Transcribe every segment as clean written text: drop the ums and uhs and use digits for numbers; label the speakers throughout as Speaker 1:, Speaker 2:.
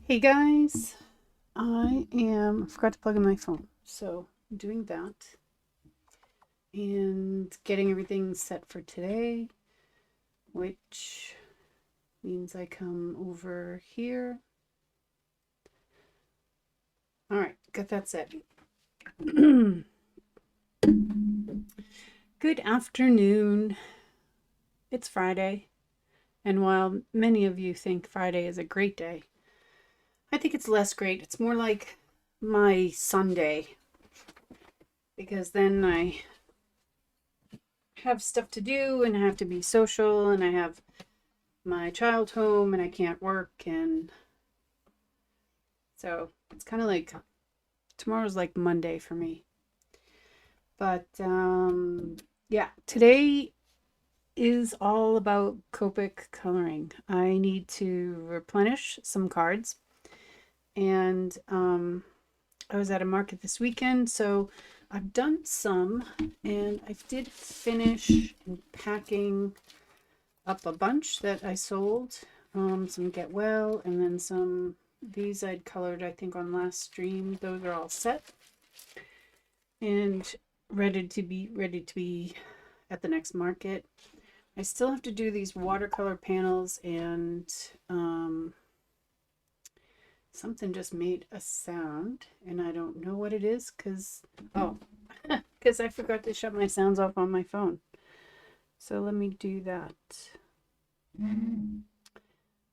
Speaker 1: Hey guys, I forgot to plug in my phone, so I'm doing that and getting everything set for today, which means I come over here. All right, got that set. Good afternoon. It's Friday, and while many of you think Friday is a great day, I think it's less great. It's more like my Sunday because then I have stuff to do and I have to be social and I have my child home and I can't work, and so it's kind of like tomorrow's like Monday for me. But yeah, today is all about Copic coloring. I need to replenish some cards, and I was at a market this weekend, so I've done some, and I did finish packing up a bunch that I sold. Some Get Well, and then some, these I'd colored I think on last stream. Those are all set and ready to be at the next market. I still have to do these watercolor panels, and something just made a sound and I don't know what it is because because I forgot to shut my sounds off on my phone. So let me do that.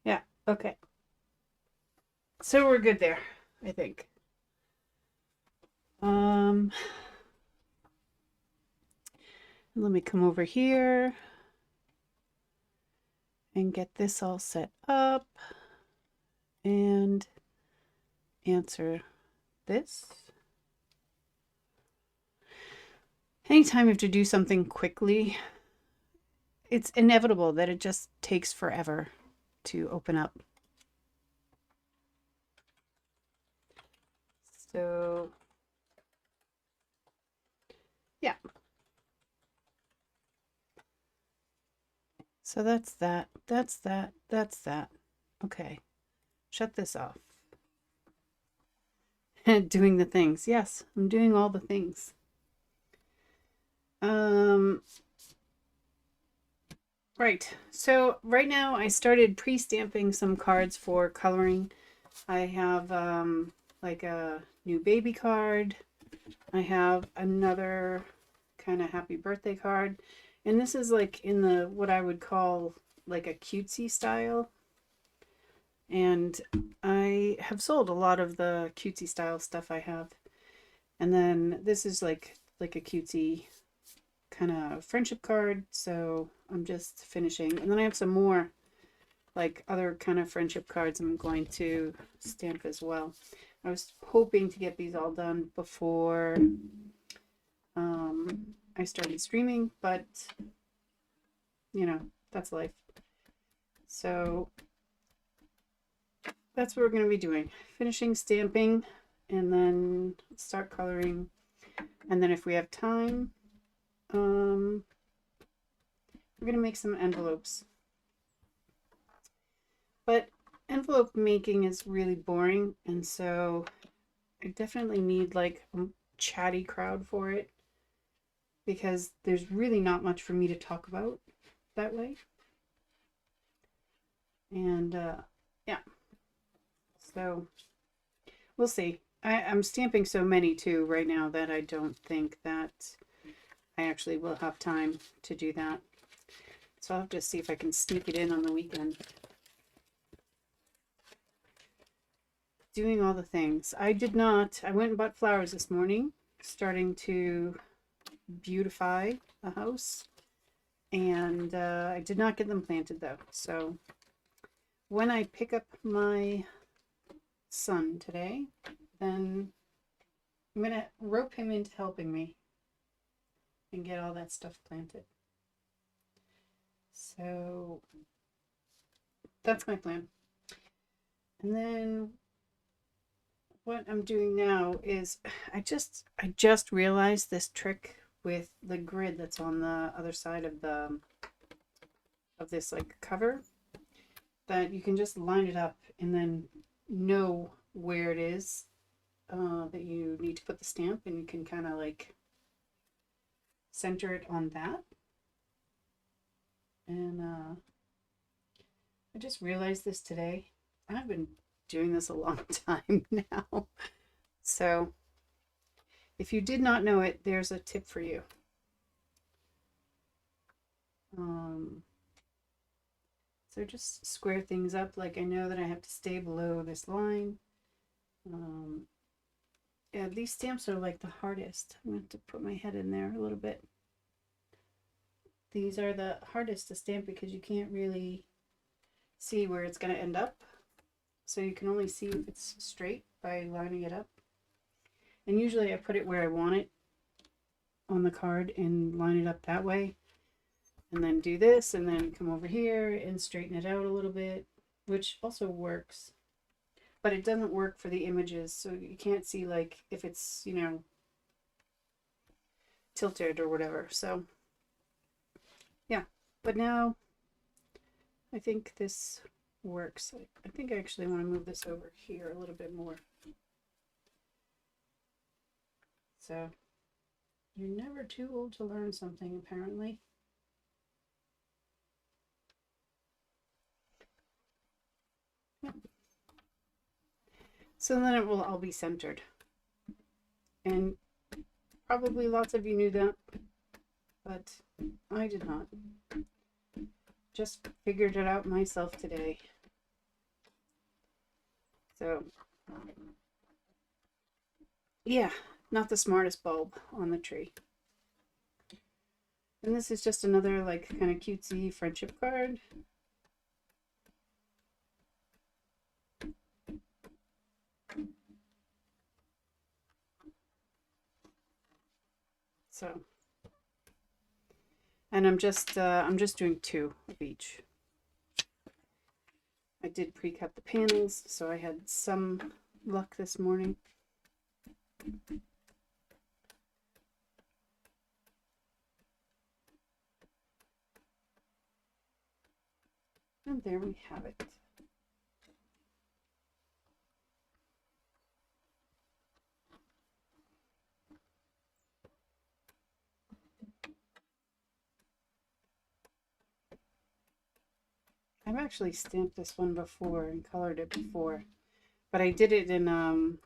Speaker 1: Yeah, okay. So we're good there, I think. Let me come over here and get this all set up and answer this. Anytime you have to do something quickly, it's inevitable that it just takes forever to open up. So, yeah. So that's that. That's that. That's that. Okay. Shut this off. Doing the things. Yes, I'm doing all the things. Right. So right now I started pre-stamping some cards for coloring. I have like a new baby card. I have another kind of happy birthday card. And this is like in the what I would call like a cutesy style. And I have sold a lot of the cutesy style stuff I have. And then this is like a cutesy kind of friendship card, so I'm just finishing. And then I have some more like other kind of friendship cards I'm going to stamp as well. I was hoping to get these all done before I started streaming, but you know, that's life. So that's what we're going to be doing. Finishing stamping and then start coloring. And then if we have time, we're going to make some envelopes. But envelope making is really boring, and so I definitely need like a chatty crowd for it because there's really not much for me to talk about that way. And yeah, so we'll see. I'm stamping so many too right now that I don't think that I actually will have time to do that. So I'll have to see if I can sneak it in on the weekend. Doing all the things. I went and bought flowers this morning, starting to beautify the house, and I did not get them planted though. So when I pick up my son today, then I'm gonna rope him into helping me and get all that stuff planted. So that's my plan. And then what I'm doing now is I just realized this trick with the grid that's on the other side of this like cover, that you can just line it up and then know where it is that you need to put the stamp, and you can kind of like center it on that. And I just realized this today. I've been doing this a long time now. So if you did not know it, there's a tip for you. So just square things up. Like I know that I have to stay below this line. Yeah, these stamps are like the hardest. I'm going to have to put my head in there a little bit. These are the hardest to stamp because you can't really see where it's going to end up. So you can only see if it's straight by lining it up. And usually I put it where I want it on the card and line it up that way. And then do this and then come over here and straighten it out a little bit, which also works. But it doesn't work for the images, so you can't see like if it's, you know, tilted or whatever. So yeah, but now I think this works. I think I actually want to move this over here a little bit more. So you're never too old to learn something, apparently. Yeah. So then it will all be centered. And probably lots of you knew that, but I did not. Just figured it out myself today. So yeah, not the smartest bulb on the tree. And this is just another like kind of cutesy friendship card. So, and I'm just doing 2 of each. I did pre-cut the panels, so I had some luck this morning. And there we have it. I've actually stamped this one before and colored it before, but I did it in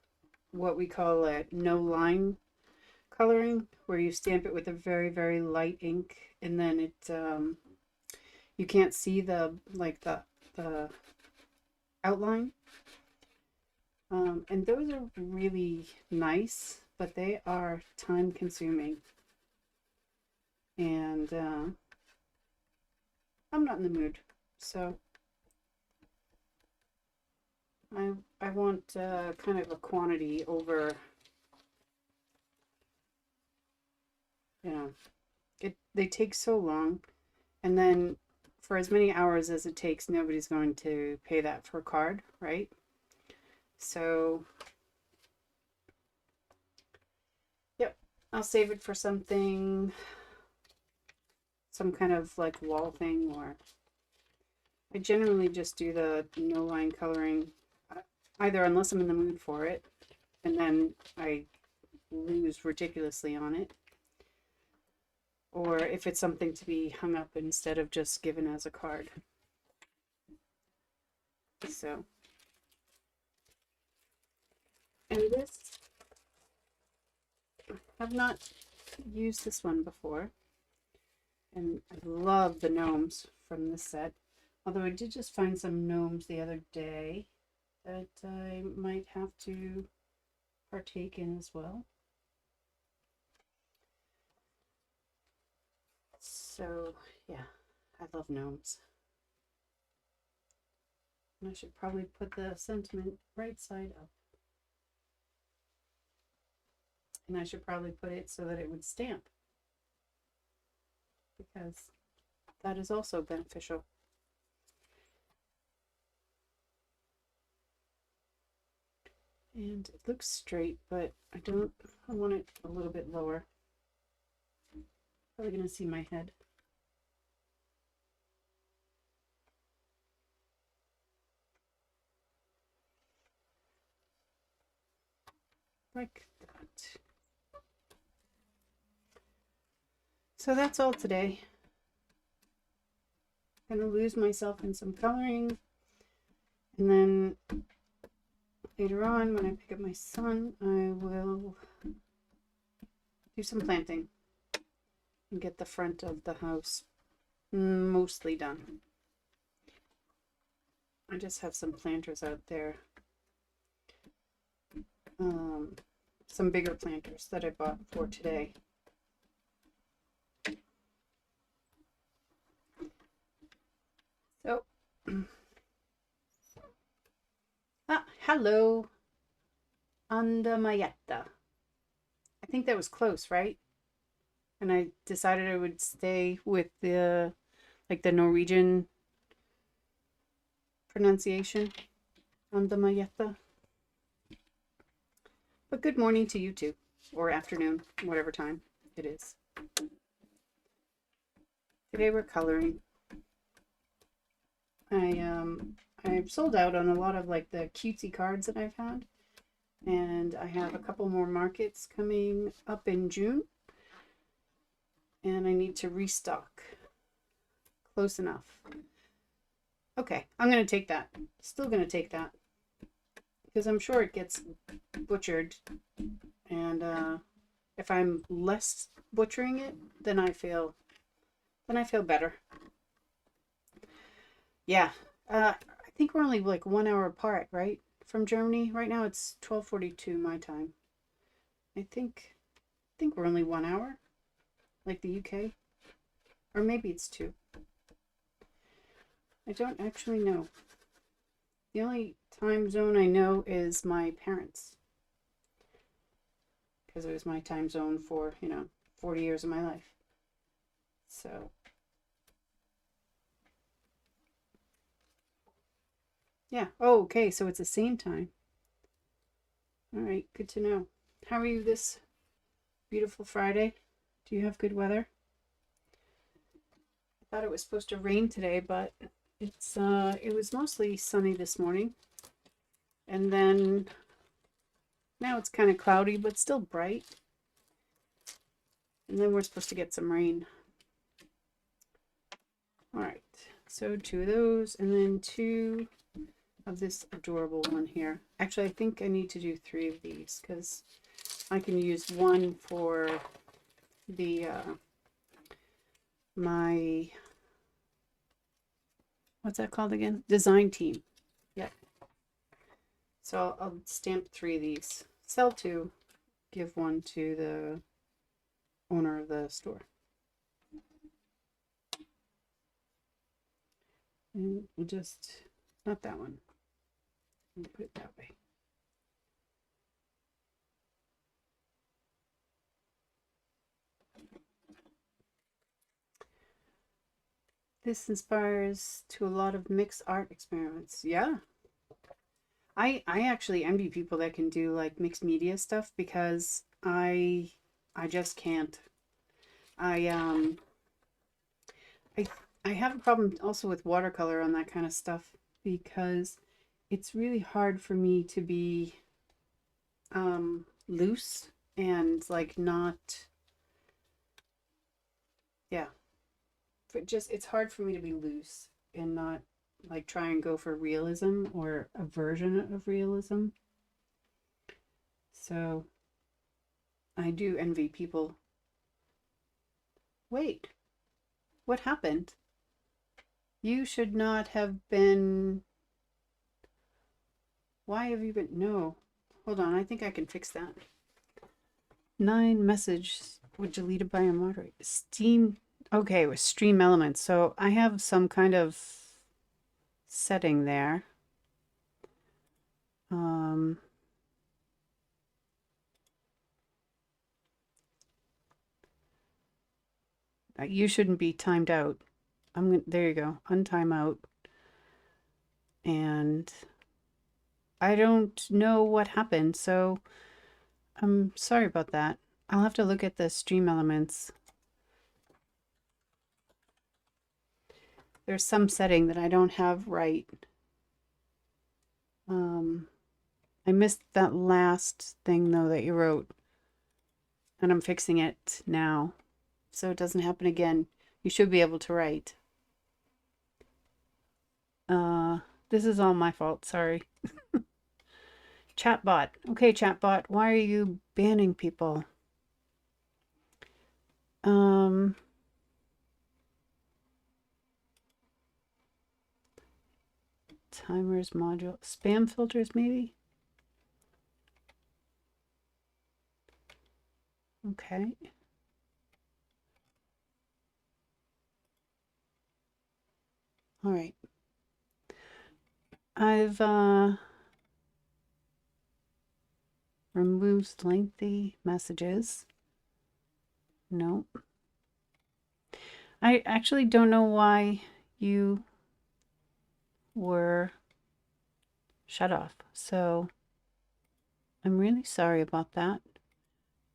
Speaker 1: what we call a no line coloring, where you stamp it with a very, very light ink, and then it you can't see the outline. And those are really nice, but they are time consuming. And I'm not in the mood. So I want kind of a quantity over, you know, they take so long, and then for as many hours as it takes, nobody's going to pay that for a card, right? So yep, I'll save it for something, some kind of like wall thing, or I generally just do the no line coloring, either unless I'm in the mood for it, and then I lose ridiculously on it, or if it's something to be hung up instead of just given as a card. So, and this, I've not used this one before, and I love the gnomes from this set, although I did just find some gnomes the other day that I might have to partake in as well. So yeah, I love gnomes. And I should probably put the sentiment right side up. And I should probably put it so that it would stamp, because that is also beneficial. And it looks straight, but I want it a little bit lower. Probably gonna see my head. like that. So that's all today. I'm gonna lose myself in some coloring, and then later on when I pick up my son, I will do some planting and get the front of the house mostly done. I just have some planters out there, some bigger planters that I bought for today. So, hello, Andamayetta. I think that was close, right? And I decided I would stay with the Norwegian pronunciation, Andamayetta. But good morning to you too, or afternoon, whatever time it is. Today we're coloring. I've sold out on a lot of like the cutesy cards that I've had, and I have a couple more markets coming up in June, and I need to restock. Close enough. Okay, I'm gonna take that. Still gonna take that because I'm sure it gets butchered, and if I'm less butchering it, then I feel better. Yeah, I think we're only like 1 hour apart, right? From Germany. Right now it's 12:42 my time. I think we're only 1 hour, like the UK, or maybe it's 2. I don't actually know. The only time zone I know is my parents, because it was my time zone for 40 years of my life. So yeah. Oh, okay. So it's the same time. All right. Good to know. How are you this beautiful Friday? Do you have good weather? I thought it was supposed to rain today, but it was mostly sunny this morning. And then now it's kind of cloudy, but still bright. And then we're supposed to get some rain. All right. So 2 of those, and then 2 of this adorable one here. Actually, I think I need to do 3 of these because I can use 1 for the my, what's that called again? Design team. Yeah. So I'll stamp 3 of these. Sell 2, give 1 to the owner of the store. And we'll just, not that one. We'll put it that way. This inspires to a lot of mixed art experiments. Yeah. I actually envy people that can do like mixed media stuff because I just can't. I have a problem also with watercolor on that kind of stuff because it's really hard for me to be loose and like not, yeah, it's hard for me to be loose and not like try and go for realism or a version of realism. So I do envy people. Wait, what happened? You should not have been. Why have you been? No, hold on. I think I can fix that. 9 messages were deleted by a moderator. Steam. Okay, with stream elements. So I have some kind of setting there. You shouldn't be timed out. There you go. Untime out. And I don't know what happened, so I'm sorry about that. I'll have to look at the stream elements. There's some setting that I don't have right. I missed that last thing though that you wrote, and I'm fixing it now so it doesn't happen again. You should be able to write. This is all my fault, sorry. Chatbot. Okay, chatbot, why are you banning people? Timers module. Spam filters, maybe? Okay. All right. I've removed lengthy messages. Nope. I actually don't know why you were shut off. So I'm really sorry about that.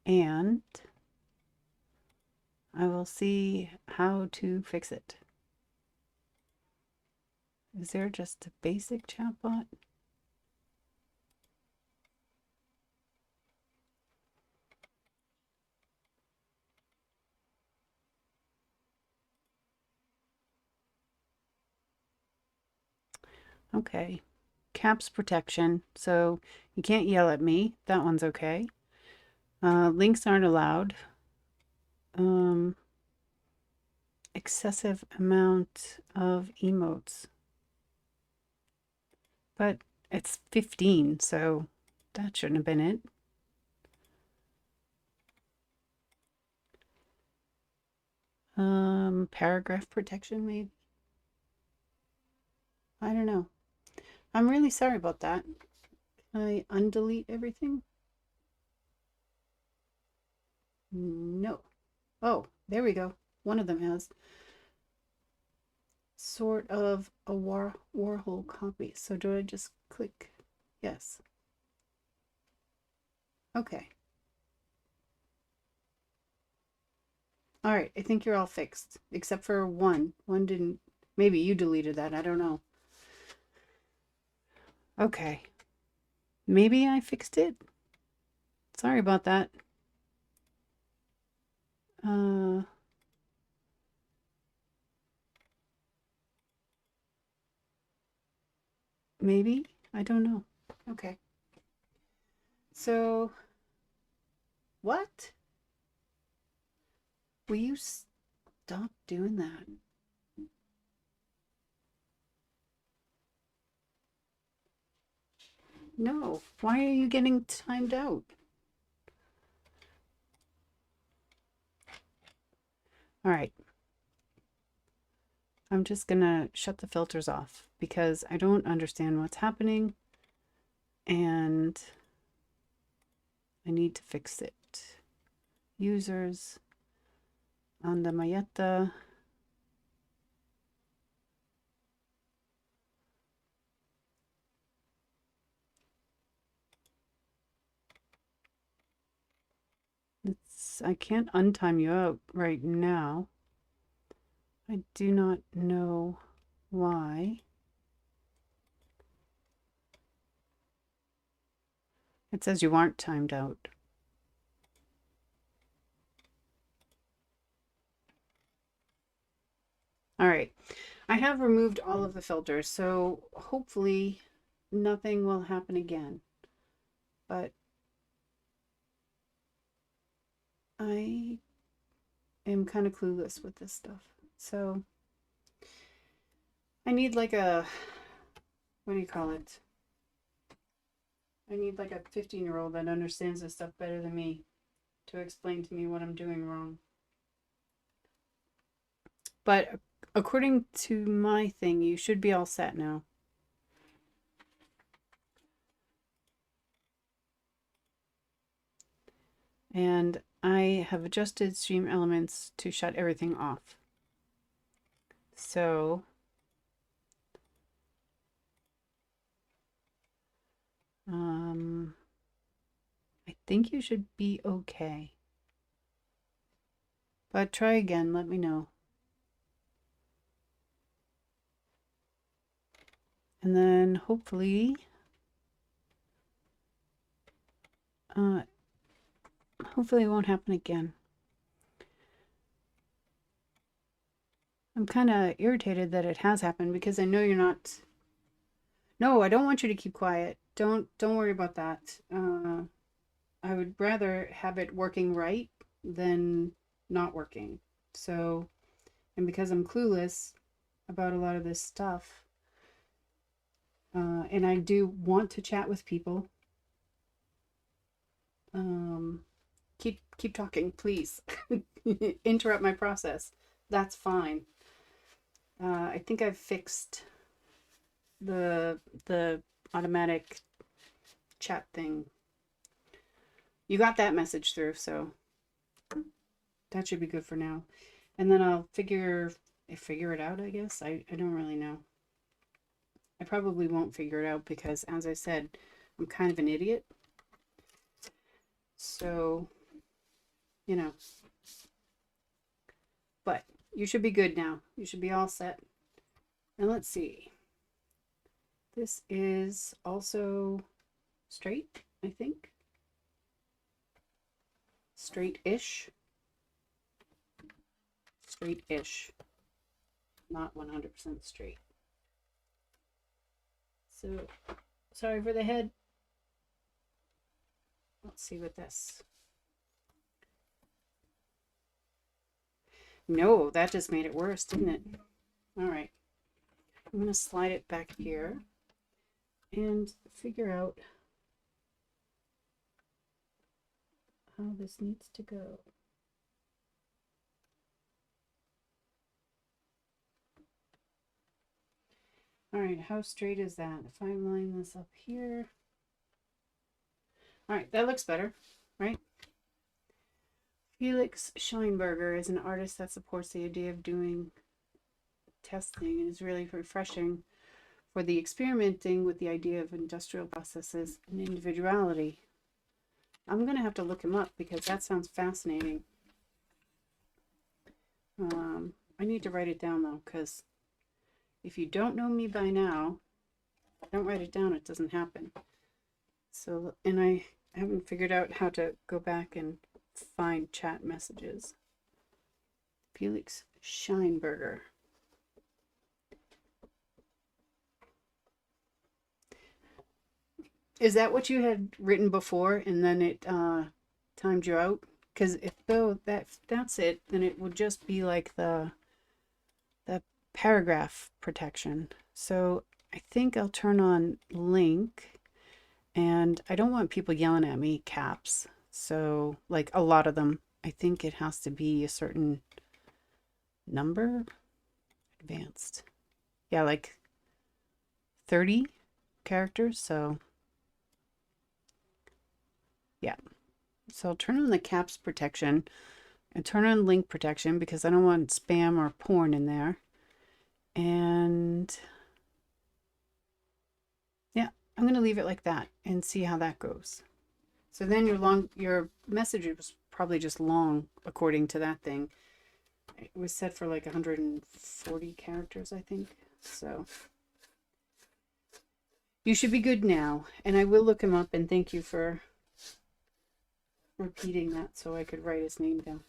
Speaker 1: And I will see how to fix it. Is there just a basic chatbot? Okay. Caps protection. So you can't yell at me. That one's okay. Links aren't allowed. Excessive amount of emotes. But it's 15, so that shouldn't have been it. Paragraph protection, maybe? I don't know. I'm really sorry about that. Can I undelete everything? No. Oh, there we go. One of them has. Sort of a Warhol copy. So do I just click yes? Okay. All right, I think you're all fixed, except for one. One didn't. Maybe you deleted that. I don't know. Okay. Maybe I fixed it. Sorry about that. Maybe. I don't know. Okay. So, what? Will you stop doing that? No. Why are you getting timed out? All right. I'm just gonna shut the filters off because I don't understand what's happening and I need to fix it. Users, Anda Mayetta. I can't untime you out right now. I do not know why. It says you aren't timed out. All right. I have removed all of the filters, so hopefully nothing will happen again. But I am kind of clueless with this stuff. So I need like a, what do you call it? I need like a 15-year-old that understands this stuff better than me to explain to me what I'm doing wrong. But according to my thing, you should be all set now. And I have adjusted stream elements to shut everything off. So I think you should be okay. But try again, let me know. And then hopefully Hopefully it won't happen again. I'm kind of irritated that it has happened because I know you're not. No, I don't want you to keep quiet. Don't worry about that. I would rather have it working right than not working. So, and because I'm clueless about a lot of this stuff, and I do want to chat with people. Keep talking, please. Interrupt my process. That's fine. I think I've fixed the automatic chat thing. You got that message through, so that should be good for now. And then I'll figure it out, I guess. I don't really know. I probably won't figure it out because, as I said, I'm kind of an idiot. So, you know. But you should be good now. You should be all set. And let's see. This is also straight, I think. Straight-ish. Straight-ish. Not 100% straight. So, sorry for the head. Let's see with this. No, that just made it worse, didn't it? All right. I'm going to slide it back here and figure out how this needs to go. All right, how straight is that? If I line this up here. All right, that looks better, right? Felix Scheinberger is an artist that supports the idea of doing testing and is really refreshing for the experimenting with the idea of industrial processes and individuality. I'm going to have to look him up because that sounds fascinating. I need to write it down though, because if you don't know me by now, don't write it down, it doesn't happen. So, and I haven't figured out how to go back and find chat messages. Felix Scheinberger. Is that what you had written before and then it timed you out? Because if though that's it, then it would just be like the paragraph protection. So I think I'll turn on link, and I don't want people yelling at me caps. So like a lot of them, I think it has to be a certain number. Advanced. Yeah, like 30 characters. So yeah. So I'll turn on the caps protection and turn on link protection because I don't want spam or porn in there. And yeah, I'm going to leave it like that and see how that goes. So then your message was probably just long according to that thing. It was set for like 140 characters, I think. So you should be good now. And I will look him up, and thank you for repeating that so I could write his name down.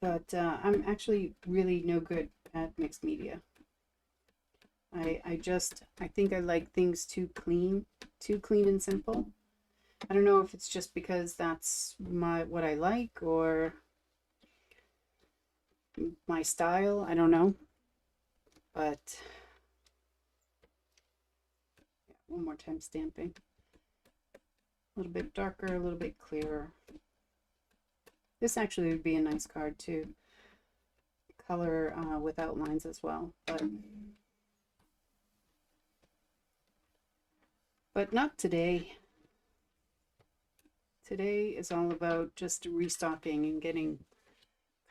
Speaker 1: But I'm actually really no good at mixed media. I think I like things too clean and simple. I don't know if it's just because that's what I like or my style. I don't know. But one more time stamping. A little bit darker, a little bit clearer. This actually would be a nice card too. Color with outlines as well, but not today. Today is all about just restocking and getting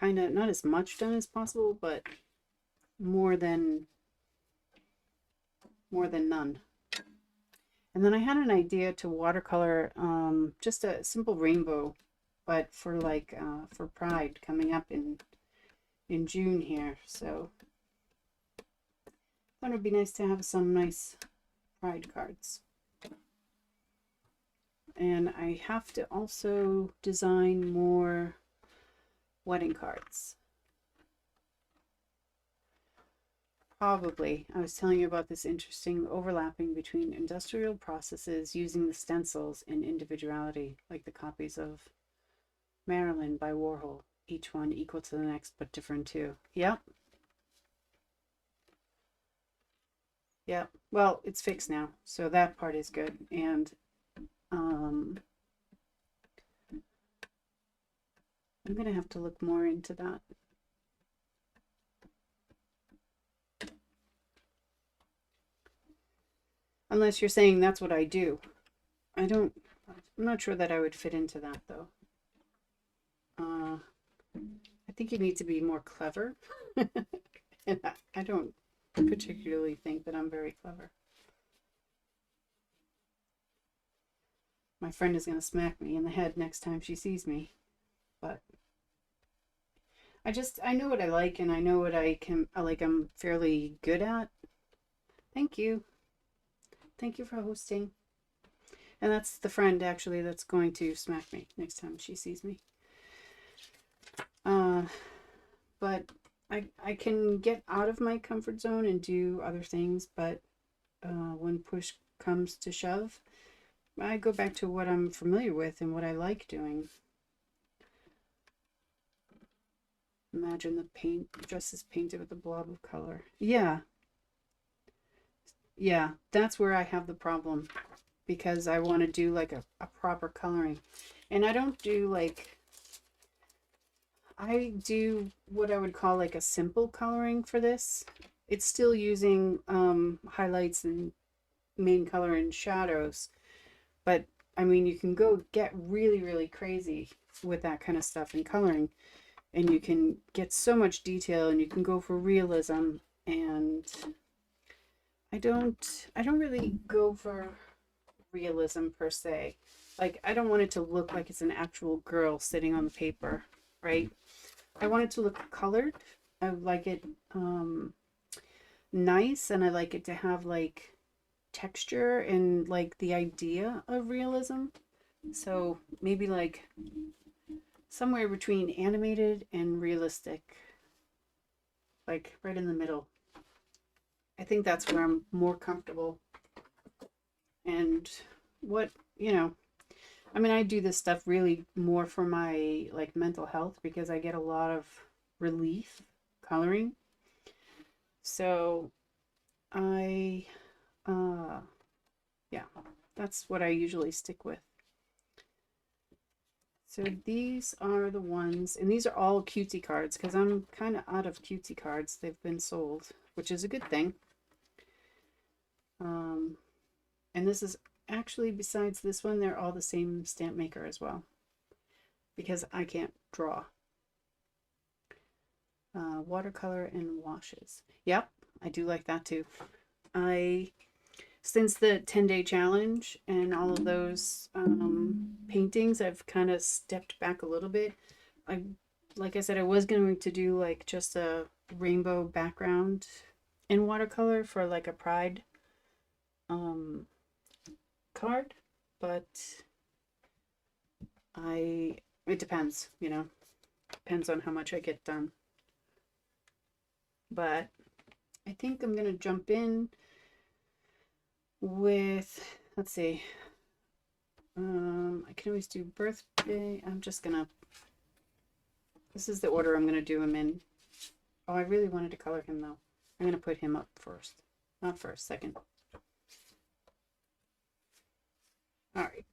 Speaker 1: kind of not as much done as possible, but more than none. And then I had an idea to watercolor just a simple rainbow, but for like for Pride coming up in June here. So I thought it would be nice to have some nice pride cards. And I have to also design more wedding cards. Probably. I was telling you about this interesting overlapping between industrial processes using the stencils and individuality, like the copies of Marilyn by Warhol, each one equal to the next but different too. Yep. Yep. Well, it's fixed now, so that part is good. And I'm gonna have to look more into that. Unless you're saying that's what I do. I'm not sure that I would fit into that though. I think you need to be more clever. And I don't particularly think that I'm very clever. My friend is going to smack me in the head next time she sees me. But I know what I like, and I know what I'm fairly good at. Thank you. Thank you for hosting. And that's the friend, actually, that's going to smack me next time she sees me. But I can get out of my comfort zone and do other things, but when push comes to shove, I go back to what I'm familiar with and what I like doing. Imagine the dress is painted with a blob of color. Yeah. Yeah, that's where I have the problem, because I want to do like a proper coloring. And I don't do like, I do what I would call like a simple coloring for this. It's still using highlights and main color and shadows, but I mean, you can go get really, really crazy with that kind of stuff in coloring, and you can get so much detail, and you can go for realism. And I don't really go for realism per se. Like, I don't want it to look like it's an actual girl sitting on the paper, right? I want it to look colored. I like it nice, and I like it to have like texture and like the idea of realism. So maybe like somewhere between animated and realistic, like right in the middle. I think that's where I'm more comfortable. And what, I mean, I do this stuff really more for my like mental health, because I get a lot of relief coloring. So yeah, that's what I usually stick with. So these are the ones, and these are all cutesy cards, because I'm kind of out of cutesy cards. They've been sold, which is a good thing. And this is actually, besides this one, they're all the same stamp maker as well, because I can't draw. Watercolor and washes. Yep, I do like that too. Since the 10-day challenge and all of those paintings, I've kind of stepped back a little bit. Like I said, I was going to do like just a rainbow background in watercolor for like a pride card, but it depends, depends on how much I get done. But I think I'm gonna jump in with, let's see, I can always do birthday. This is the order I'm gonna do him in. Oh, I really wanted to color him though. I'm gonna put him up first. Not first, second. All right.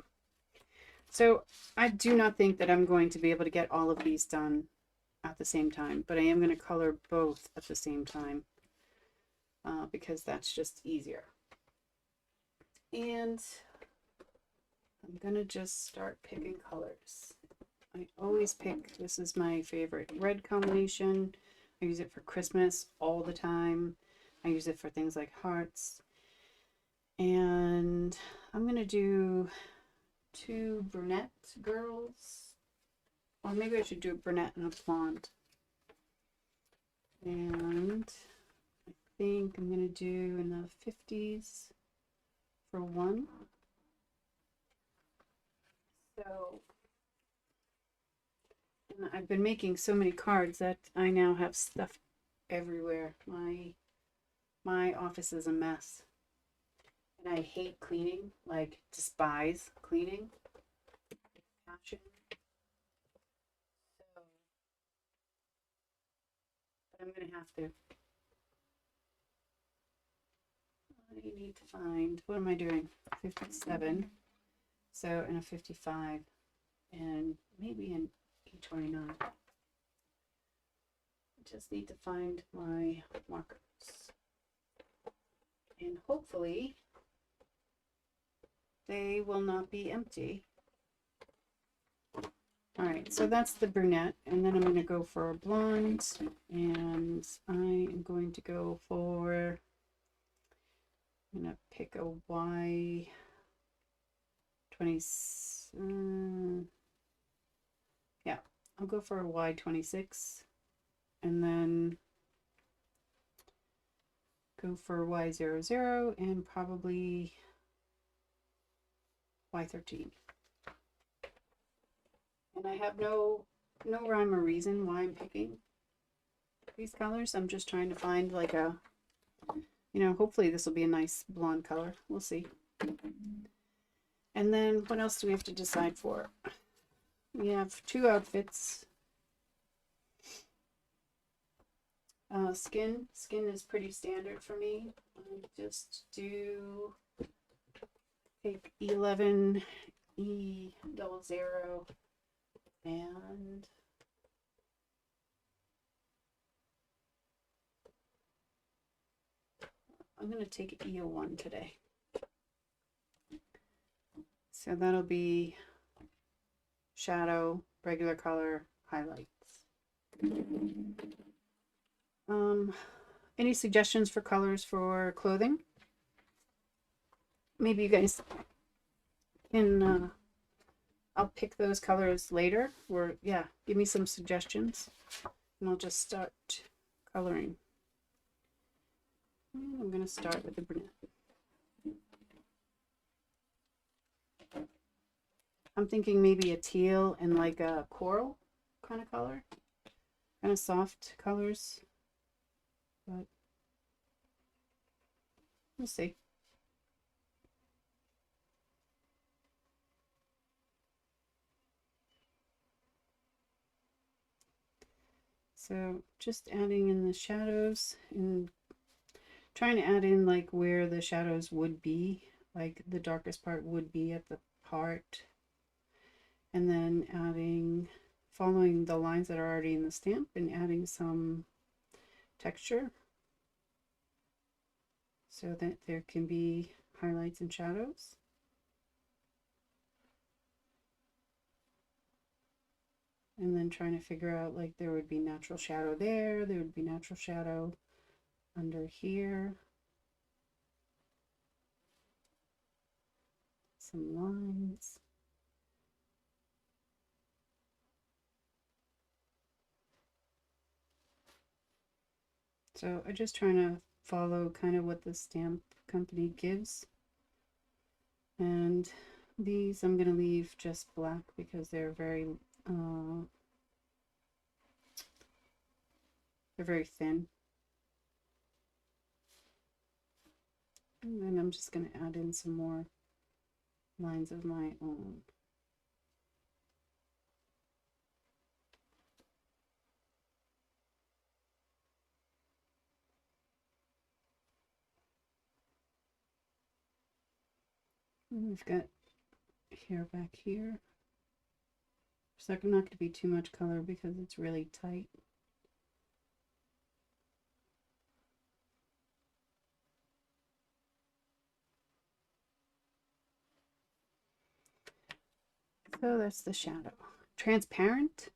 Speaker 1: So I do not think that I'm going to be able to get all of these done at the same time, but I am going to color both at the same time because that's just easier. And I'm going to just start picking colors. I always pick, this is my favorite red combination. I use it for Christmas all the time. I use it for things like hearts. And I'm going to do 2 brunette girls. Or maybe I should do a brunette and a blonde. And I think I'm going to do in the 50s. for one. So, and I've been making so many cards that I now have stuff everywhere. My office is a mess. And I hate cleaning, like despise cleaning. Passion. So, but I'm gonna have to. I need to find, what am I doing? 57. So, and a 55. And maybe an E29. I just need to find my markers. And hopefully they will not be empty. All right, so that's the brunette, and then I'm going to go for a blonde, and I am going to go for, I'm going to pick a Y20, yeah, I'll go for a Y26, and then go for Y00, and probably Y13. And I have no rhyme or reason why I'm picking these colors. I'm just trying to find like a, you know, hopefully this will be a nice blonde color. We'll see. And then what else do we have to decide for? We have two outfits. Skin is pretty standard for me. I just do take 11 E00 and I'm going to take E01 today. So that'll be shadow, regular color, highlights. Any suggestions for colors for clothing? Maybe you guys can, I'll pick those colors later, or yeah, give me some suggestions and I'll just start coloring. And I'm going to start with the brunette. I'm thinking maybe a teal and like a coral kind of color, kind of soft colors, but we'll see. So just adding in the shadows and trying to add in like where the shadows would be, like the darkest part would be at the heart, and then adding, following the lines that are already in the stamp and adding some texture so that there can be highlights and shadows. And then trying to figure out, like, there would be natural shadow there would be natural shadow under here, some lines. So I'm just trying to follow kind of what the stamp company gives. And these I'm going to leave just black because they're very thin. And then I'm just going to add in some more lines of my own. And we've got hair back here. So I'm not going to be too much color because it's really tight. So that's the shadow. Transparent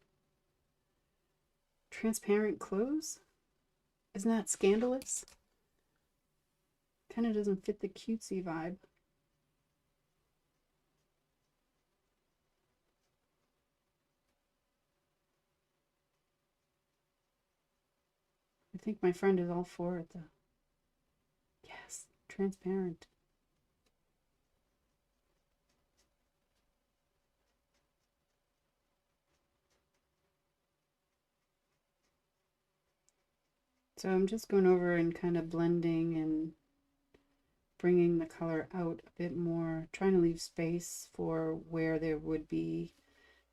Speaker 1: clothes? Isn't that scandalous? Kind of doesn't fit the cutesy vibe. I think my friend is all for it though. Yes, transparent. So I'm just going over and kind of blending and bringing the color out a bit more, trying to leave space for where there would be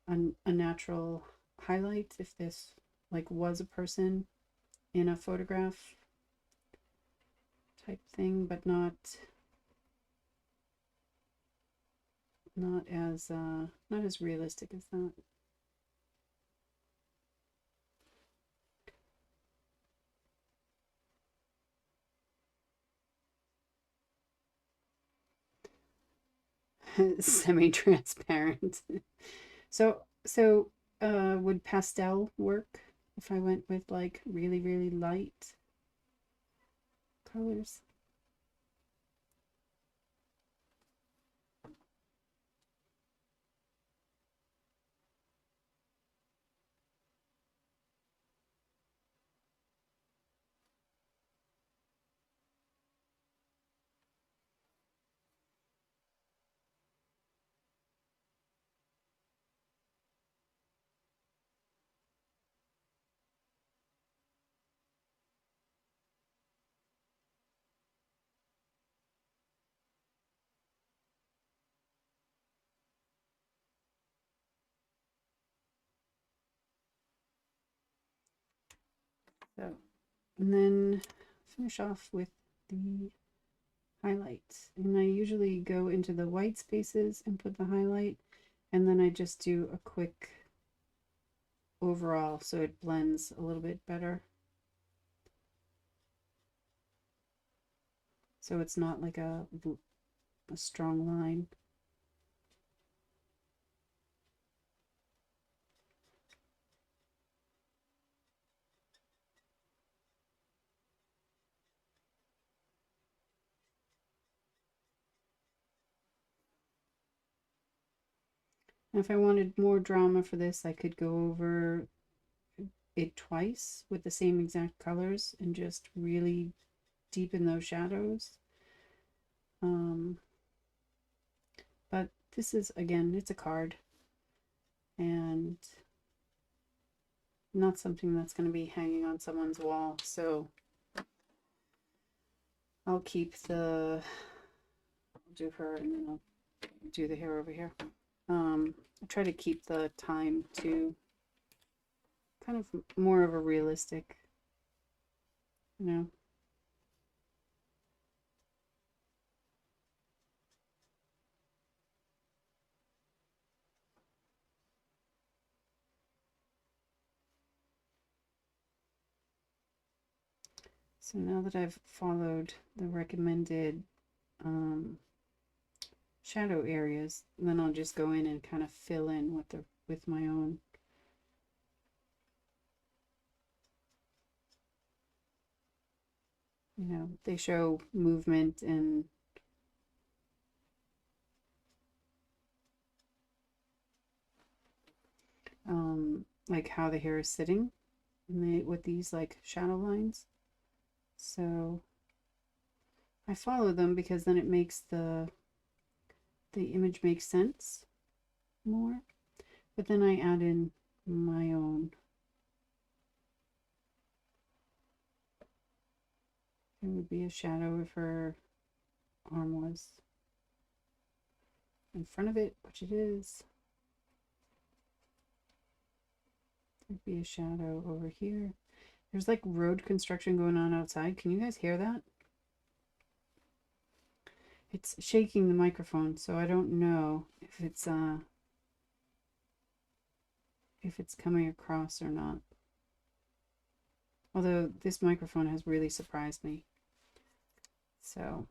Speaker 1: a natural highlight if this like was a person in a photograph type thing, but not as realistic as that. Semi-transparent. So would pastel work if I went with like really, really light colors? So, and then finish off with the highlights. And I usually go into the white spaces and put the highlight, and then I just do a quick overall so it blends a little bit better. So it's not like a strong line. And if I wanted more drama for this, I could go over it twice with the same exact colors and just really deepen those shadows. But this is, again, it's a card and not something that's going to be hanging on someone's wall. So I'll keep I'll do her and then I'll do the hair over here. I try to keep the time to kind of more of a realistic, you know. So now that I've followed the recommended shadow areas, then I'll just go in and kind of fill in with my own. You know, they show movement and like how the hair is sitting and with these like shadow lines. So I follow them because then it makes the image make sense more. But then I add in my own. It would be a shadow if her arm was in front of it, which it is. There'd be a shadow over here. There's like road construction going on outside. Can you guys hear that? It's shaking the microphone, so I don't know if it's coming across or not. Although this microphone has really surprised me. So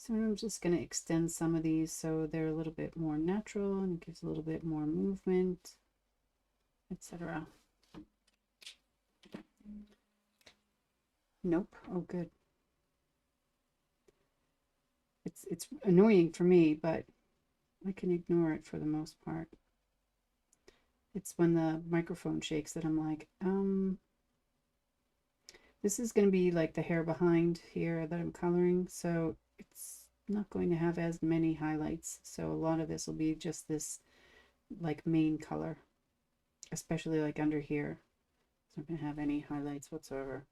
Speaker 1: I'm just going to extend some of these so they're a little bit more natural and it gives a little bit more movement, etc. Nope. Oh, good. It's annoying for me, but I can ignore it for the most part. It's when the microphone shakes that I'm like, this is going to be like the hair behind here that I'm coloring, so it's not going to have as many highlights. So a lot of this will be just this like main color, especially like under here. It's not going to have any highlights whatsoever.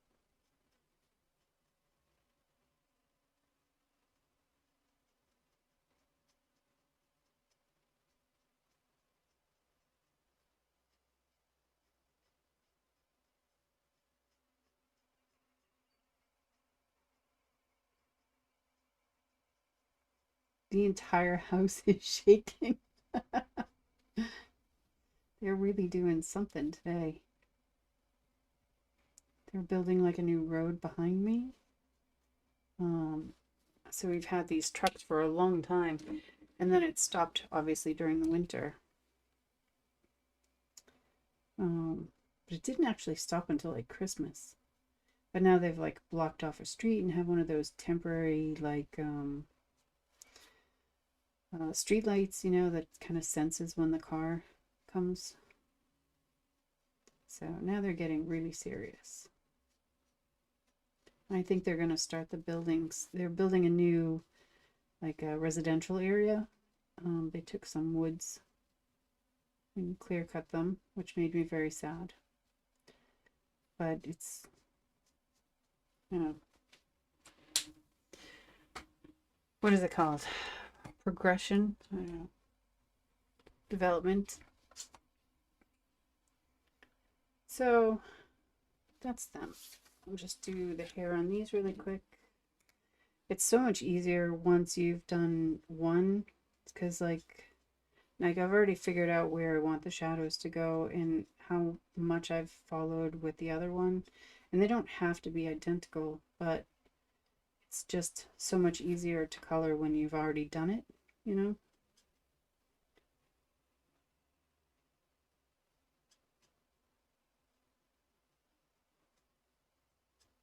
Speaker 1: The entire house is shaking. They're really doing something today. They're building like a new road behind me. So we've had these trucks for a long time, and then it stopped obviously during the winter. But it didn't actually stop until like Christmas. But now they've like blocked off a street and have one of those temporary like street lights, you know, that kind of senses when the car comes. So now they're getting really serious. I think they're going to start the buildings. They're building a new, like a residential area. They took some woods and clear cut them, which made me very sad. But it's, you know, what is it called? Progression? I don't know. Development. So that's them. I'll just do the hair on these really quick. It's so much easier once you've done one, because like I've already figured out where I want the shadows to go and how much I've followed with the other one. And they don't have to be identical, but it's just so much easier to color when you've already done it, you know?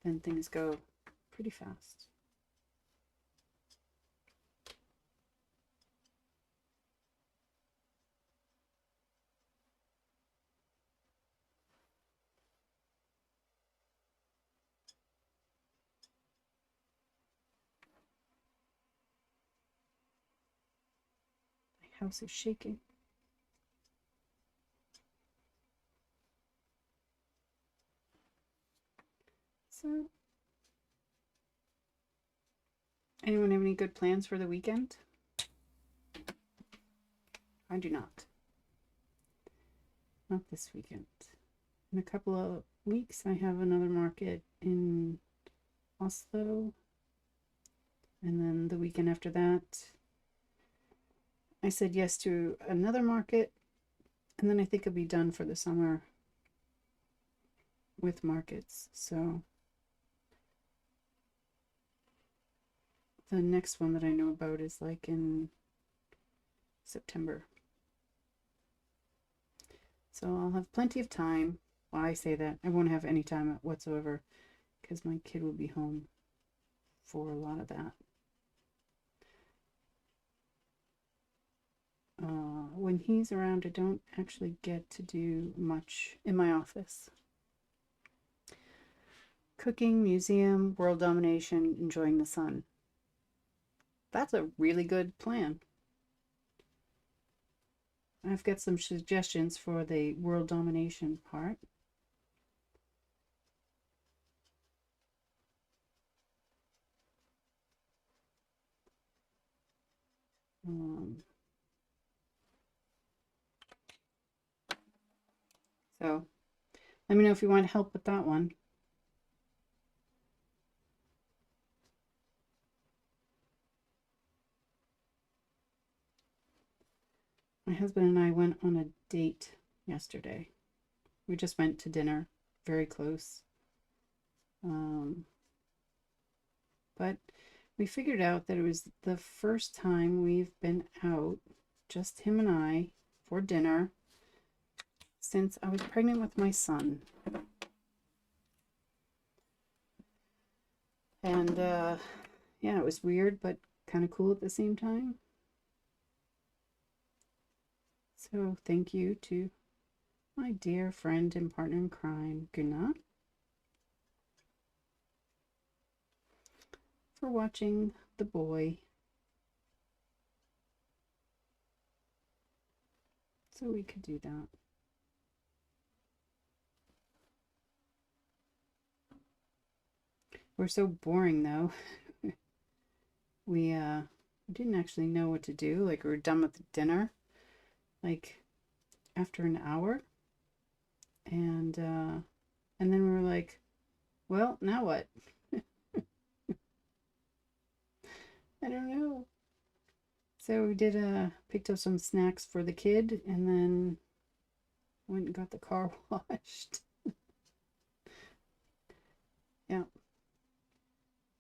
Speaker 1: Then things go pretty fast. My house is shaking. So, anyone have any good plans for the weekend? I do not. Not this weekend. In a couple of weeks, I have another market in Oslo. And then the weekend after that, I said yes to another market. And then I think I'll be done for the summer with markets. So the next one that I know about is like in September. So I'll have plenty of time. Well, I say that. I won't have any time whatsoever because my kid will be home for a lot of that. When he's around, I don't actually get to do much in my office. Cooking, museum, world domination, enjoying the sun. That's a really good plan. I've got some suggestions for the world domination part. So let me know if you want help with that one. My husband and I went on a date yesterday. We just went to dinner, very close. But we figured out that it was the first time we've been out, just him and I, for dinner since I was pregnant with my son. And yeah, it was weird, but kind of cool at the same time. So thank you to my dear friend and partner in crime, Gunnar, for watching the boy. So we could do that. We're so boring though. We didn't actually know what to do. Like we were done with the dinner, like after an hour, and then we were like, well, now what? I don't know. So we did picked up some snacks for the kid, and then went and got the car washed. Yeah,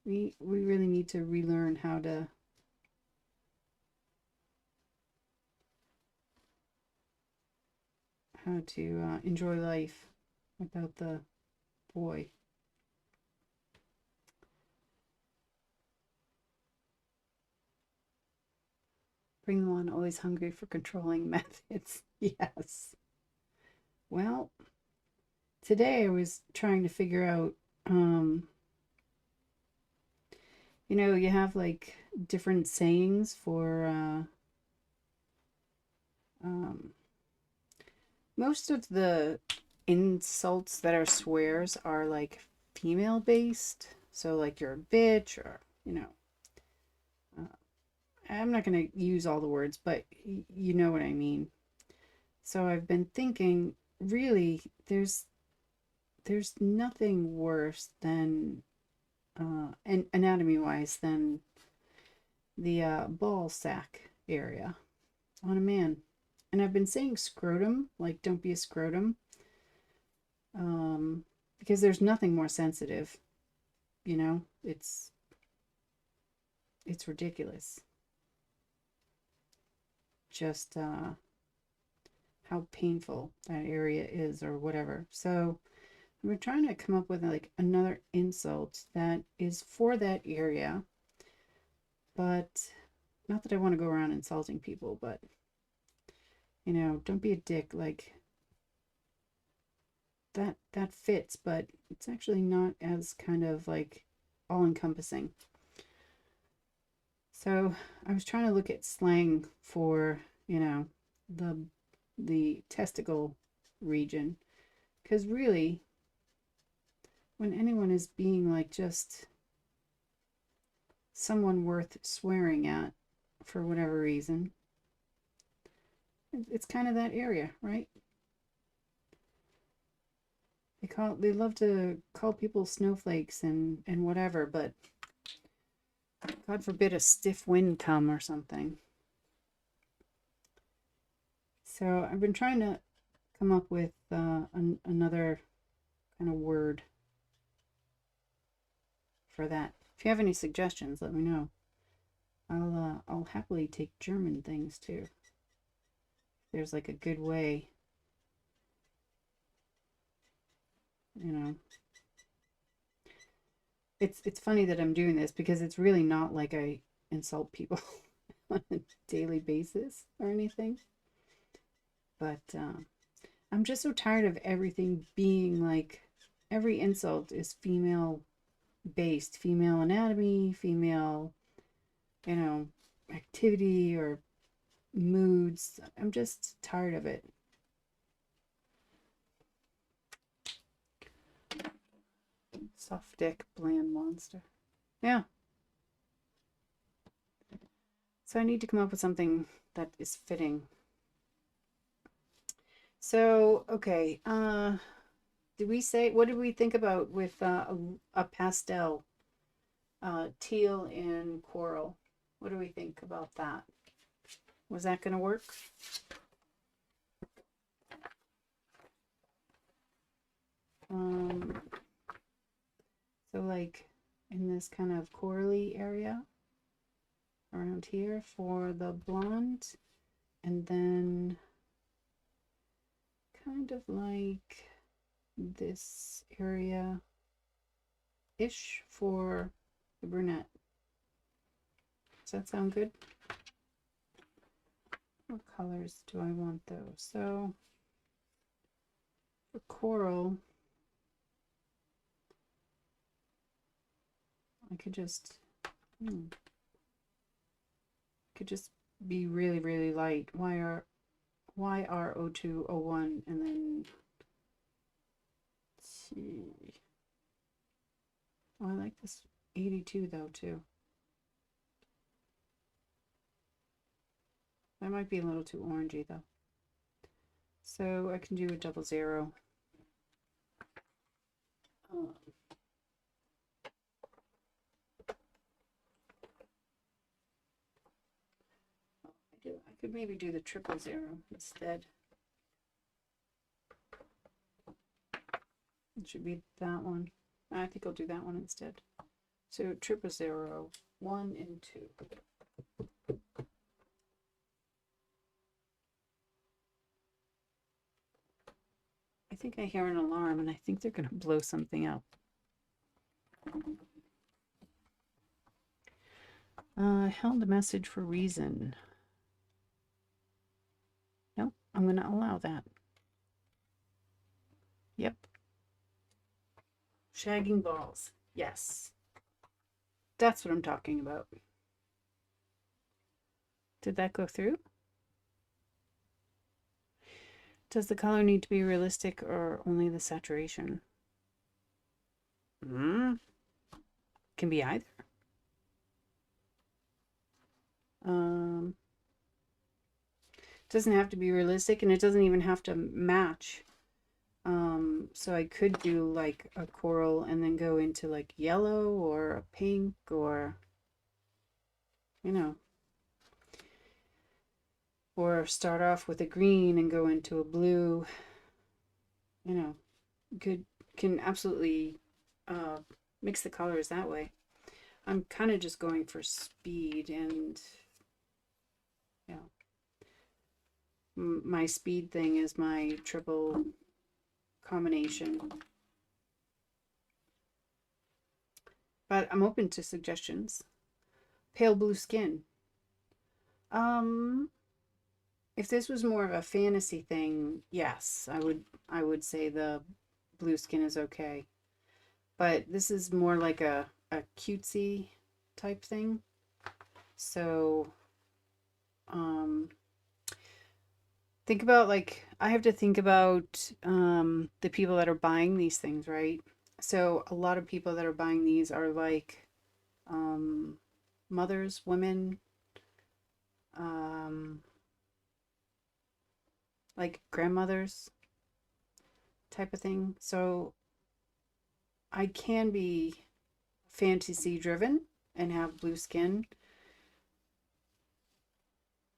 Speaker 1: we really need to relearn how to enjoy life without the boy. Bring them on, always hungry for controlling methods. Yes. Well, today I was trying to figure out, you have like different sayings for, most of the insults that are swears are like female based. So, like, you're a bitch, or, uh, I'm not going to use all the words, but you know what I mean. So, I've been thinking, really, there's nothing worse than, and anatomy wise, than the ball sack area on a man. And I've been saying scrotum, like, don't be a scrotum, because there's nothing more sensitive. It's ridiculous. Just how painful that area is, or whatever. So we're trying to come up with like another insult that is for that area, but not that I want to go around insulting people, but don't be a dick. Like, that fits, but it's actually not as kind of like all encompassing. So I was trying to look at slang for, the testicle region, because really, when anyone is being like just someone worth swearing at for whatever reason, it's kind of that area, right? They love to call people snowflakes and whatever, but God forbid a stiff wind come or something. So I've been trying to come up with another kind of word for that. If you have any suggestions, let me know. I'll happily take German things too. There's like a good way, It's funny that I'm doing this, because it's really not like I insult people on a daily basis or anything. But I'm just so tired of everything being like, every insult is female based, female anatomy, female, activity or moods. I'm just tired of it. Soft dick, bland monster. Yeah. So I need to come up with something that is fitting. So, okay. What did we think about with a pastel? Teal and coral. What do we think about that? Was that going to work? So like in this kind of corally area around here for the blonde, and then kind of like this area ish for the brunette. Does that sound good? What colors do I want though? So for coral, I could just be really, really light. YR0201, and then let's see. Oh, I like this 82 though too. That might be a little too orangey though. So I can do a 00. I could maybe do the 000 instead. It should be that one. I think I'll do that one instead. So 000, 1 and 2. I think I hear an alarm and I think they're going to blow something up. Held a message for reason. Nope, I'm going to allow that. Yep. Shagging balls. Yes. That's what I'm talking about. Did that go through? Does the color need to be realistic or only the saturation? Can be either. Doesn't have to be realistic, and it doesn't even have to match. So I could do like a coral and then go into like yellow or a pink, or you know, or start off with a green and go into a blue. You know, can absolutely mix the colors that way. I'm kind of just going for speed, and you know, my speed thing is my triple combination. But I'm open to suggestions. Pale blue skin. If this was more of a fantasy thing, yes, I would say the blue skin is okay. But this is more like a cutesy type thing. So think about, like, I have to think about the people that are buying these things, right? So a lot of people that are buying these are like mothers, women, like grandmothers type of thing. So I can be fantasy driven and have blue skin,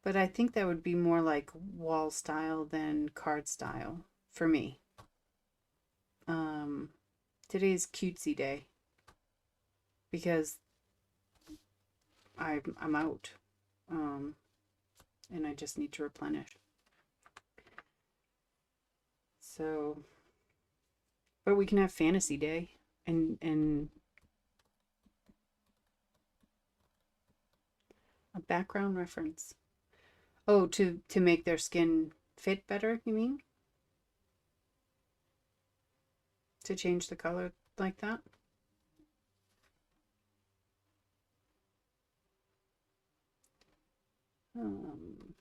Speaker 1: but I think that would be more like wall style than card style for me. Today's cutesy day because I'm out, and I just need to replenish. So, but we can have fantasy day and a background reference. Oh, to make their skin fit better, you mean? To change the color like that? Um,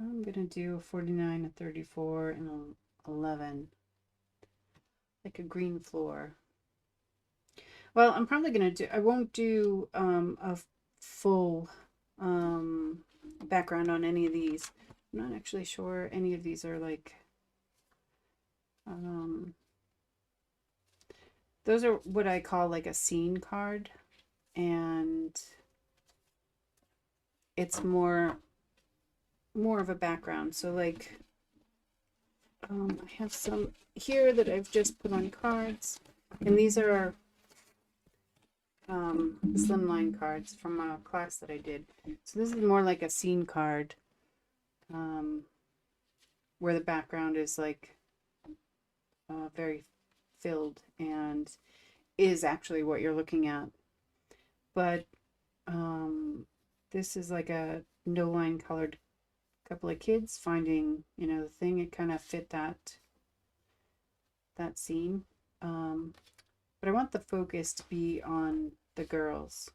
Speaker 1: I'm gonna do a 49, a 34, and a 11. Like a green floor. Well, I'm probably gonna do, I won't do a full background on any of these. I'm not actually sure any of these are like, those are what I call like a scene card, and it's more of a background. So like, I have some here that I've just put on cards, and these are slimline cards from a class that I did. So this is more like a scene card, where the background is like very filled and is actually what you're looking at. But this is like a no line colored couple of kids finding, you know, the thing. It kind of fit that that scene. But I want the focus to be on the girls.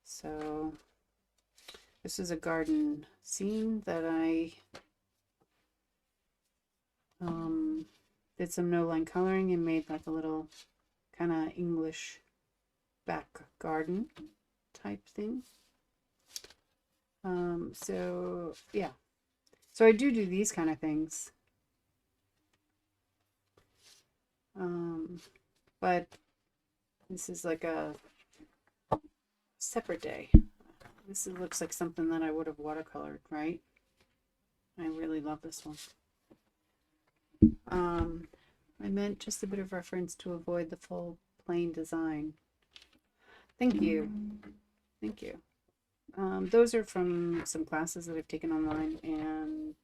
Speaker 1: So this is a garden scene that I did some no-line coloring and made like a little kind of English back garden type thing. So yeah, so I do these kind of things. But this is like a separate day. This looks like something that I would have watercolored, right? I really love this one. I meant just a bit of reference to avoid the full plain design. Thank you. Thank you. Those are from some classes that I've taken online, and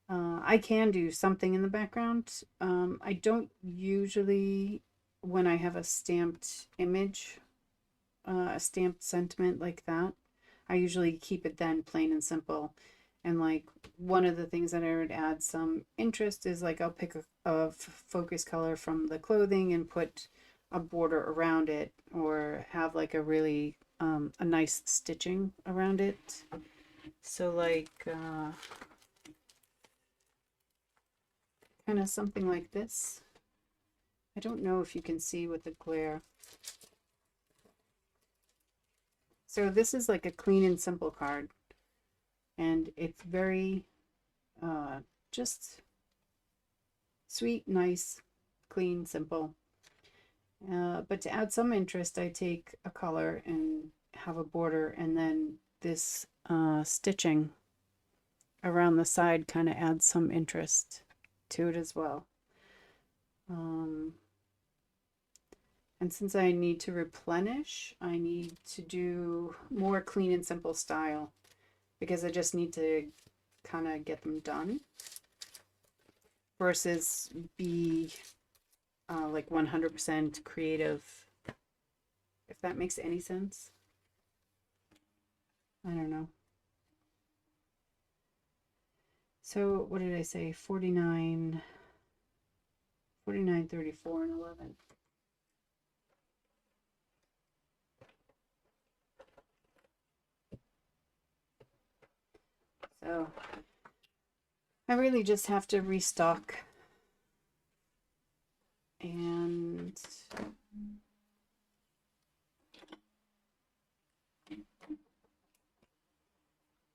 Speaker 1: I can do something in the background. I don't usually, when I have a stamped image, a stamped sentiment like that, I usually keep it then plain and simple. And like one of the things that I would add some interest is like I'll pick a focus color from the clothing and put a border around it, or have like a really a nice stitching around it. So like kind of something like this. I don't know if you can see with the glare. So this is like a clean and simple card, and it's very just sweet, nice, clean, simple. But to add some interest, I take a color and have a border, and then this stitching around the side kind of adds some interest to it as well. And since I need to replenish, I need to do more clean and simple style, because I just need to kind of get them done versus be like 100% creative, if that makes any sense. I don't know. So what did I say? 49, 34, and 11. So I really just have to restock, and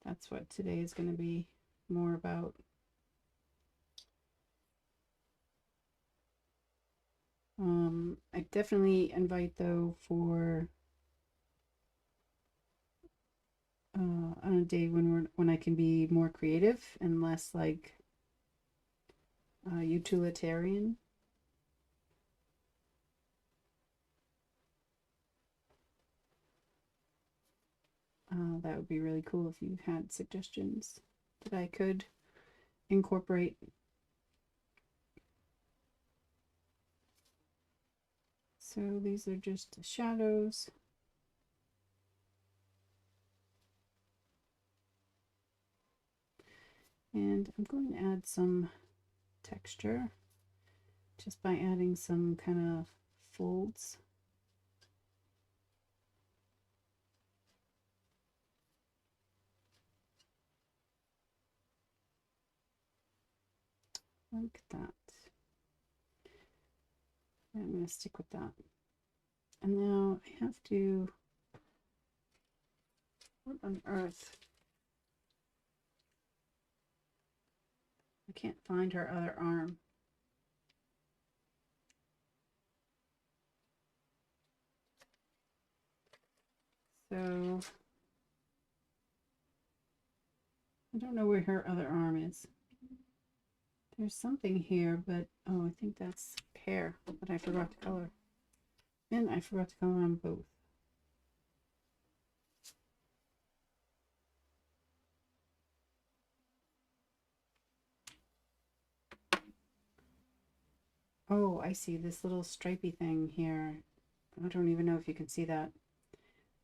Speaker 1: that's what today is going to be more about. I definitely invite though for on a day when I can be more creative and less like utilitarian. That would be really cool if you had suggestions that I could incorporate. So these are just shadows. And I'm going to add some texture just by adding some kind of folds. Like that. I'm going to stick with that. And now I have to, what on earth? I can't find her other arm. So I don't know where her other arm is. There's something here, but oh, I think that's hair, but I forgot to color. And I forgot to color on both. Oh, I see this little stripy thing here. I don't even know if you can see that.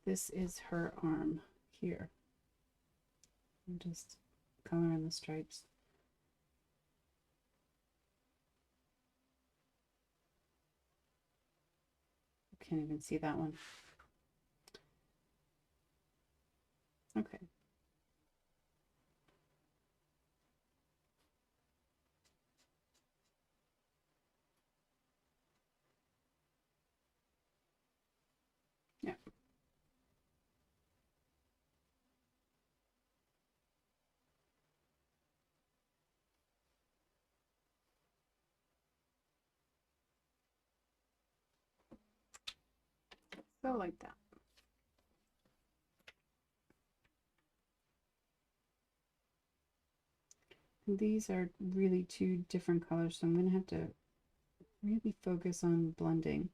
Speaker 1: This is her arm here. I'm just coloring the stripes. can't even see that one. Okay. Yeah. So like that. And these are really two different colors, so I'm going to have to really focus on blending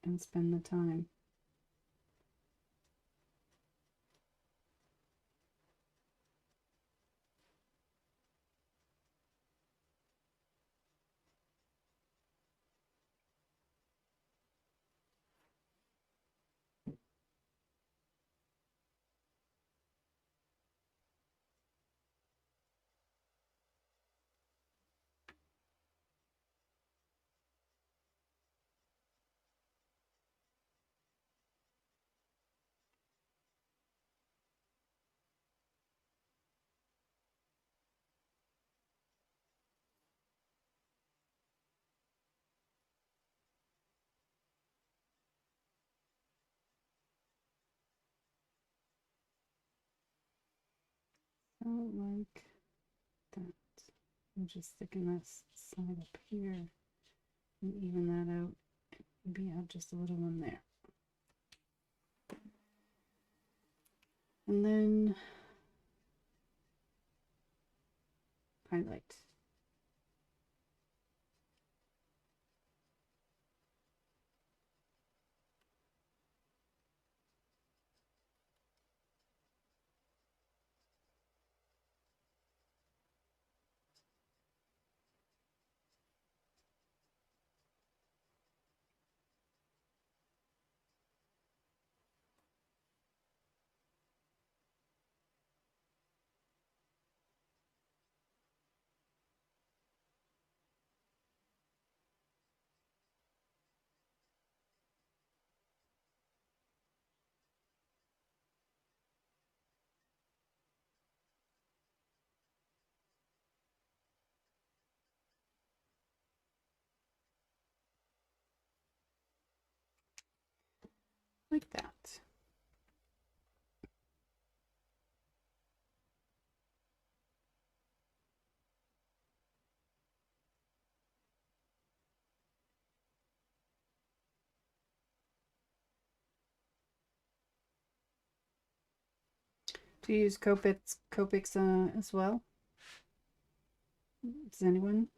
Speaker 1: and spend the time. So like that. I'm just sticking this side up here and even that out. Maybe add just a little one there. And then highlight. Like that. Do you use Copics as well? Does anyone?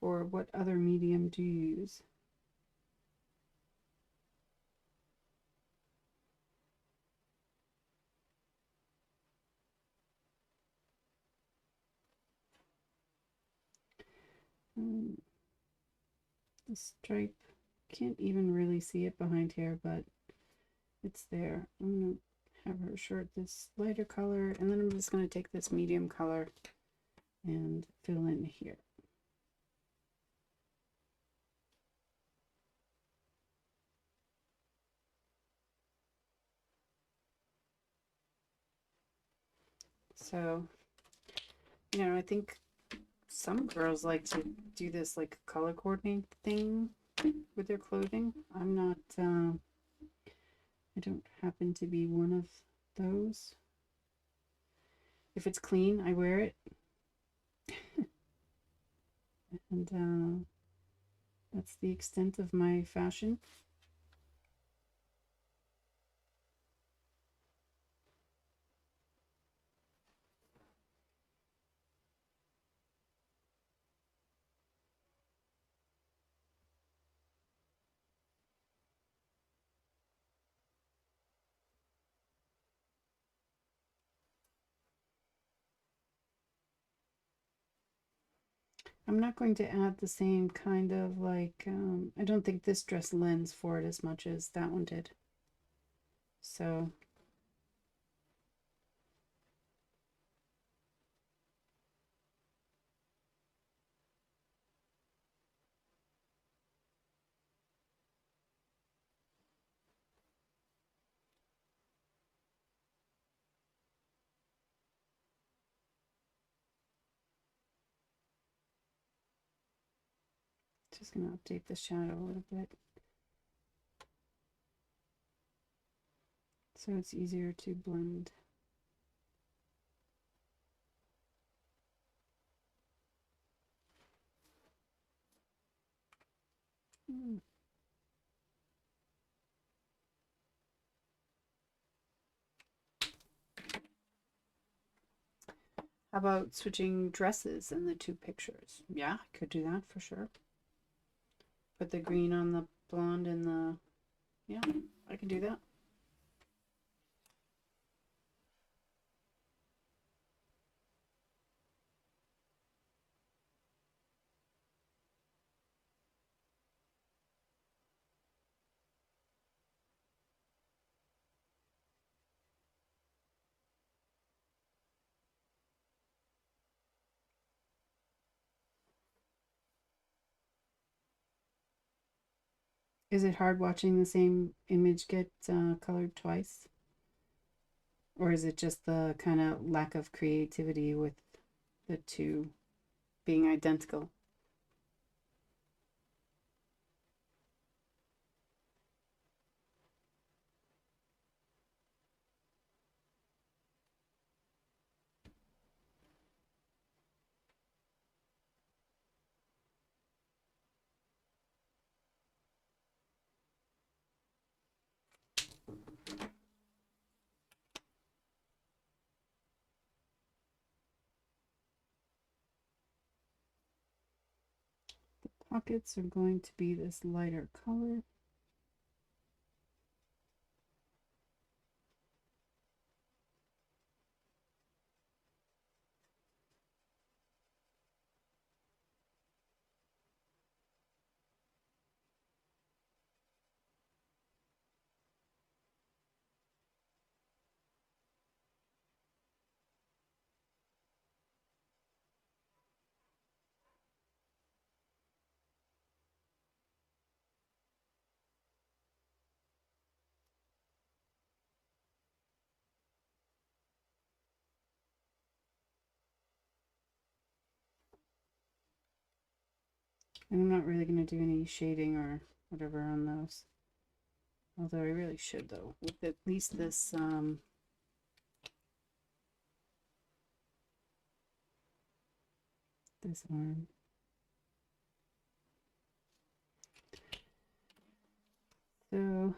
Speaker 1: Or what other medium do you use? The stripe, can't even really see it behind here, but it's there. I'm going to have her shirt this lighter color, and then I'm just going to take this medium color and fill in here. So, I think some girls like to do this like color coordinate thing with their clothing. I'm not, I don't happen to be one of those. If it's clean, I wear it. And that's the extent of my fashion. I'm not going to add the same kind of like, I don't think this dress lends for it as much as that one did. So just going to update the shadow a little bit so it's easier to blend. How about switching dresses in the two pictures? Yeah, I could do that for sure. Put the green on the blonde and the, yeah, I can do that. Is it hard watching the same image get colored twice? Or is it just the kind of lack of creativity with the two being identical? Pockets are going to be this lighter color. And I'm not really going to do any shading or whatever on those. Although I really should though, with at least this this arm. So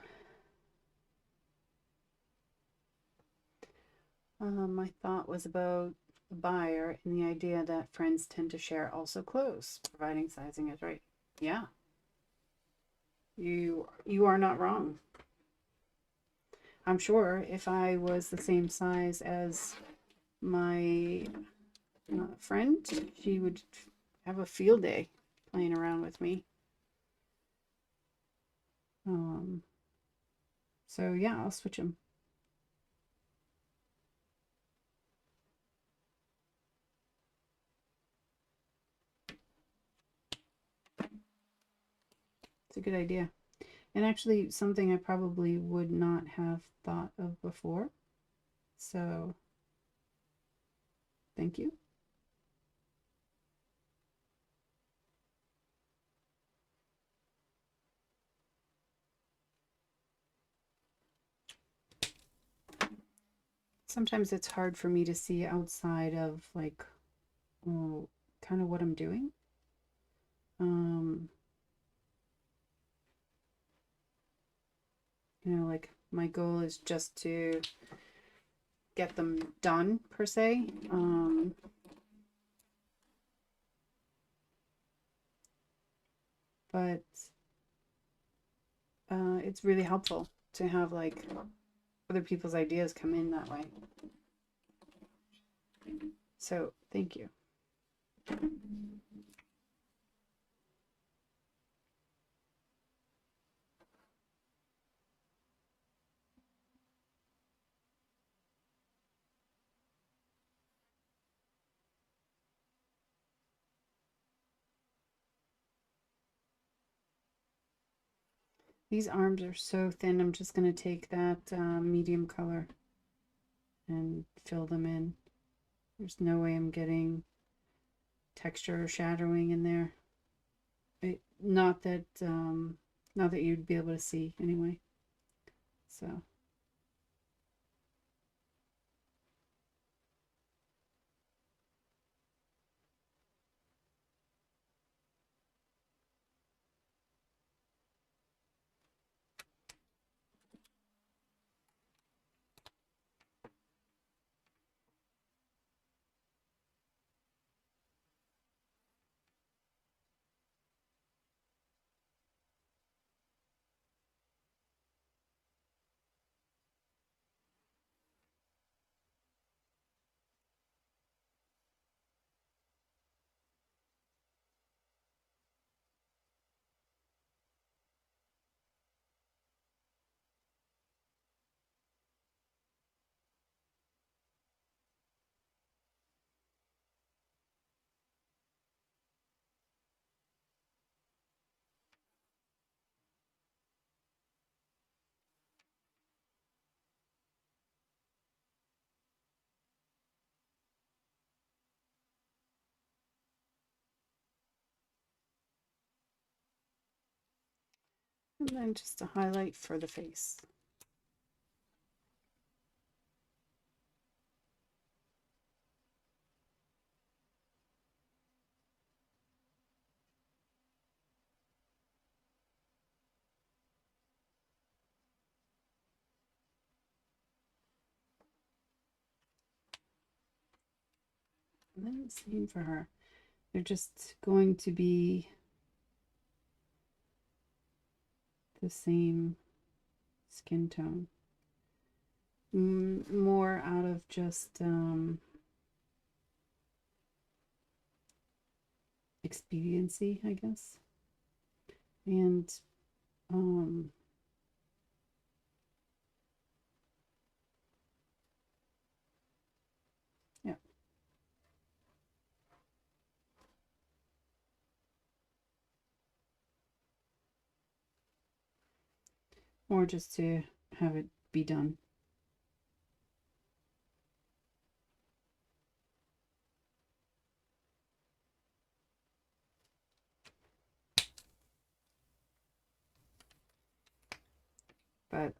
Speaker 1: my thought was about the buyer and the idea that friends tend to share also clothes, providing sizing is right. Yeah, you are not wrong. I'm sure if I was the same size as my friend, she would have a field day playing around with me. So yeah, I'll switch them. It's a good idea. And actually something I probably would not have thought of before. So thank you. Sometimes it's hard for me to see outside of like, oh, kind of what I'm doing. You know, like my goal is just to get them done per se. But it's really helpful to have like other people's ideas come in that way. So thank you. These arms are so thin. I'm just going to take that medium color and fill them in. There's no way I'm getting texture or shadowing in there. Not that you'd be able to see anyway. So. And then just a highlight for the face. And then same for her. They're just going to be the same skin tone. More out of just expediency, I guess. And yeah. Or just to have it be done. But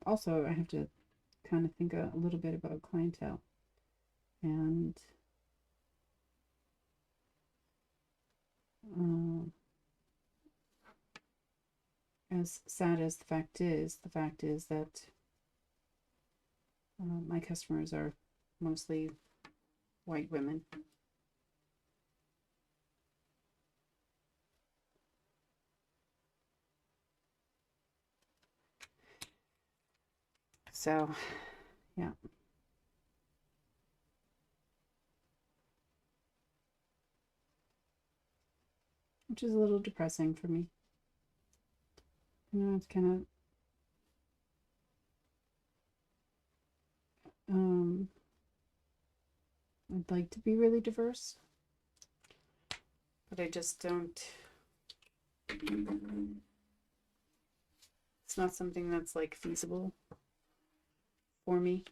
Speaker 1: also I have to kind of think a little bit about clientele. And as sad as the fact is that my customers are mostly white women. So, yeah. Which is a little depressing for me. You know, it's kind of I'd like to be really diverse, but I just don't. It's not something that's like feasible for me.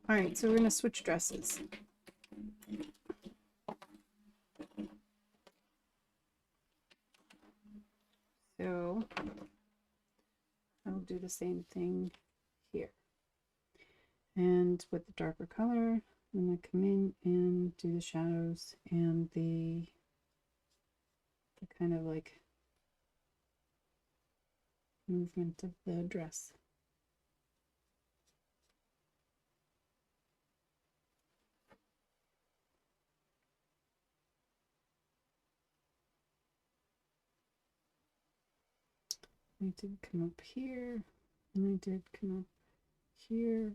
Speaker 1: All right, so we're gonna switch dresses. So I'll do the same thing here. And with the darker color, I'm going to come in and do the shadows and the kind of like movement of the dress. I did come up here, and I did come up here.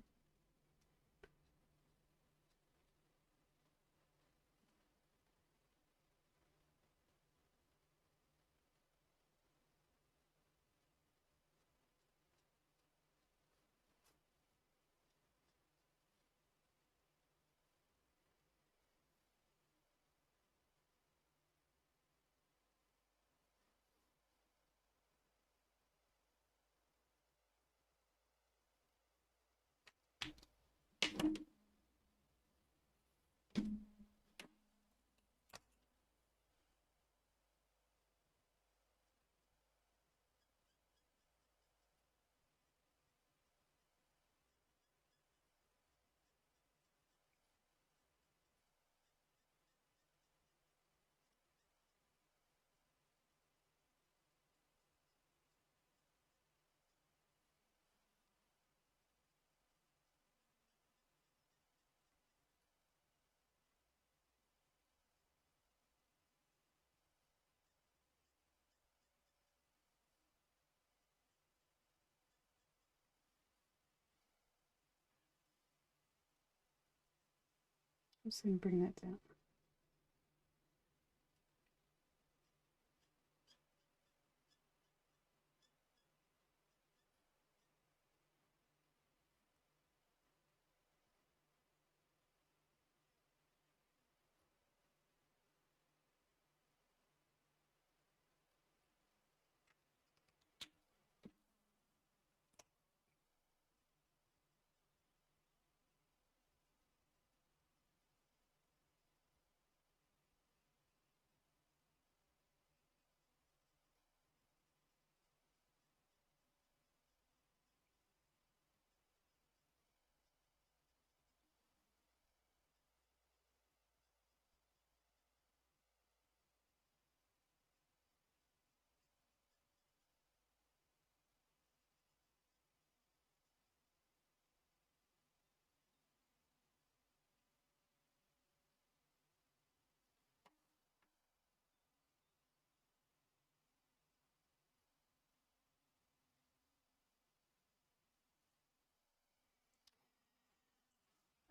Speaker 1: just going to bring that down.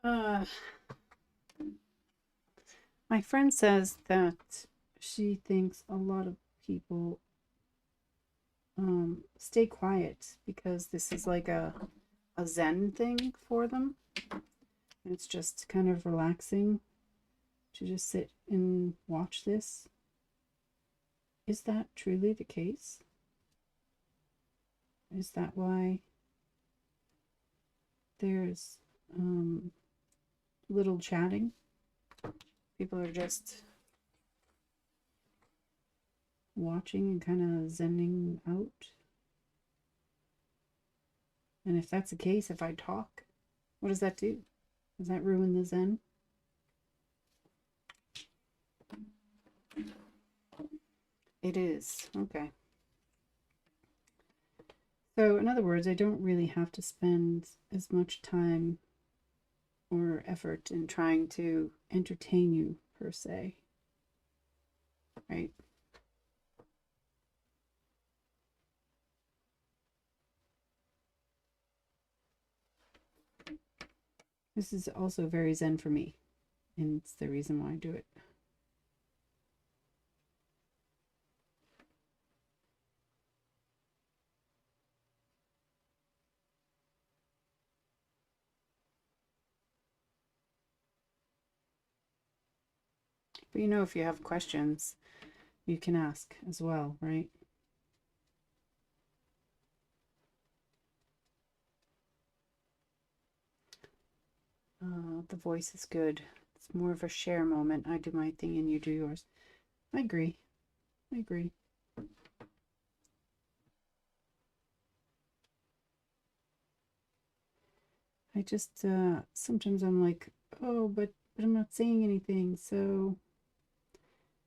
Speaker 1: Uh, my friend says that she thinks a lot of people stay quiet because this is like a Zen thing for them. It's just kind of relaxing to just sit and watch this. Is that truly the case? Is that why there's little chatting? People are just watching and kind of zenning out. And if that's the case, if I talk, what does that do? Does that ruin the zen? It is. Okay. So, in other words, I don't really have to spend as much time or effort in trying to entertain you, per se. Right? This is also very zen for me, and it's the reason why I do it. But you know, if you have questions, you can ask as well, right? The voice is good. It's more of a share moment. I do my thing and you do yours. I agree. I agree. I just sometimes I'm like, oh, but I'm not saying anything, so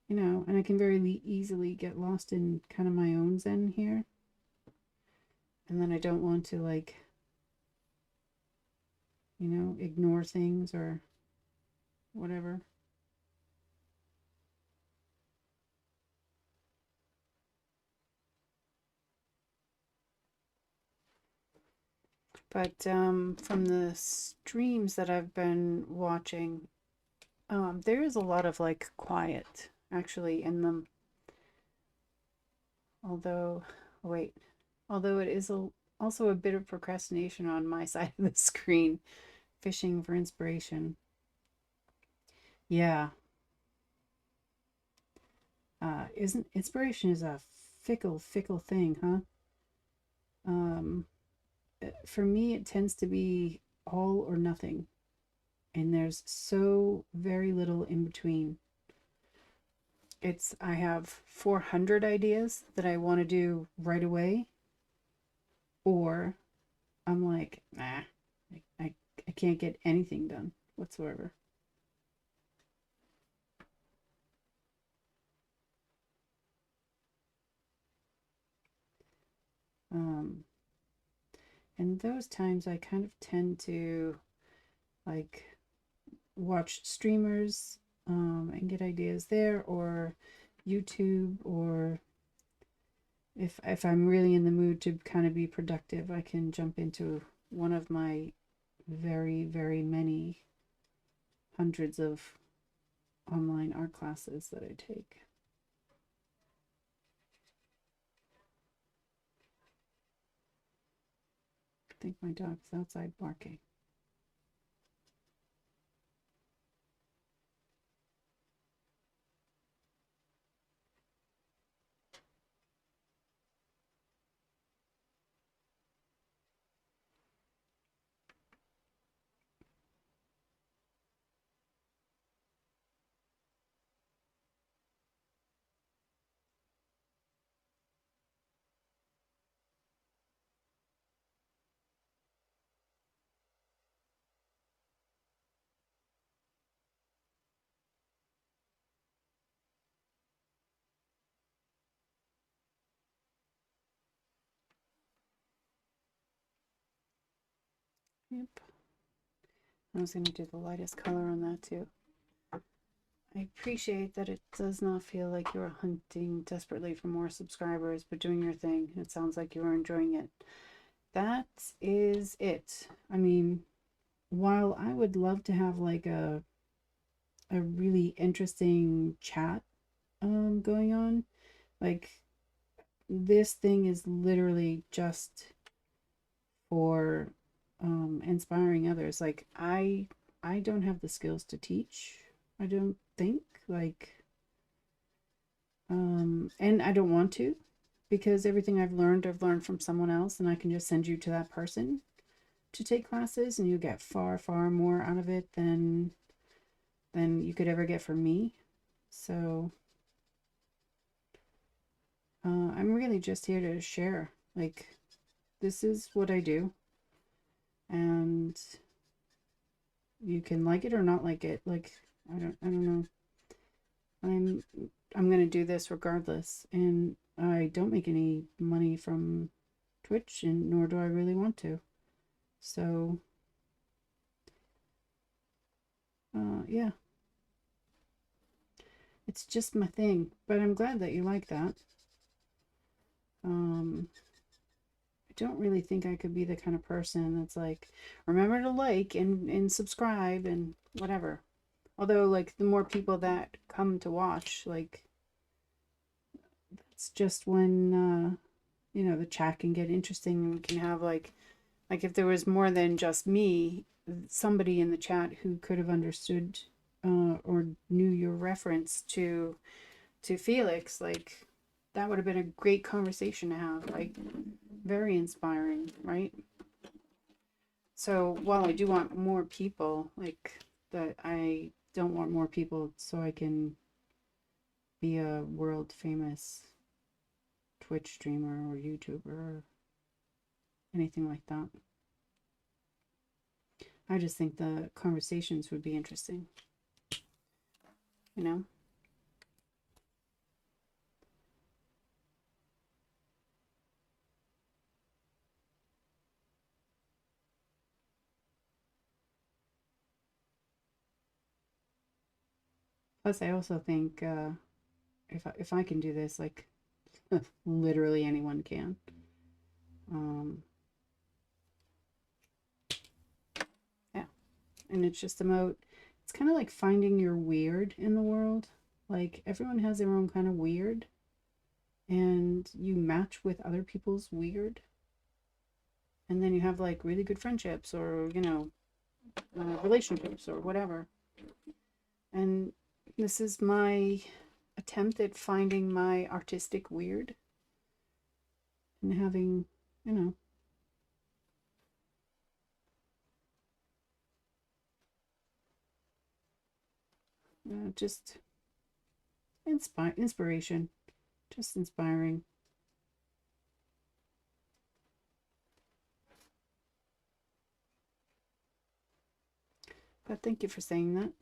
Speaker 1: you know, and I can very easily get lost in kind of my own zen here, and then I don't want to like, you know, ignore things or whatever. But from the streams that I've been watching, there is a lot of like quiet actually in them. Although, wait, although it is also a bit of procrastination on my side of the screen, fishing for inspiration. Yeah, isn't inspiration is a fickle thing, huh? Um, for me, it tends to be all or nothing, and there's so very little in between. I have 400 ideas that I want to do right away, or I'm like, nah, I can't get anything done whatsoever. Um, and those times I kind of tend to like watch streamers and get ideas there, or YouTube, or if I'm really in the mood to kind of be productive, I can jump into one of my very many hundreds of online art classes that I take. I think my dog's outside barking. Yep. I was going to do the lightest color on that too. I appreciate that it does not feel like you're hunting desperately for more subscribers, but doing your thing. It sounds like you're enjoying it. That is it. I mean, while I would love to have like a really interesting chat going on, like this thing is literally just for inspiring others. Like I don't have the skills to teach. I don't think like and I don't want to, because everything I've learned from someone else, and I can just send you to that person to take classes, and you get far more out of it than you could ever get from me. So I'm really just here to share, like, this is what I do, and you can like it or not like it. Like, I don't know. I'm gonna do this regardless, and I don't make any money from Twitch, and nor do I really want to. So yeah, it's just my thing. But I'm glad that you like that. I don't really think I could be the kind of person that's like, remember to like and subscribe and whatever. Although, like, the more people that come to watch, like, that's just when you know, the chat can get interesting, and we can have like if there was more than just me, somebody in the chat who could have understood or knew your reference to Felix, like, that would have been a great conversation to have, like, very inspiring, right? So while I do want more people, like, that, I don't want more people so I can be a world famous Twitch streamer or YouTuber or anything like that. I just think the conversations would be interesting, you know? Plus, I also think if I can do this, like, literally anyone can. Yeah, and it's just about, it's kind of like finding your weird in the world. Like, everyone has their own kind of weird, and you match with other people's weird, and then you have like really good friendships, or, you know, relationships or whatever. And this is my attempt at finding my artistic weird and having, you know, just inspiration, just inspiring. But thank you for saying that.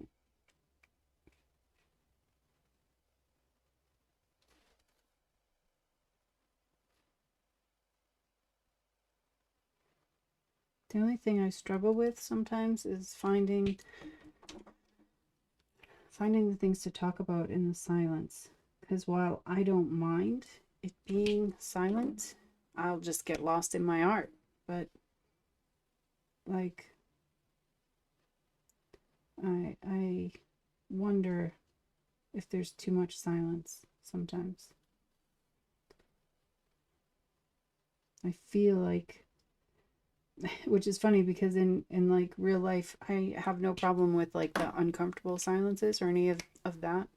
Speaker 1: The only thing I struggle with sometimes is finding the things to talk about in the silence. Because while I don't mind it being silent, I'll just get lost in my art. But, like, I wonder if there's too much silence sometimes. I feel like, which is funny because in like real life, I have no problem with like the uncomfortable silences or any of that.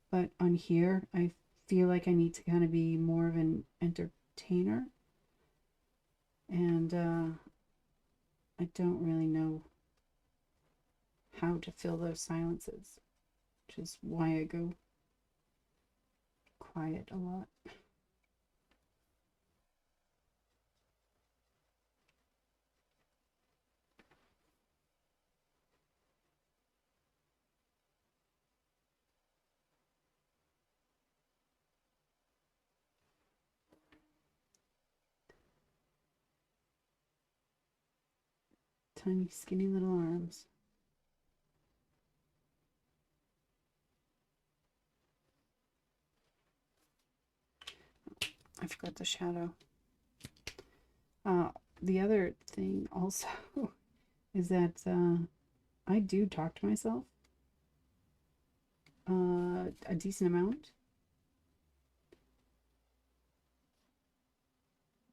Speaker 1: But on here, I feel like I need to kind of be more of an entertainer. And I don't really know how to fill those silences, which is why I go quiet a lot. Tiny, skinny little arms. I forgot the shadow. The other thing also is that I do talk to myself a decent amount.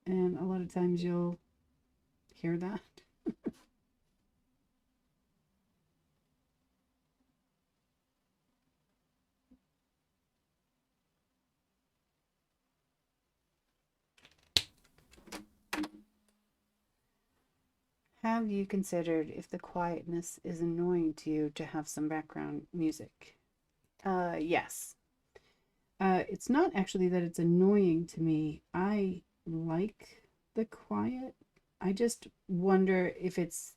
Speaker 1: And a lot of times you'll hear that. Have you considered if the quietness is annoying to you to have some background music? Yes. It's not actually that it's annoying to me. I like the quiet. I just wonder if it's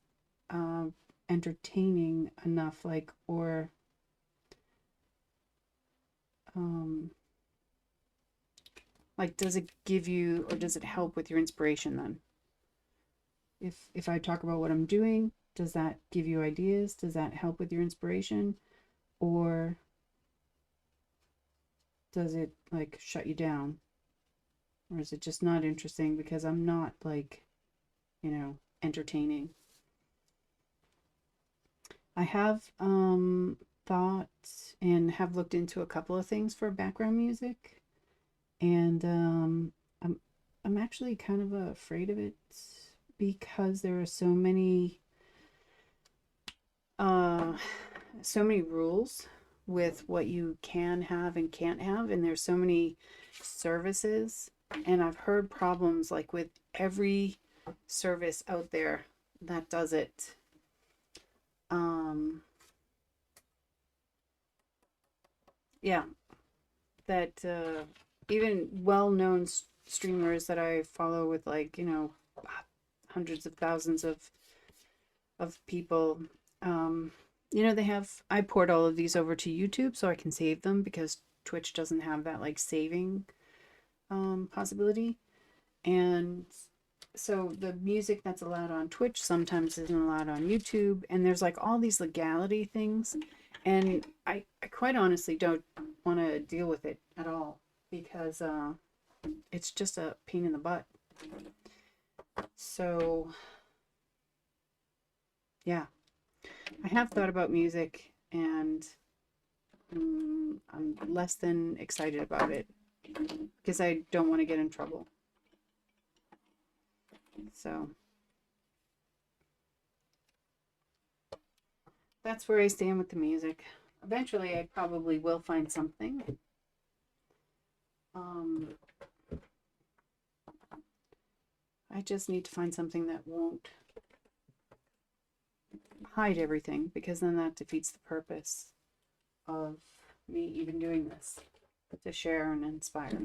Speaker 1: uh, entertaining enough, like, or um, like, does it give you, or does it help with your inspiration then? If I talk about what I'm doing, does that give you ideas? Does that help with your inspiration? Or does it like shut you down? Or is it just not interesting because I'm not like, entertaining? I have thought and have looked into a couple of things for background music, and I'm actually kind of afraid of it because there are uh so many rules with what you can have and can't have, and there's so many services, and I've heard problems like with every service out there that does it. um yeah, that even well-known streamers that I follow with like, hundreds of thousands of people, um they have, I poured all of these over to YouTube so I can save them because Twitch doesn't have that like saving possibility. And so the music that's allowed on Twitch sometimes isn't allowed on YouTube, and there's like all these legality things, and I quite honestly don't want to deal with it at all because it's just a pain in the butt. So yeah, I have thought about music, and I'm less than excited about it because I don't want to get in trouble. So that's where I stand with the music. Eventually, I probably will find something. Um, I just need to find something that won't hide everything, because then that defeats the purpose of me even doing this, to share and inspire.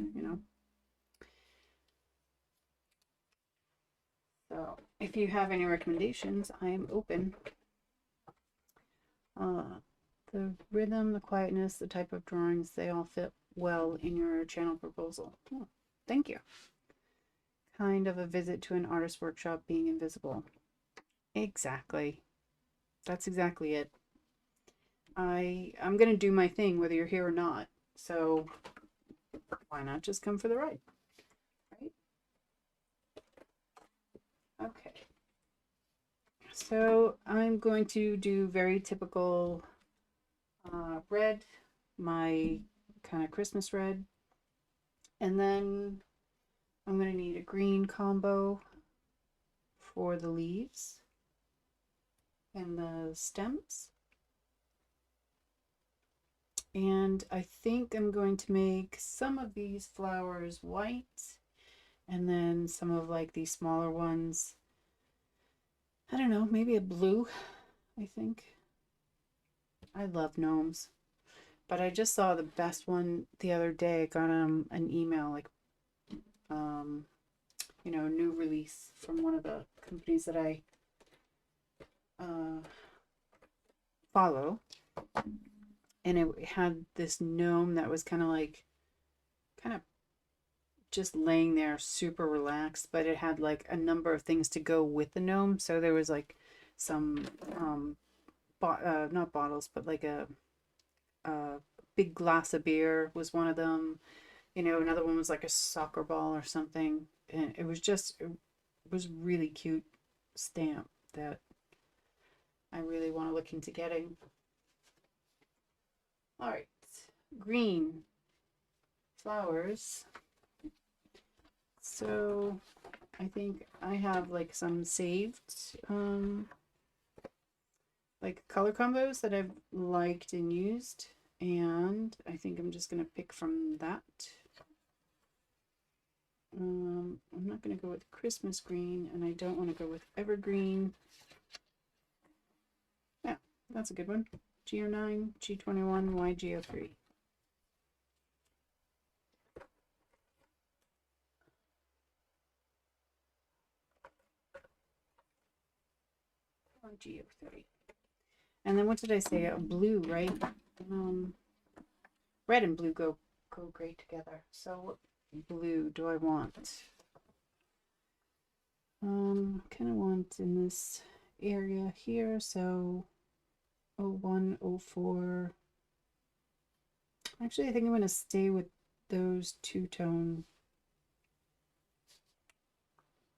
Speaker 1: So if you have any recommendations, I am open. The rhythm, the quietness, the type of drawings, they all fit well in your channel proposal. Oh, thank you. Kind of a visit to an artist workshop, being invisible. Exactly. That's exactly it. I'm gonna do my thing whether you're here or not. So why not just come for the ride? Right? Okay. So I'm going to do very typical red, my kind of Christmas red. And then I'm going to need a green combo for the leaves and the stems. And I think I'm going to make some of these flowers white and then some of like these smaller ones. I don't know, maybe a blue, I think. I love gnomes. But I just saw the best one the other day. I got an email like, new release from one of the companies that I follow. And it had this gnome that was kind of just laying there super relaxed, but it had like a number of things to go with the gnome. So there was like some, not bottles, but like a big glass of beer was one of them. Another one was like a soccer ball or something. And it was really cute stamp that I really want to look into getting. All right, green flowers. So I think I have like some saved like color combos that I've liked and used, and I think I'm just gonna pick from that. I'm not gonna go with Christmas green, and I don't want to go with evergreen. Yeah, that's a good one. G09, G21, YG03. YG03. And then what did I say? Blue, right? Red and blue go great together. So what blue do I want? Kind of want in this area here. So 01, 04. Actually, I think I'm going to stay with those two-tone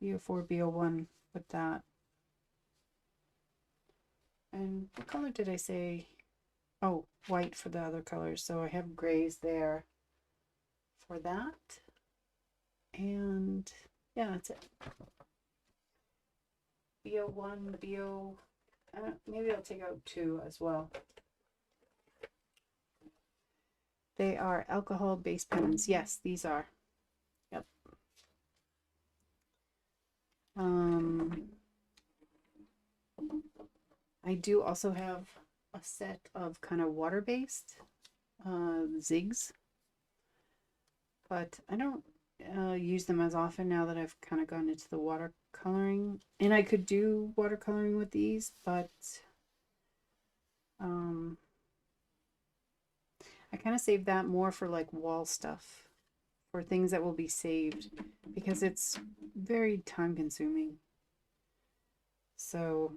Speaker 1: B04, B01 with that. And what color did I say? Oh, white for the other colors. So I have grays there for that. And yeah, that's it. BO1, BO, maybe I'll take out 2 as well. They are alcohol-based pens. Yes, these are. Yep. I do also have a set of kind of water-based zigs, but I don't use them as often now that I've kind of gone into the watercoloring. And I could do watercoloring with these, but I kind of save that more for like wall stuff, for things that will be saved, because it's very time consuming. So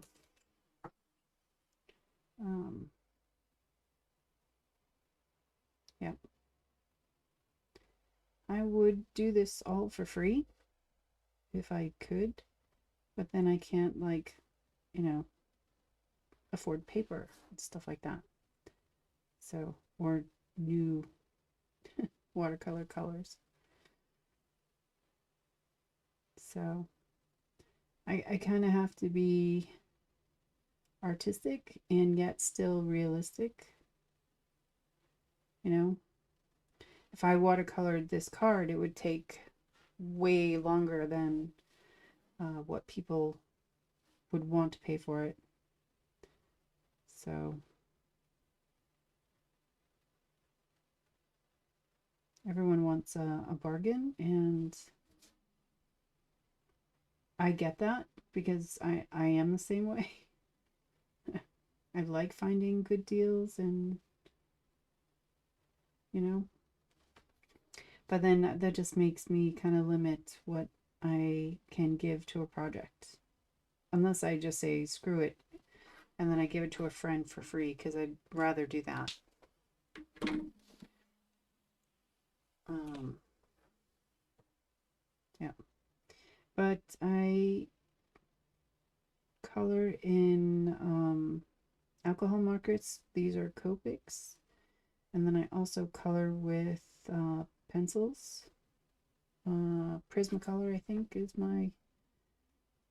Speaker 1: yeah, I would do this all for free if I could, but then I can't, like, afford paper and stuff like that. So, or new watercolor colors. So I kind of have to be artistic and yet still realistic. If I watercolored this card, it would take way longer than what people would want to pay for it. So everyone wants a bargain, and I get that because I am the same way. I like finding good deals and but then that just makes me kind of limit what I can give to a project, unless I just say screw it and then I give it to a friend for free, because I'd rather do that. Yeah, but I color in alcohol markers. These are Copics. And then I also color with pencils. Prismacolor, I think, is my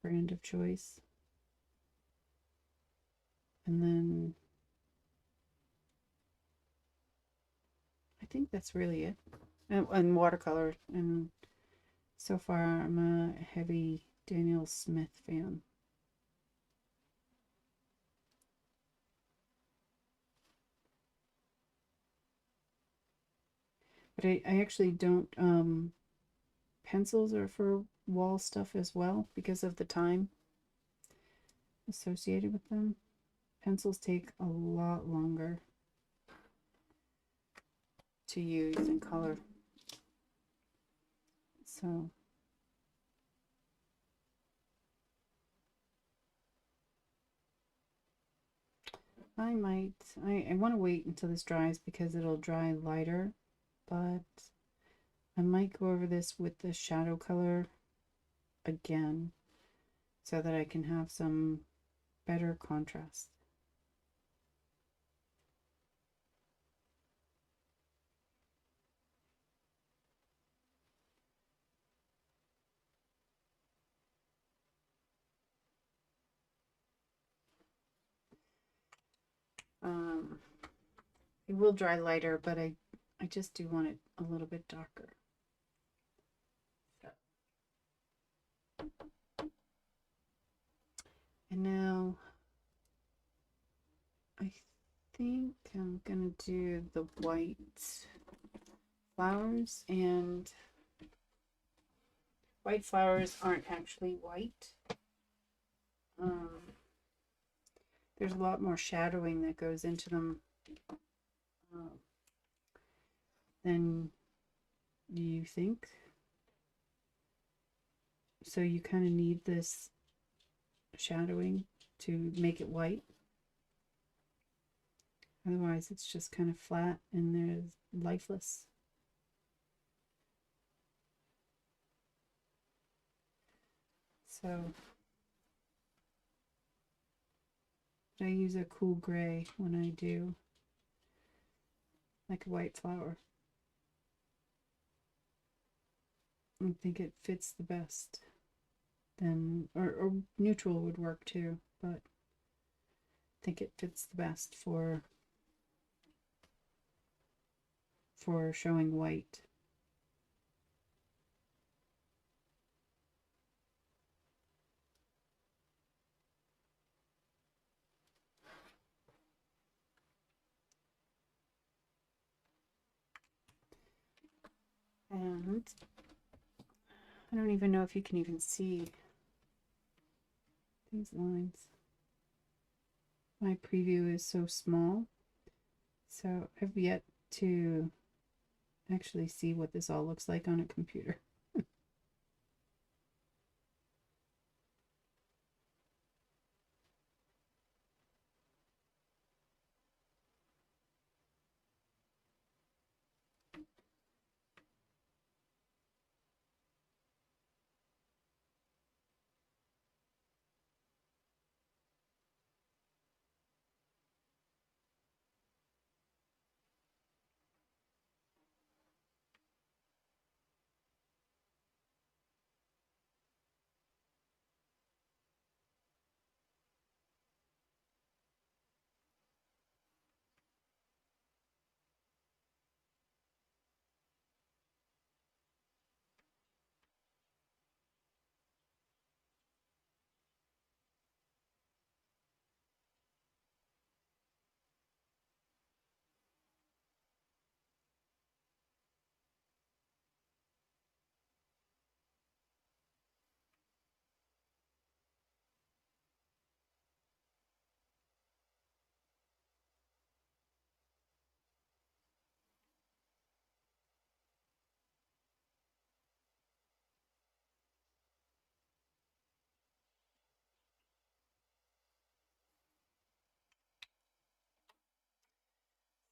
Speaker 1: brand of choice. And then I think that's really it. And watercolor. And so far, I'm a heavy Daniel Smith fan. But I actually don't, pencils are for wall stuff as well because of the time associated with them. Pencils take a lot longer to use and color. So I want to wait until this dries because it'll dry lighter, but I might go over this with the shadow color again so that I can have some better contrast. It will dry lighter, but I just do want it a little bit darker. And now I think I'm gonna do the white flowers, and white flowers aren't actually white. There's a lot more shadowing that goes into them than you think. So you kind of need this shadowing to make it white. Otherwise, it's just kind of flat and there's lifeless. So I use a cool gray when I do like a white flower. I think it fits the best. Then, or neutral would work too, but I think it fits the best for showing white. And I don't even know if you can even see these lines. My preview is so small, so I've yet to actually see what this all looks like on a computer.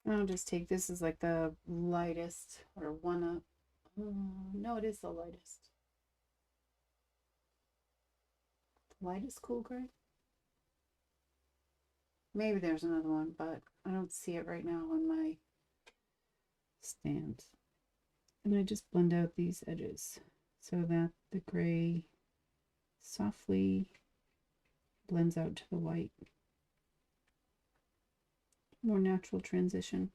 Speaker 1: I'll just take this as like the lightest, or one up. No, it is the lightest. The lightest cool gray. Maybe there's another one, but I don't see it right now on my stand. And I just blend out these edges so that the gray softly blends out to the white. More natural transition.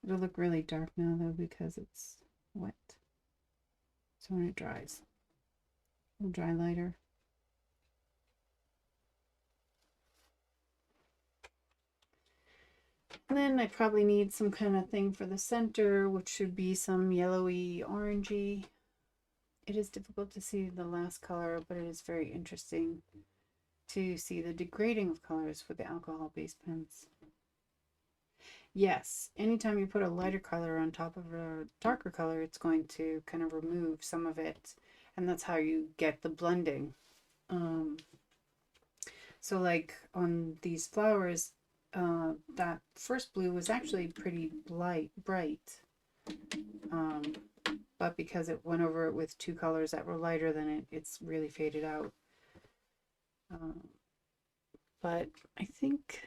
Speaker 1: It'll look really dark now though because it's wet. So when it dries, it'll dry lighter. And then I probably need some kind of thing for the center, which should be some yellowy orangey. It is difficult to see the last color, but it is very interesting to see the degrading of colors with the alcohol-based pens. Yes, anytime you put a lighter color on top of a darker color, it's going to kind of remove some of it, and that's how you get the blending. So like on these flowers, that first blue was actually pretty bright, but because it went over it with two colors that were lighter than it's really faded out. But I think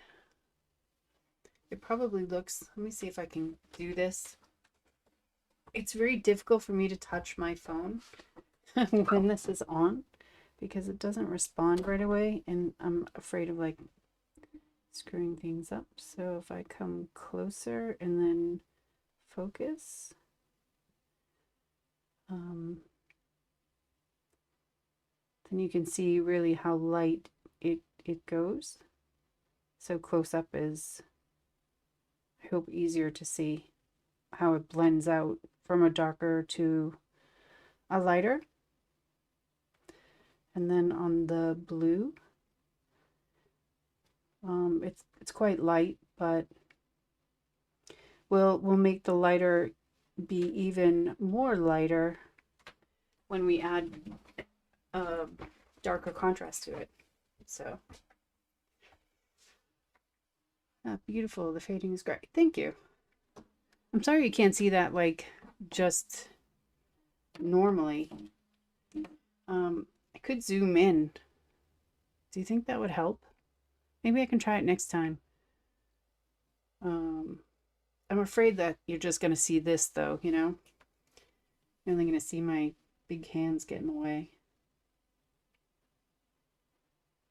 Speaker 1: it probably looks, let me see if I can do this. It's very difficult for me to touch my phone when this is on because it doesn't respond right away, and I'm afraid of like screwing things up. So if I come closer and then focus, then you can see really how light it goes. So close up is, I hope, easier to see how it blends out from a darker to a lighter. And then on the blue, it's quite light, but we'll make the lighter be even more lighter when we add a darker contrast to it. So beautiful. The fading is great. Thank you. I'm sorry you can't see that like just normally. I could zoom in. Do you think that would help? Maybe I can try it next time. I'm afraid that you're just going to see this though, you know? You're only going to see my big hands get in the way.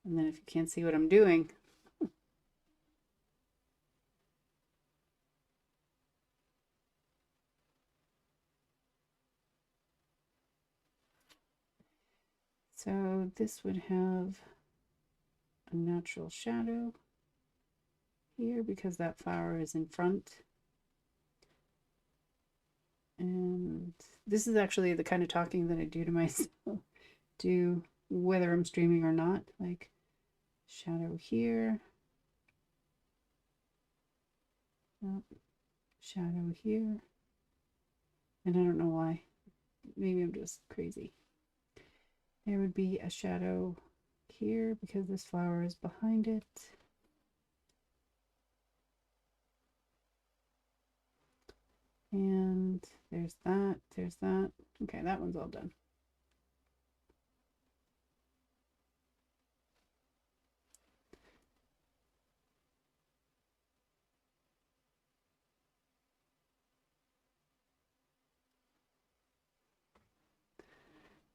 Speaker 1: And then if you can't see what I'm doing, so this would have a natural shadow here because that flower is in front. And this is actually the kind of talking that I do to myself, do whether I'm streaming or not, like shadow here, shadow here, and I don't know why, maybe I'm just crazy. There would be a shadow here because this flower is behind it. And there's that, there's that. Okay, that one's all done.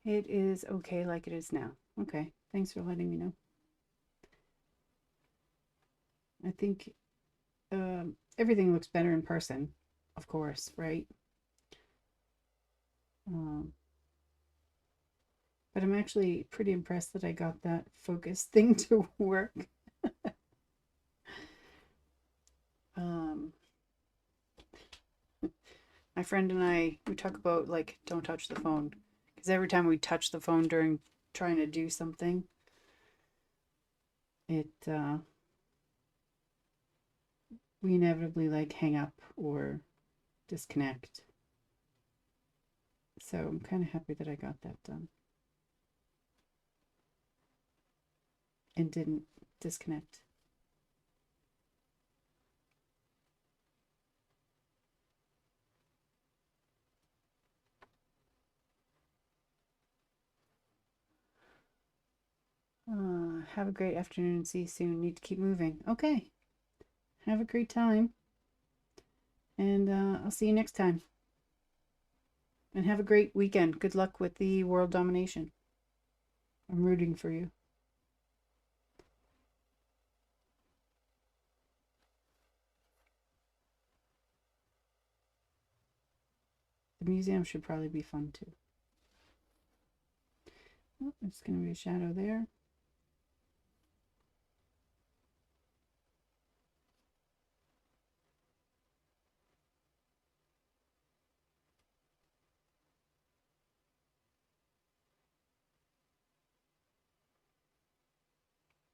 Speaker 1: It is okay like it is now. Okay, thanks for letting me know. I think everything looks better in person, of course, right? But I'm actually pretty impressed that I got that focus thing to work. My friend and I, we talk about like, don't touch the phone. Because every time we touch the phone during trying to do something, it, we inevitably like hang up or disconnect. So I'm kind of happy that I got that done and didn't disconnect. Have a great afternoon. See you soon. Need to keep moving. Okay. Have a great time. And I'll see you next time. And have a great weekend. Good luck with the world domination. I'm rooting for you. The museum should probably be fun too. Oh, there's going to be a shadow there.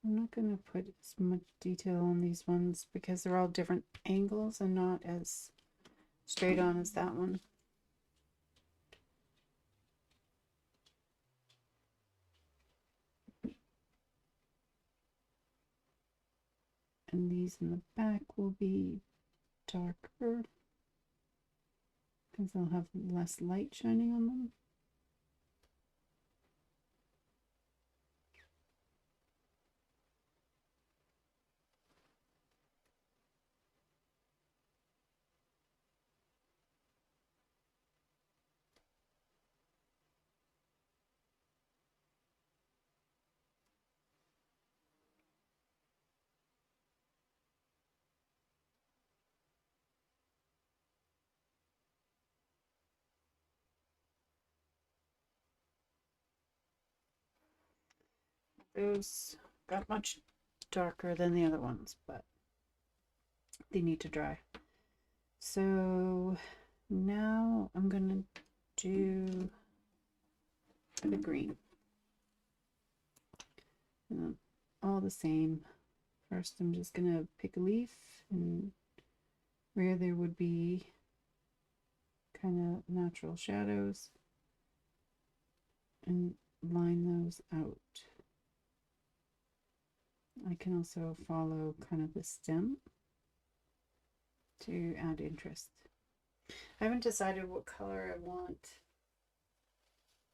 Speaker 1: I'm not going to put as much detail on these ones because they're all different angles and not as straight on as that one. And these in the back will be darker because they'll have less light shining on them. Those got much darker than the other ones, but they need to dry. So now I'm gonna do the green. And all the same. First I'm just gonna pick a leaf, and where there would be kind of natural shadows, and line those out. I can also follow kind of the stem to add interest. I haven't decided what color I want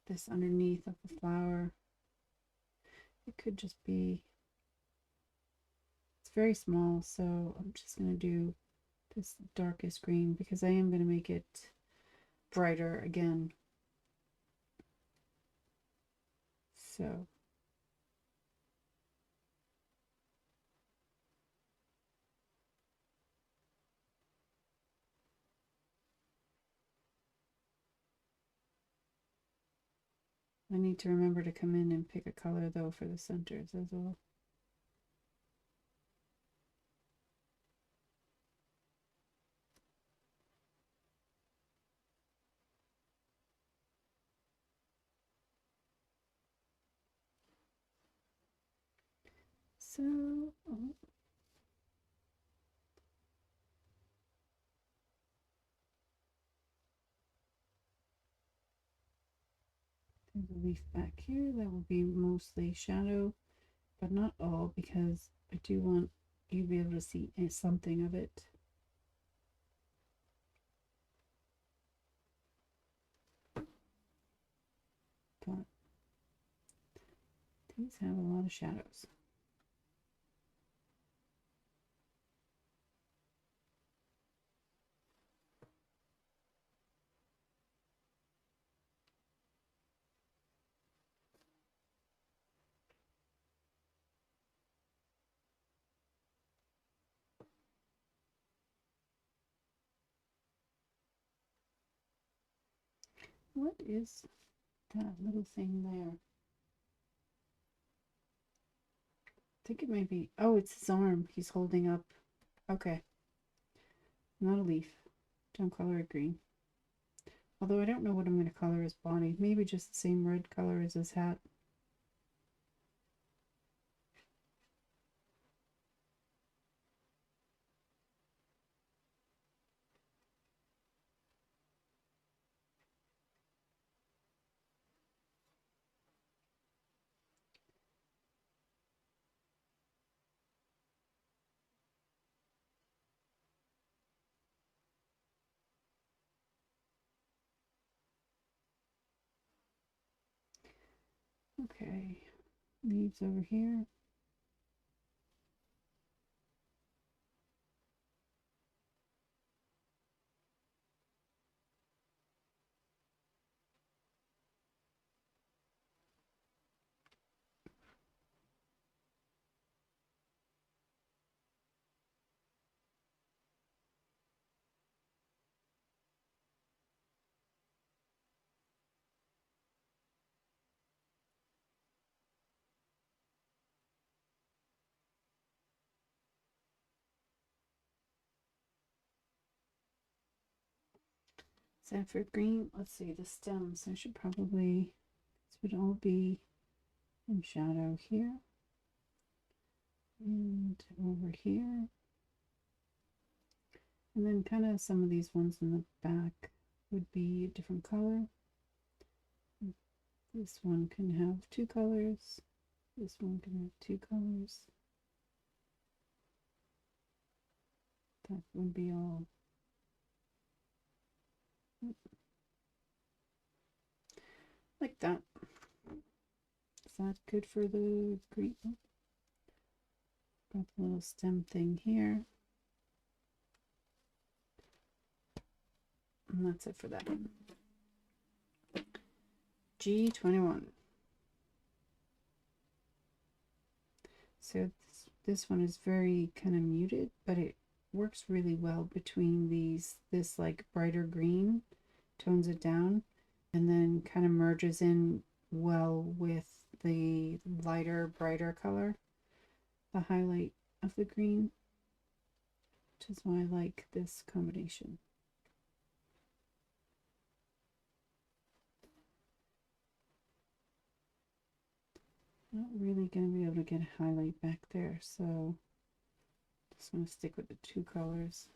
Speaker 1: this underneath of the flower. It could just be, it's very small, so I'm just going to do this darkest green because I am going to make it brighter again. So I need to remember to come in and pick a color though for the centers as well. So, there's a leaf back here that will be mostly shadow, but not all, because I do want you to be able to see something of it. But these have a lot of shadows. What is that little thing there? I think it may be, oh, it's his arm he's holding up. Okay. Not a leaf. Don't color it green. Although I don't know what I'm going to color his body. Maybe just the same red color as his hat. Okay, leaves over here. Is that for green? Let's see, the stems. I should probably, this would all be in shadow here and over here. And then kind of some of these ones in the back would be a different color. This one can have 2 colors. This one can have 2 colors. That would be all. Like that. Is that good for the green? Got the little stem thing here. And that's it for that. G21. So this one is very kind of muted, but it works really well between these, this like brighter green, tones it down, and then kind of merges in well with the lighter, brighter color, the highlight of the green, which is why I like this combination. Not really going to be able to get a highlight back there, so just going to stick with the 2 colors.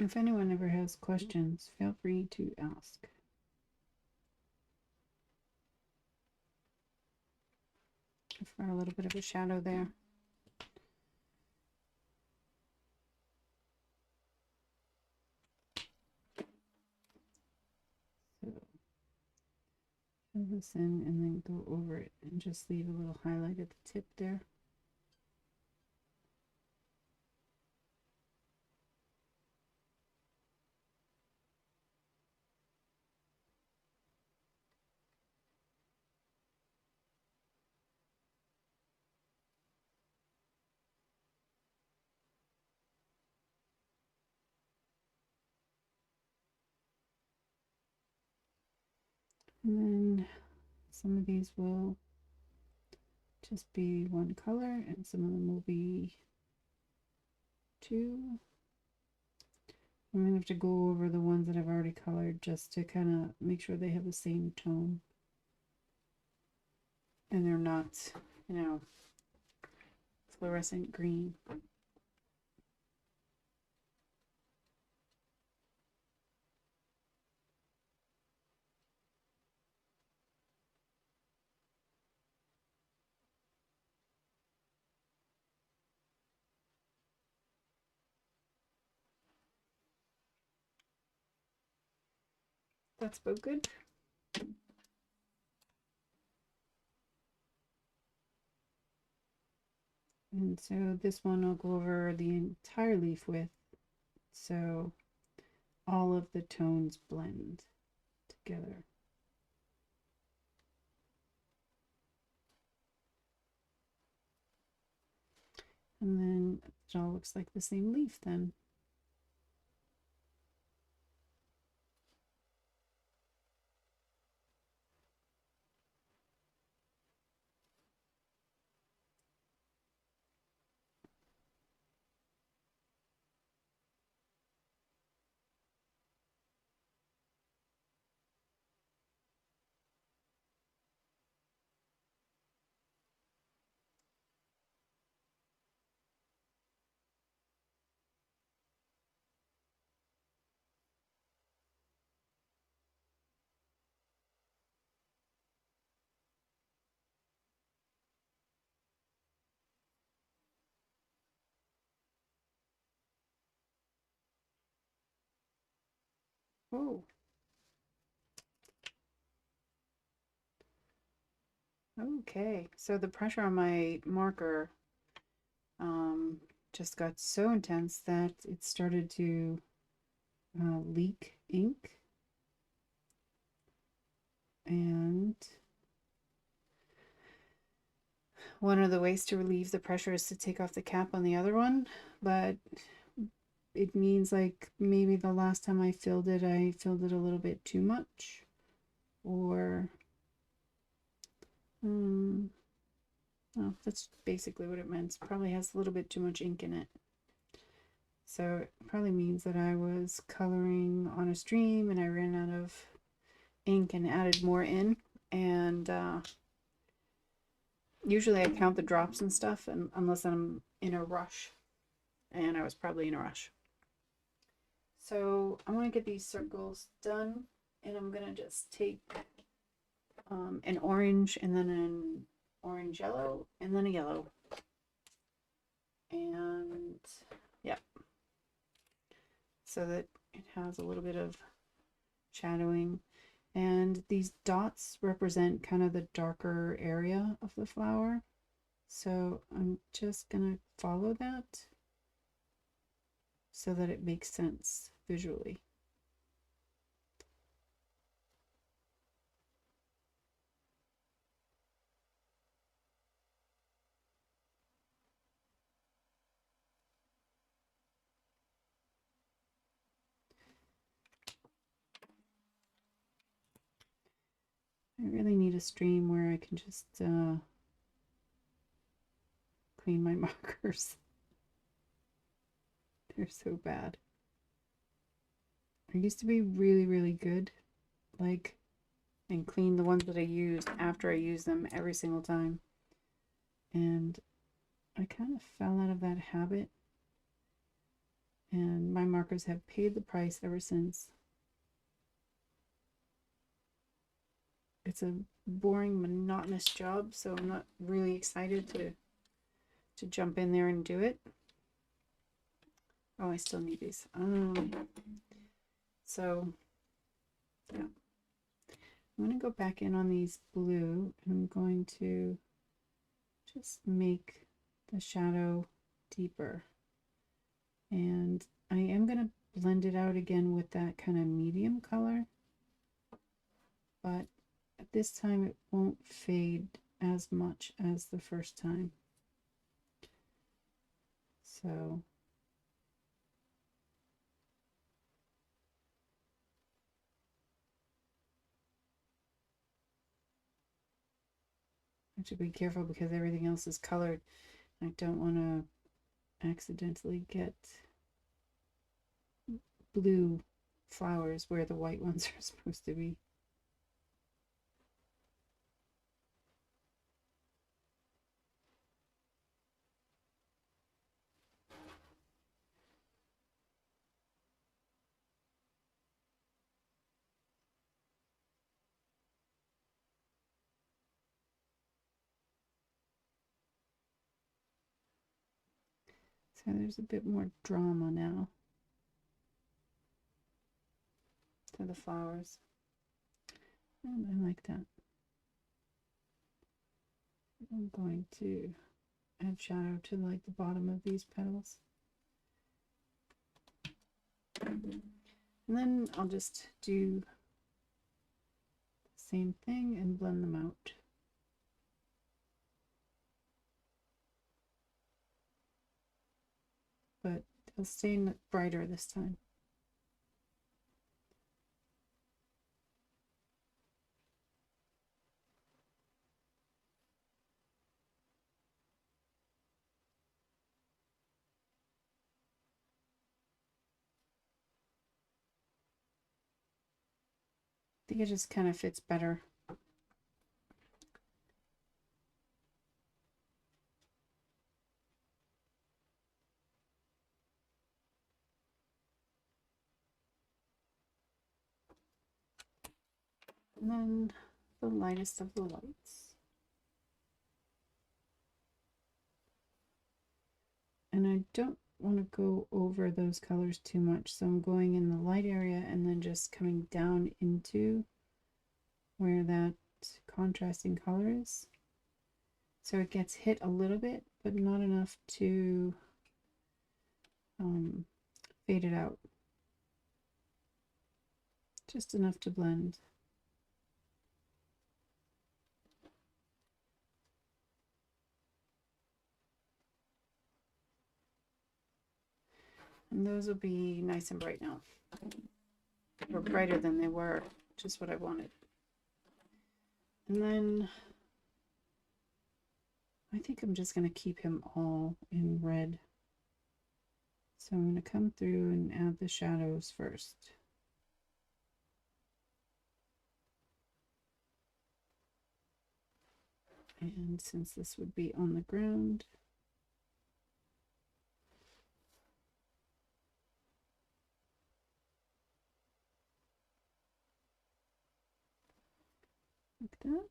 Speaker 1: If anyone ever has questions, feel free to ask. I've got a little bit of a shadow there. So fill this in and then go over it and just leave a little highlight at the tip there. And then some of these will just be 1 color and some of them will be 2. I'm going to have to go over the ones that I've already colored just to kind of make sure they have the same tone. And they're not, you know, fluorescent green. That's about good. And so this one I'll go over the entire leaf with, so all of the tones blend together. And then it all looks like the same leaf then. Oh, okay. So the pressure on my marker just got so intense that it started to leak ink. And one of the ways to relieve the pressure is to take off the cap on the other one, but it means like maybe the last time I filled it a little bit too much, or oh, that's basically what it meant. It probably has a little bit too much ink in it. So it probably means that I was coloring on a stream and I ran out of ink and added more in. And usually I count the drops and stuff, and unless I'm in a rush. And I was probably in a rush. So I want to get these circles done, and I'm going to just take an orange and then an orange yellow and then a yellow. And yeah, so that it has a little bit of shadowing. And these dots represent kind of the darker area of the flower. So I'm just going to follow that so that it makes sense visually. I really need a stream where I can just clean my markers. They're so bad. I used to be really, really good, like, and clean the ones that I used after I use them every single time. And I kind of fell out of that habit, and my markers have paid the price ever since. It's a boring, monotonous job, so I'm not really excited to jump in there and do it. Oh, I still need these. So yeah, I'm going to go back in on these blue, and I'm going to just make the shadow deeper. And I am going to blend it out again with that kind of medium color, but at this time it won't fade as much as the first time. So I have to be careful because everything else is colored. I don't want to accidentally get blue flowers where the white ones are supposed to be. So there's a bit more drama now to the flowers. And I like that. I'm going to add shadow to like the bottom of these petals. And then I'll just do the same thing and blend them out. I'll stay brighter this time. I think it just kind of fits better. And then the lightest of the lights. And I don't want to go over those colors too much, so I'm going in the light area and then just coming down into where that contrasting color is. So it gets hit a little bit, but not enough to fade it out. Just enough to blend. And those will be nice and bright now. Or brighter than they were, just what I wanted. And then I think I'm just going to keep him all in red. So I'm going to come through and add the shadows first. And since this would be on the ground, like that.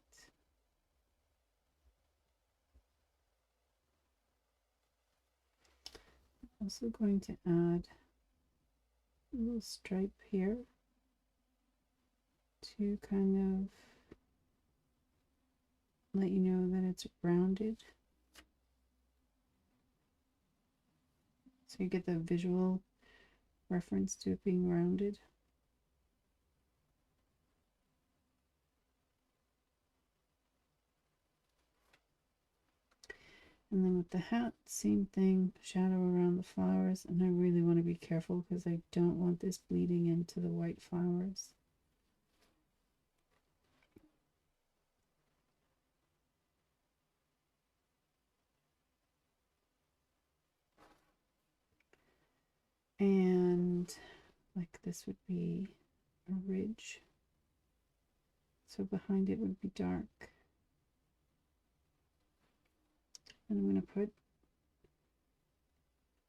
Speaker 1: I'm also going to add a little stripe here to kind of let you know that it's rounded. So you get the visual reference to it being rounded. And then with the hat, same thing, shadow around the flowers, and I really want to be careful because I don't want this bleeding into the white flowers. And like this would be a ridge, so behind it would be dark. And I'm going to put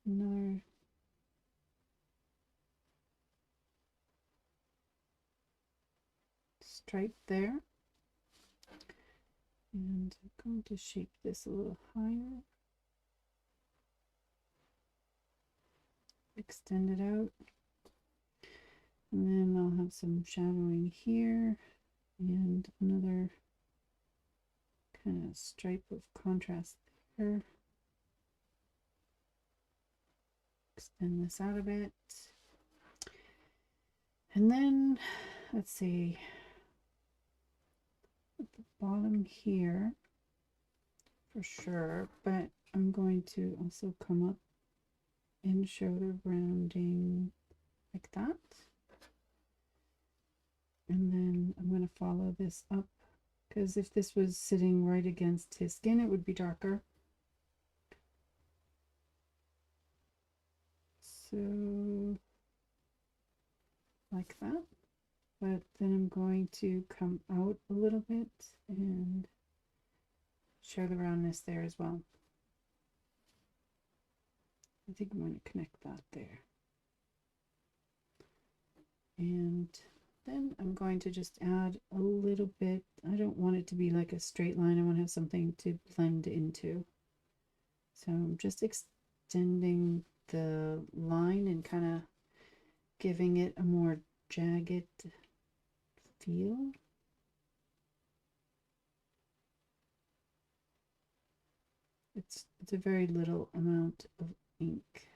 Speaker 1: another stripe there. And I'm going to shape this a little higher. Extend it out. And then I'll have some shadowing here and another kind of stripe of contrast there. Extend this out a bit. And then, let's see, at the bottom here, for sure, but I'm going to also come up and show the rounding like that. And then I'm going to follow this up, because if this was sitting right against his skin, it would be darker. So, like that. But then I'm going to come out a little bit and show the roundness there as well. I think I'm going to connect that there. And then I'm going to just add a little bit. I don't want it to be like a straight line. I want to have something to blend into. So I'm just extending the line and kind of giving it a more jagged feel. It's a very little amount of ink.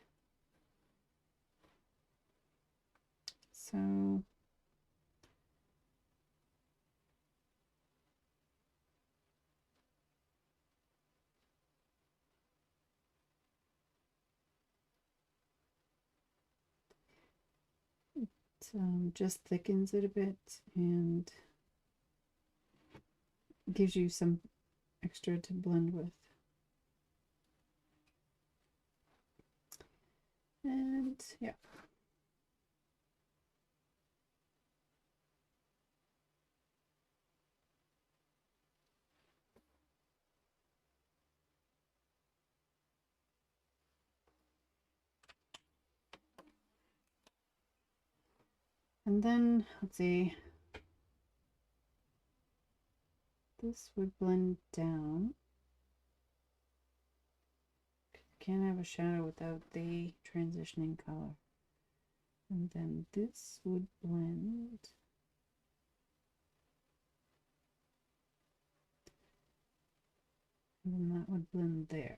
Speaker 1: So just thickens it a bit and gives you some extra to blend with. And yeah. And then, let's see, this would blend down. Can't have a shadow without the transitioning color. And then this would blend. And then that would blend there.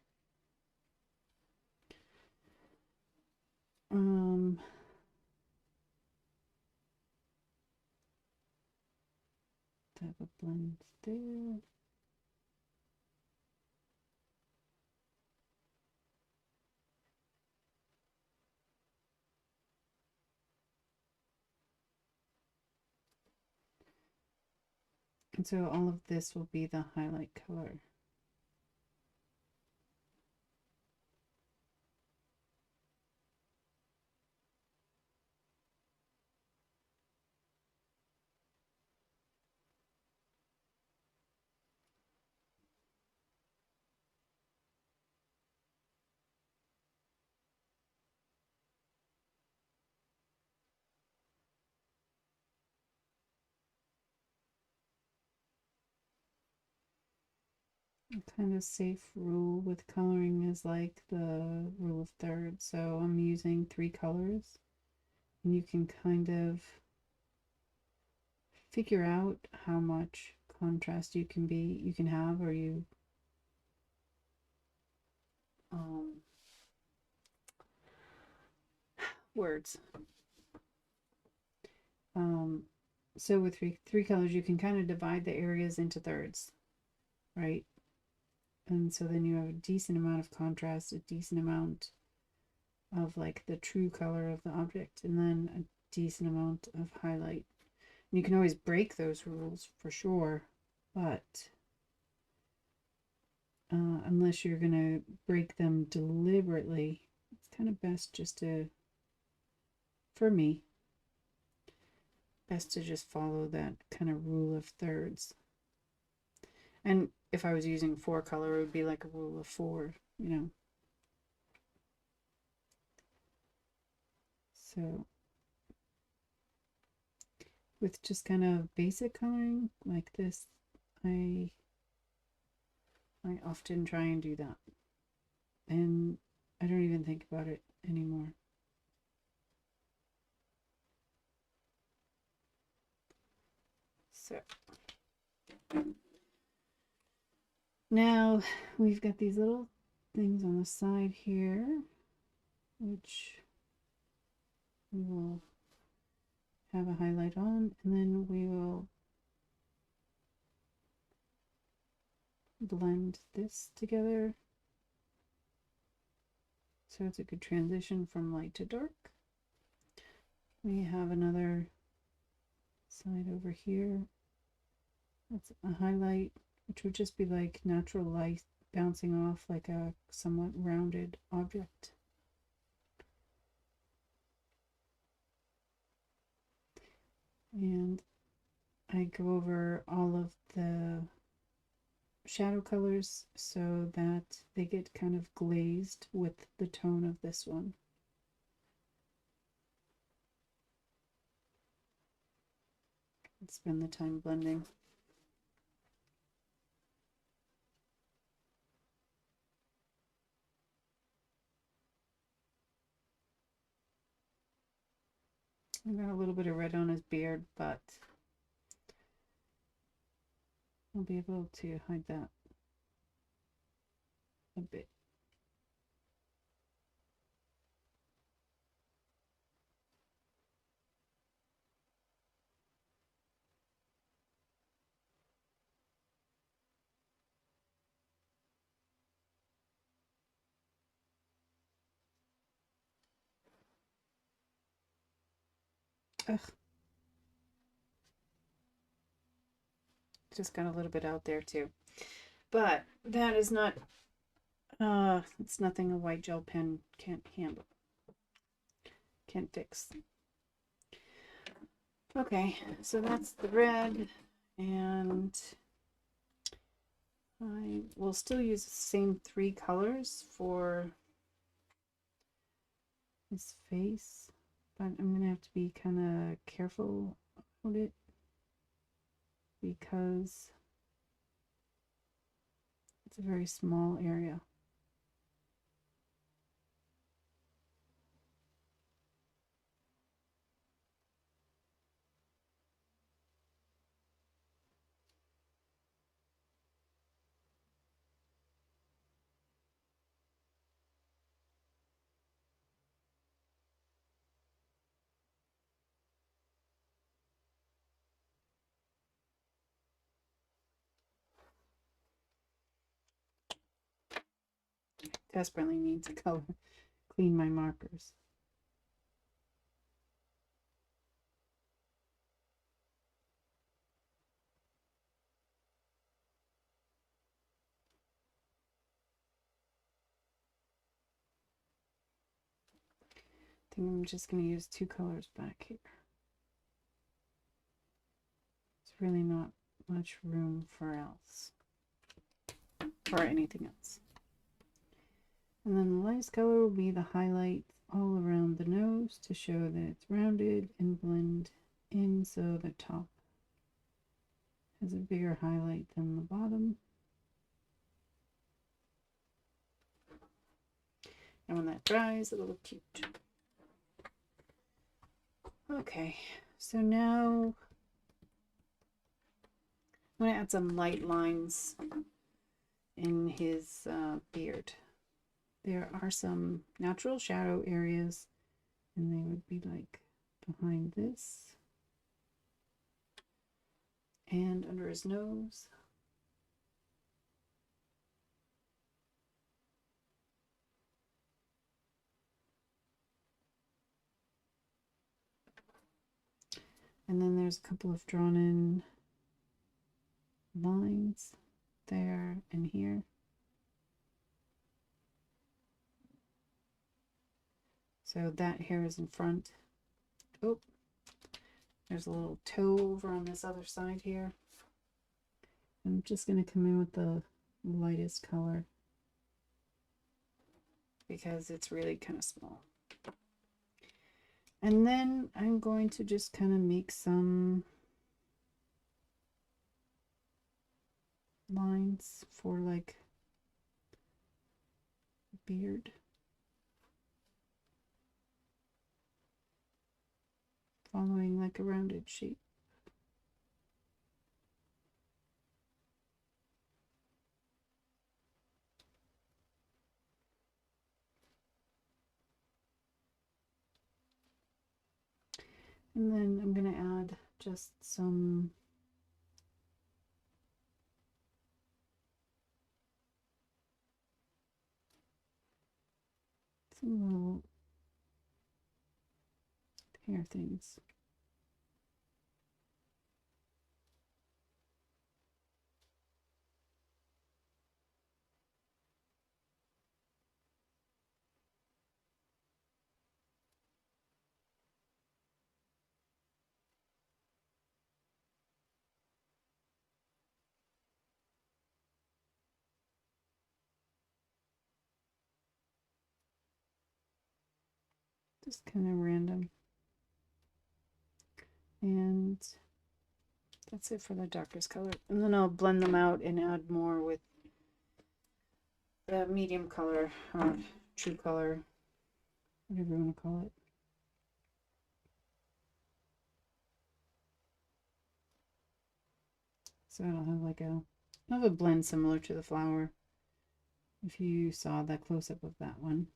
Speaker 1: That would blend there. And so all of this will be the highlight color. Kind of safe rule with coloring is like the rule of thirds. So I'm using 3 colors, and you can kind of figure out how much contrast you can have, or you words. So with three colors, you can kind of divide the areas into thirds, right? And so then you have a decent amount of contrast, a decent amount of like the true color of the object, and then a decent amount of highlight. And you can always break those rules for sure, but unless you're gonna break them deliberately, it's kind of best just to, for me, best to just follow that kind of rule of thirds. And if I was using 4 color, it would be like a rule of 4, you know. So with just kind of basic coloring like this, I often try and do that. And I don't even think about it anymore. So now we've got these little things on the side here, which we will have a highlight on, and then we will blend this together so it's a good transition from light to dark. We have another side over here. That's a highlight, which would just be like natural light bouncing off like a somewhat rounded object. And I go over all of the shadow colors so that they get kind of glazed with the tone of this one. And spend the time blending. I got a little bit of red on his beard, but I'll be able to hide that a bit. Ugh. Just got a little bit out there too. But that is not, it's nothing a white gel pen can't handle, can't fix. Okay, so that's the red, and I will still use the same 3 colors for his face, but I'm gonna have to be kind of careful about it because it's a very small area. Desperately need to color clean my markers. I think I'm just going to use 2 colors back here. It's really not much room for anything else. And then the lightest color will be the highlight all around the nose to show that it's rounded and blend in so the top has a bigger highlight than the bottom. And when that dries, it'll look cute. Okay, so now I'm going to add some light lines in his beard. There are some natural shadow areas, and they would be like behind this and under his nose. And then there's a couple of drawn in lines there and here. So that hair is in front. Oh, there's a little toe over on this other side here. I'm just going to come in with the lightest color because it's really kind of small. And then I'm going to just kind of make some lines for like beard. Following like a rounded shape. And then I'm going to add just some little hair things. Just kind of random. And that's it for the darkest color. And then I'll blend them out and add more with the medium color or true color, whatever you want to call it. So I'll have a blend similar to the flower. If you saw the close-up of that one.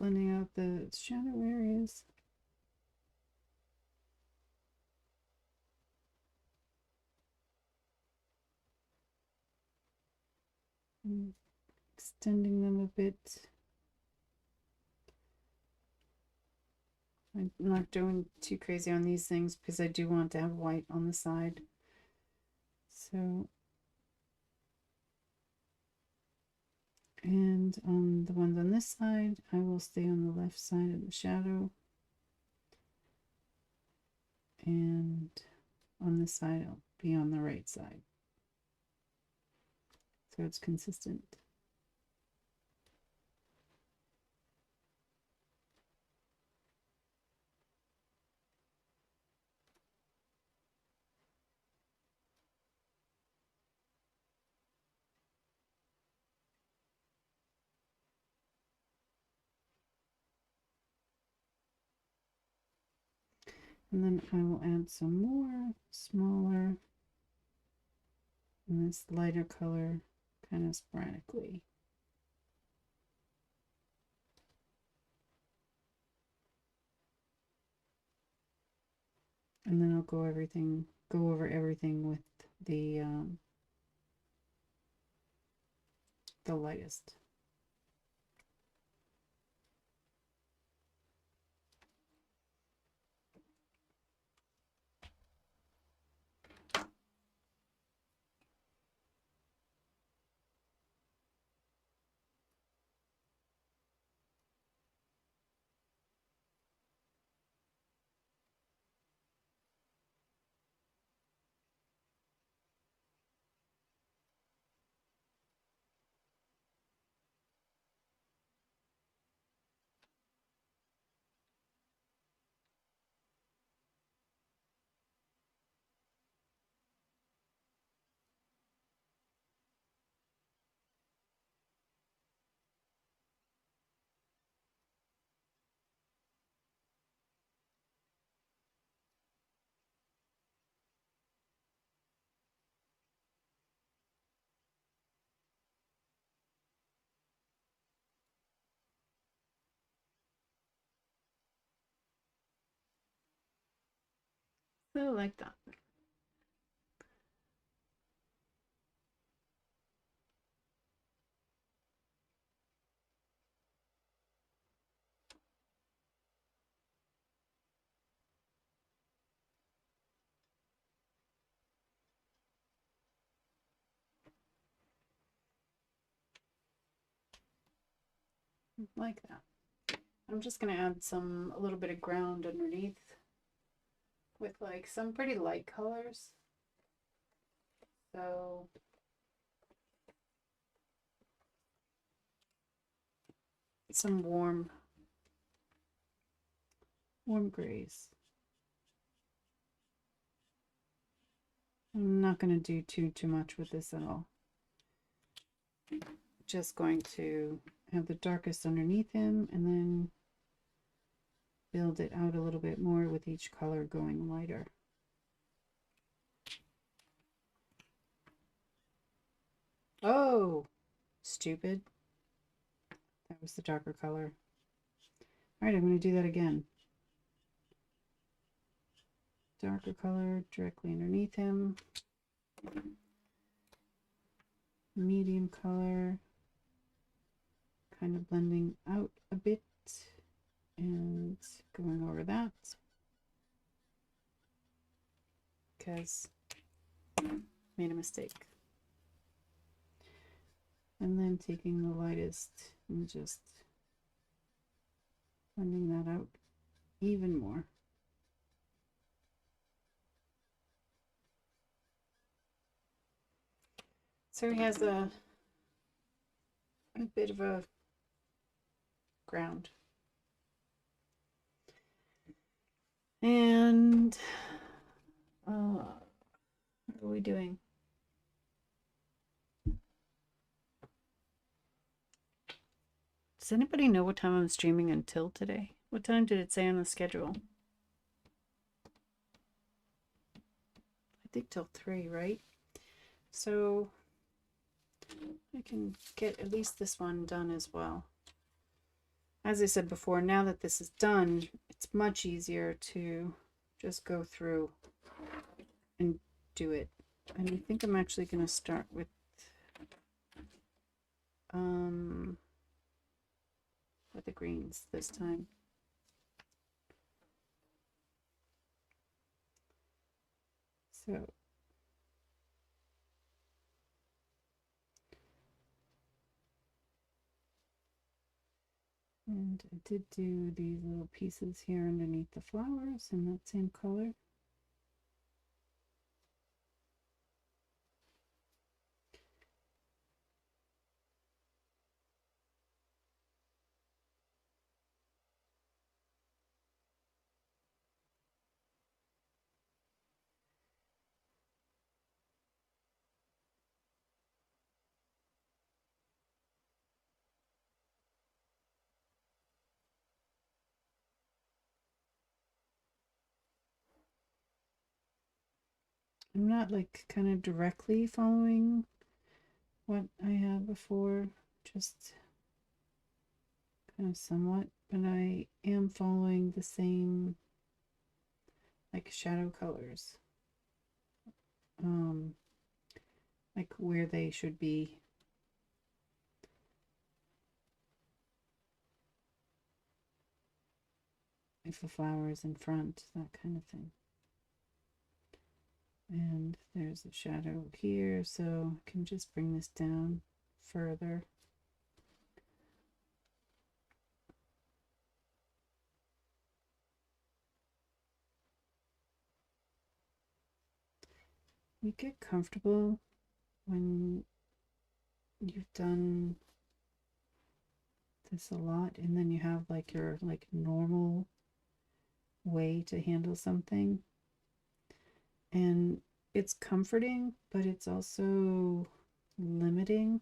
Speaker 1: blending out the shadow areas. And extending them a bit. I'm not doing too crazy on these things because I do want to have white on the side. So, and on the ones on this side, I will stay on the left side of the shadow. And on this side, I'll be on the right side. So it's consistent. And then I will add some more, smaller, and this lighter color kind of sporadically. And then I'll go over everything with the lightest. So like that. Like that. I'm just going to add a little bit of ground underneath with like some pretty light colors. So some warm grays. I'm not going to do too much with this at all. Just going to have the darkest underneath him and then build it out a little bit more with each color going lighter. Oh, stupid. That was the darker color. All right, I'm going to do that again. Darker color directly underneath him. Medium color, kind of blending out a bit and going over that because made a mistake. And then taking the lightest and just blending that out even more. So he has a bit of a ground. And what are we doing? Does anybody know what time I'm streaming until today? What time did it say on the schedule? I think till 3, right? So I can get at least this one done as well. as I said before, now that this is done, it's much easier to just go through and do it. And I think I'm actually going to start with the greens this time. So and I did do these little pieces here underneath the flowers in that same color. I'm not like kind of directly following what I had before, just kind of somewhat, but I am following the same like shadow colors, like where they should be. If the flower is in front, that kind of thing. And there's a shadow here, so I can just bring this down further. You get comfortable when you've done this a lot, and then you have like your like normal way to handle something, and it's comforting, but it's also limiting.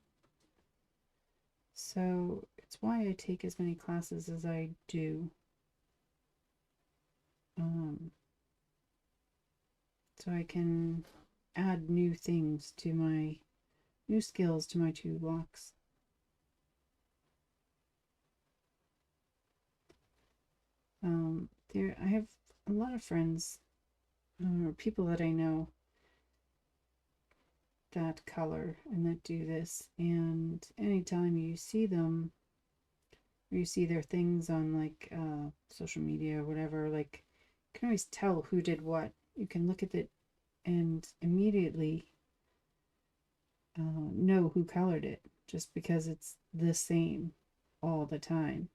Speaker 1: So it's why I take as many classes as I do. So I can add new things to my new skills to my toolbox. I have a lot of friends or people that I know that color and that do this, and anytime you see them or you see their things on like social media or whatever, like you can always tell who did what. You can look at it and immediately know who colored it just because it's the same all the time.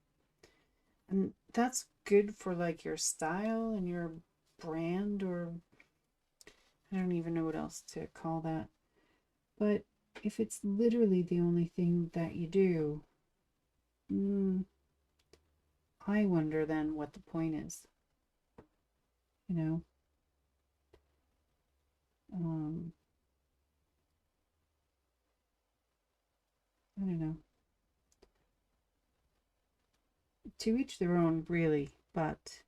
Speaker 1: And that's good for like your style and your brand, or I don't even know what else to call that. But if it's literally the only thing that you do, I wonder then what the point is, you know? I don't know. To each their own, really, but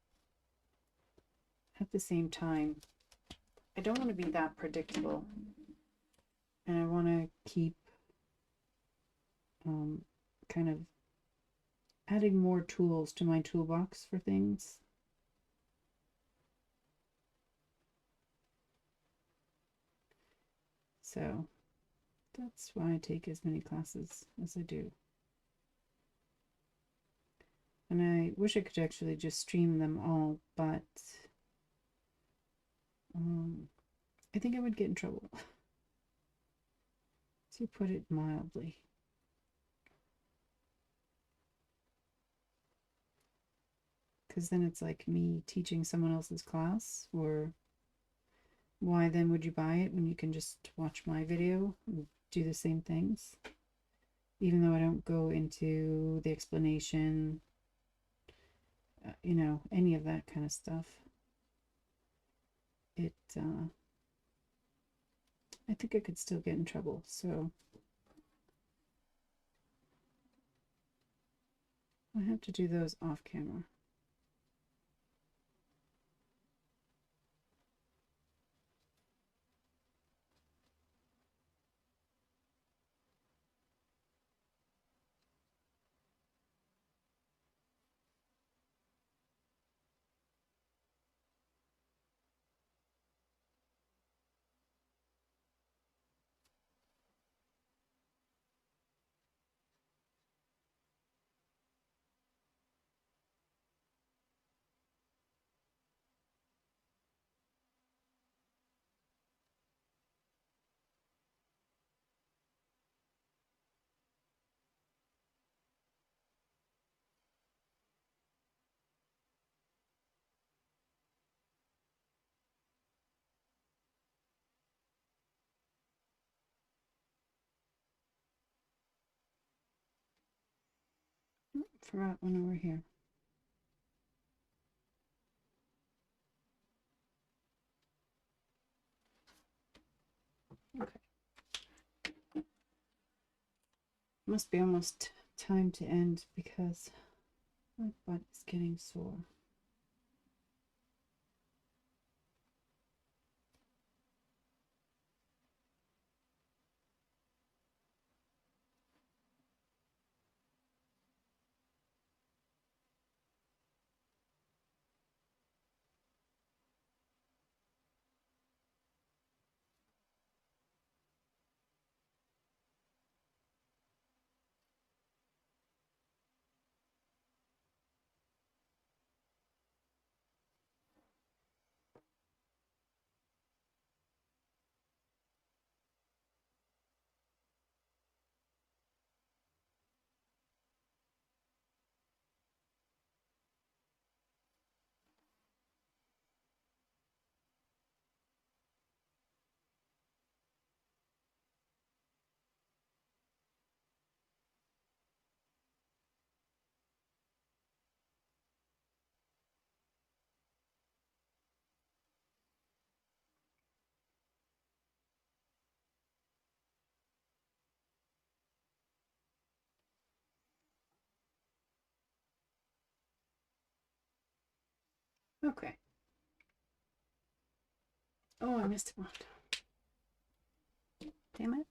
Speaker 1: at the same time, I don't want to be that predictable, and I want to keep kind of adding more tools to my toolbox for things. So that's why I take as many classes as I do. And I wish I could actually just stream them all, but I think I would get in trouble, to put it mildly. Because then it's like me teaching someone else's class, or why then would you buy it when you can just watch my video and do the same things? Even though I don't go into the explanation, you know, any of that kind of stuff. I think I could still get in trouble, so I have to do those off camera. Forgot one over here. Okay. Must be almost time to end because my butt is getting sore. Okay. Oh, I missed one. Damn it.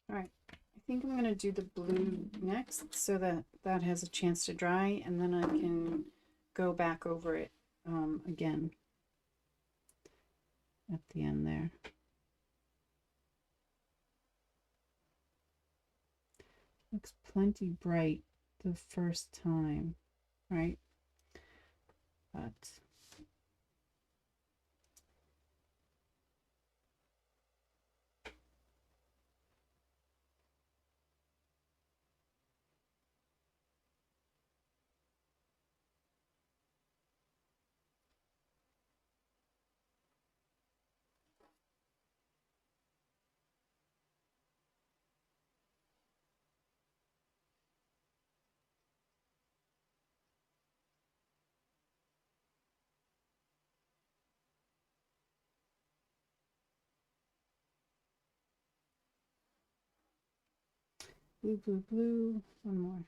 Speaker 1: All right. I think I'm going to do the blue next so that that has a chance to dry, and then I can go back over it again at the end there. Looks plenty bright the first time, right? But blue, blue, blue. One more.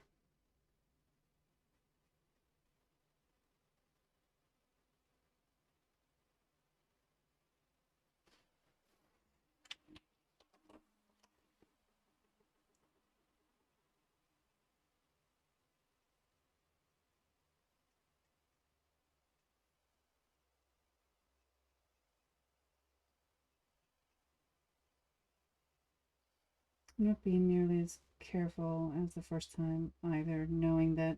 Speaker 1: I'm not being nearly as careful as the first time either, knowing that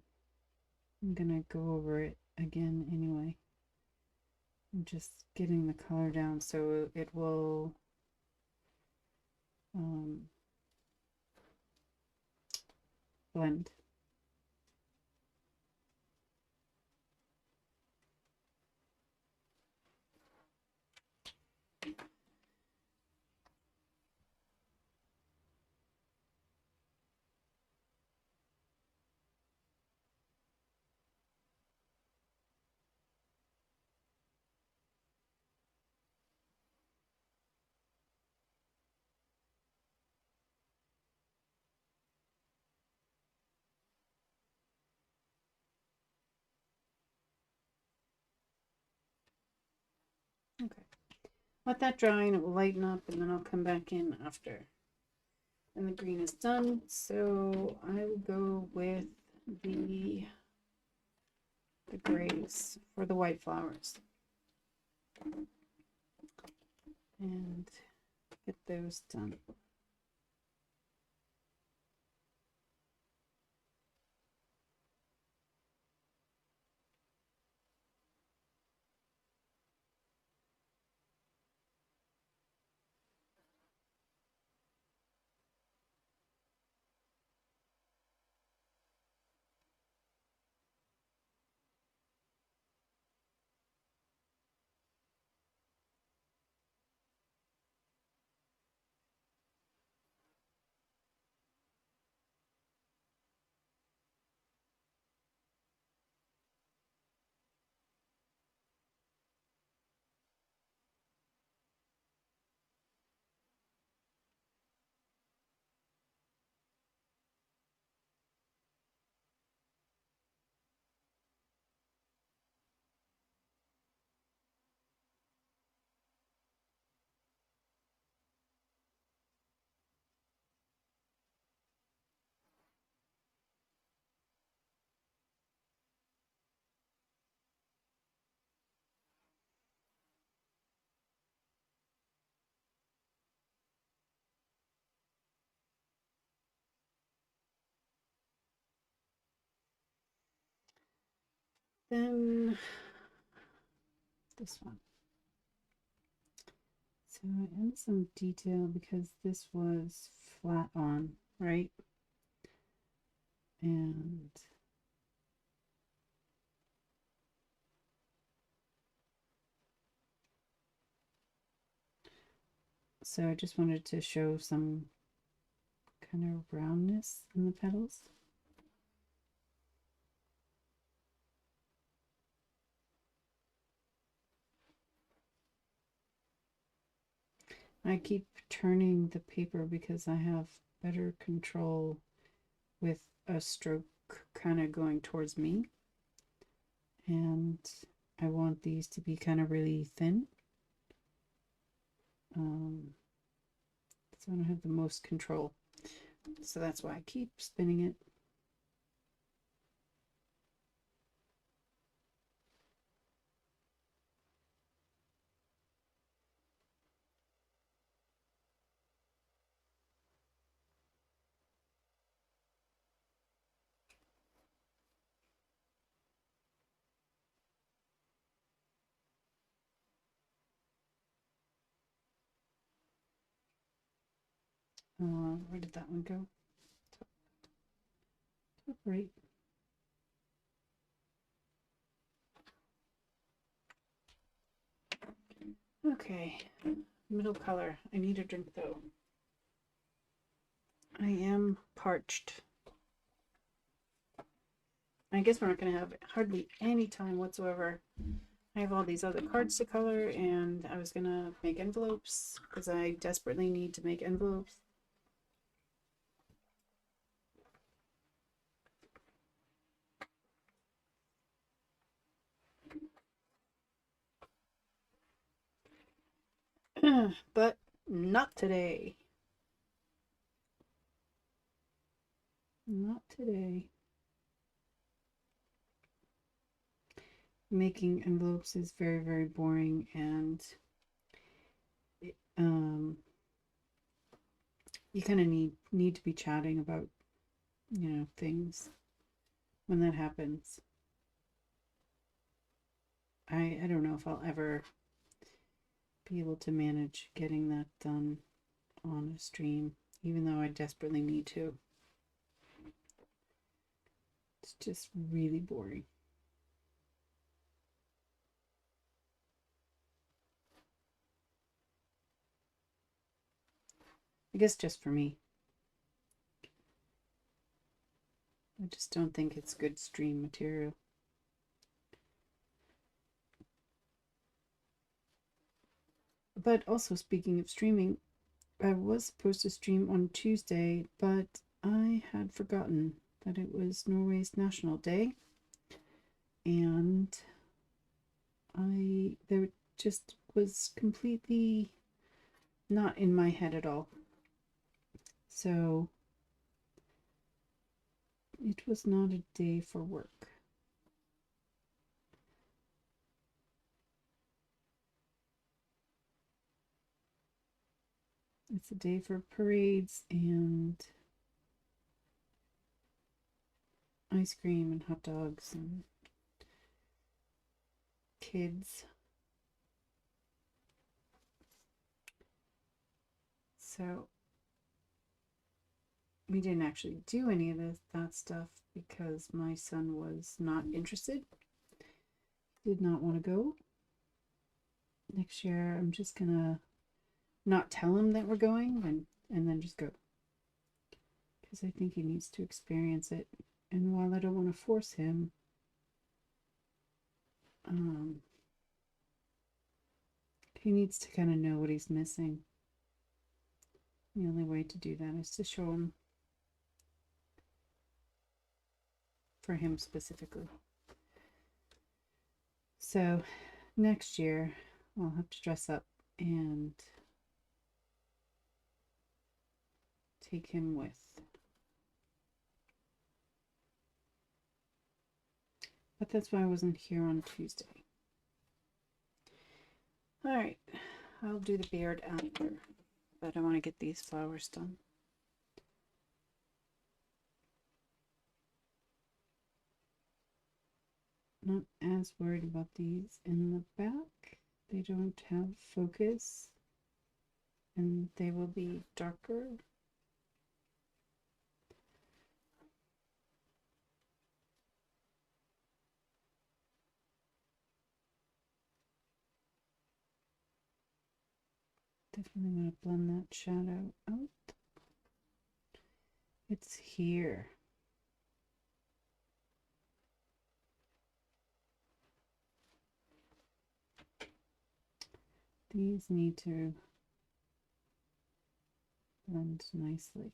Speaker 1: I'm gonna go over it again anyway. I'm just getting the color down so it will blend. Okay. Let that dry and it will lighten up, and then I'll come back in after. And the green is done, so I will go with the grays for the white flowers. And get those done. then this one. So I added some detail because this was flat on, right? And so I just wanted to show some kind of roundness in the petals. I keep turning the paper because I have better control with a stroke kind of going towards me. And I want these to be kind of really thin. So I don't have the most control. So that's why I keep spinning it. Where did that one go? Top right. Okay, middle color. I need a drink though. I am parched. I guess we're not going to have hardly any time whatsoever. I have all these other cards to color, and I was going to make envelopes because I desperately need to make envelopes. But not today. Not today. Making envelopes is very, very boring, and you kind of need to be chatting about, you know, things when that happens. I don't know if I'll ever be able to manage getting that done on a stream, even though I desperately need to. It's just really boring. I guess just for me. I just don't think it's good stream material. But also, speaking of streaming, I was supposed to stream on Tuesday, but I had forgotten that it was Norway's National Day, and there just was completely not in my head at all. So it was not a day for work. It's a day for parades and ice cream and hot dogs and kids. So we didn't actually do any of that stuff because my son was not interested. Did not want to go. Next year I'm just gonna not tell him that we're going and then just go. Because I think he needs to experience it. And while I don't want to force him, he needs to kind of know what he's missing. The only way to do that is to show him, for him specifically. So next year I'll have to dress up and take him with. But that's why I wasn't here on Tuesday. All right, I'll do the beard after, but I want to get these flowers done. not as worried about these in the back. They don't have focus and they will be darker. Definitely want to blend that shadow out. It's here. These need to blend nicely.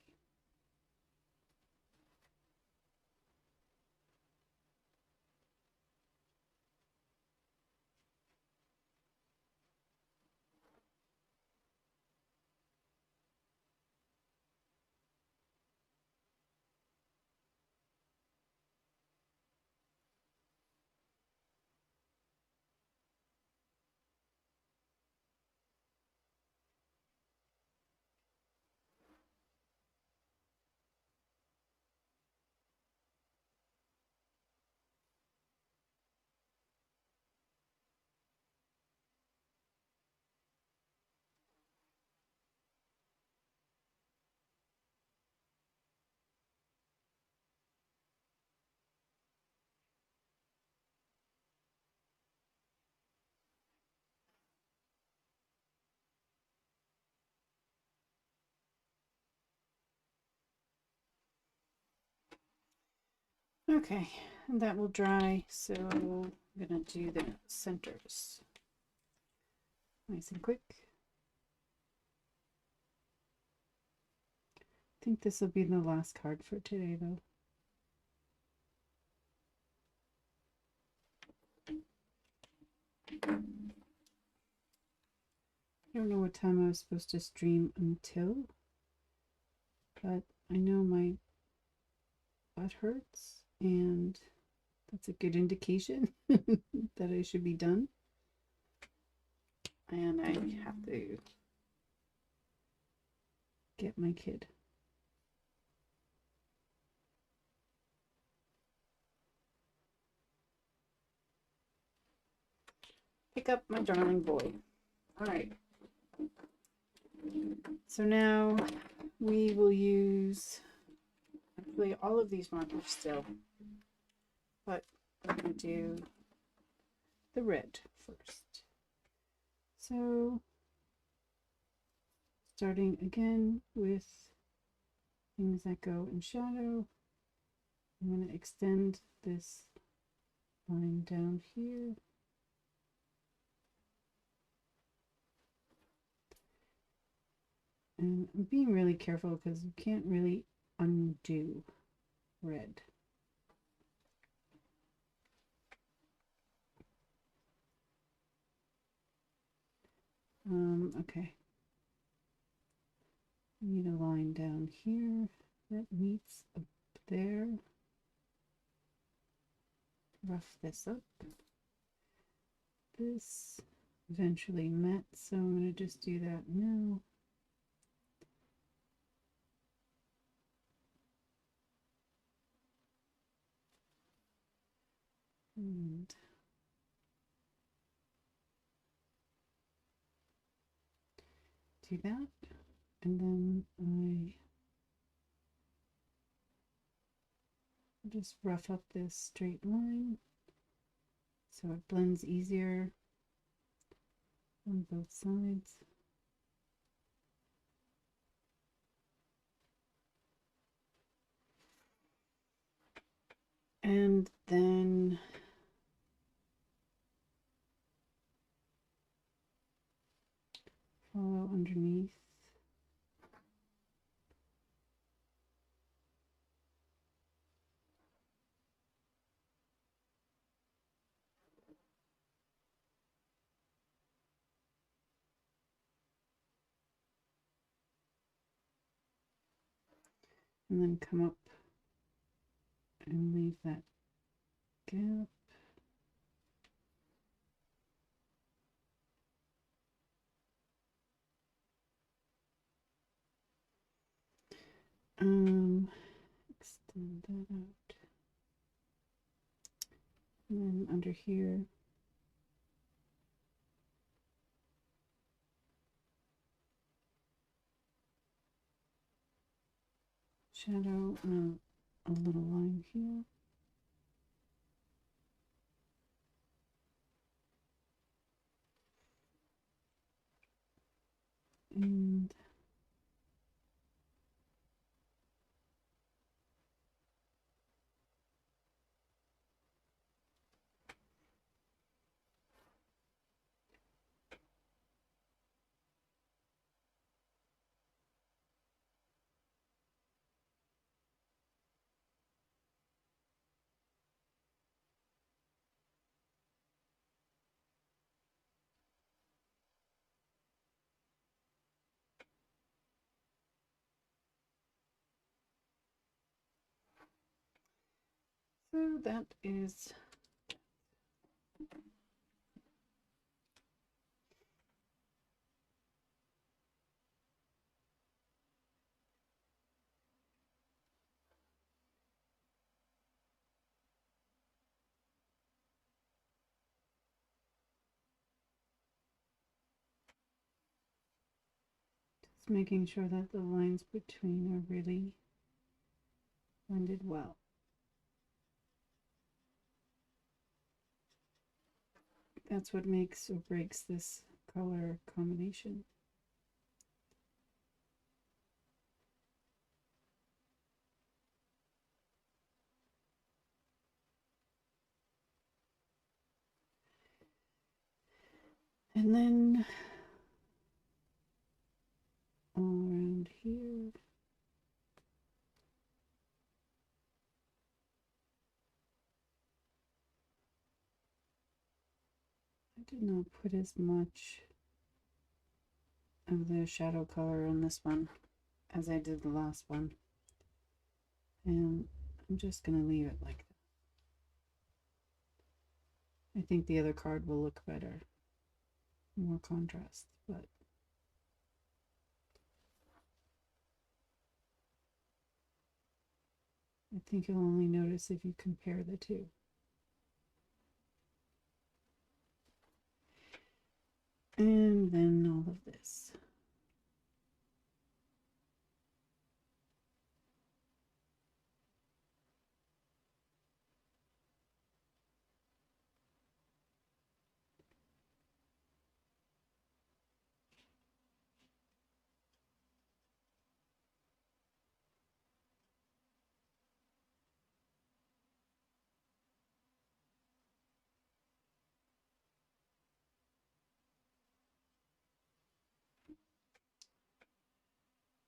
Speaker 1: Okay, and that will dry, so I'm gonna do the centers nice and quick. I think this will be the last card for today though. I don't know what time I was supposed to stream until, but I know my butt hurts and that's a good indication that I should be done. And I have to get my kid. Pick up my darling boy. All right. So now we will use actually all of these markers still, but we're going to do the red first. So starting again with things that go in shadow, I'm going to extend this line down here. And I'm being really careful because you can't really undo red. Okay. I need a line down here that meets up there. Rough this up. This eventually met, so I'm going to just do that now. And do that, and then I just rough up this straight line so it blends easier on both sides. And then follow underneath. And then come up and leave that gap. Extend that out. And then under here, shadow, a little line here. And so that is just making sure that the lines between are really blended well. That's what makes or breaks this color combination. And then all around here, I did not put as much of the shadow color on this one as I did the last one. And I'm just going to leave it like that. I think the other card will look better, more contrast, but I think you'll only notice if you compare the two. And then all of this.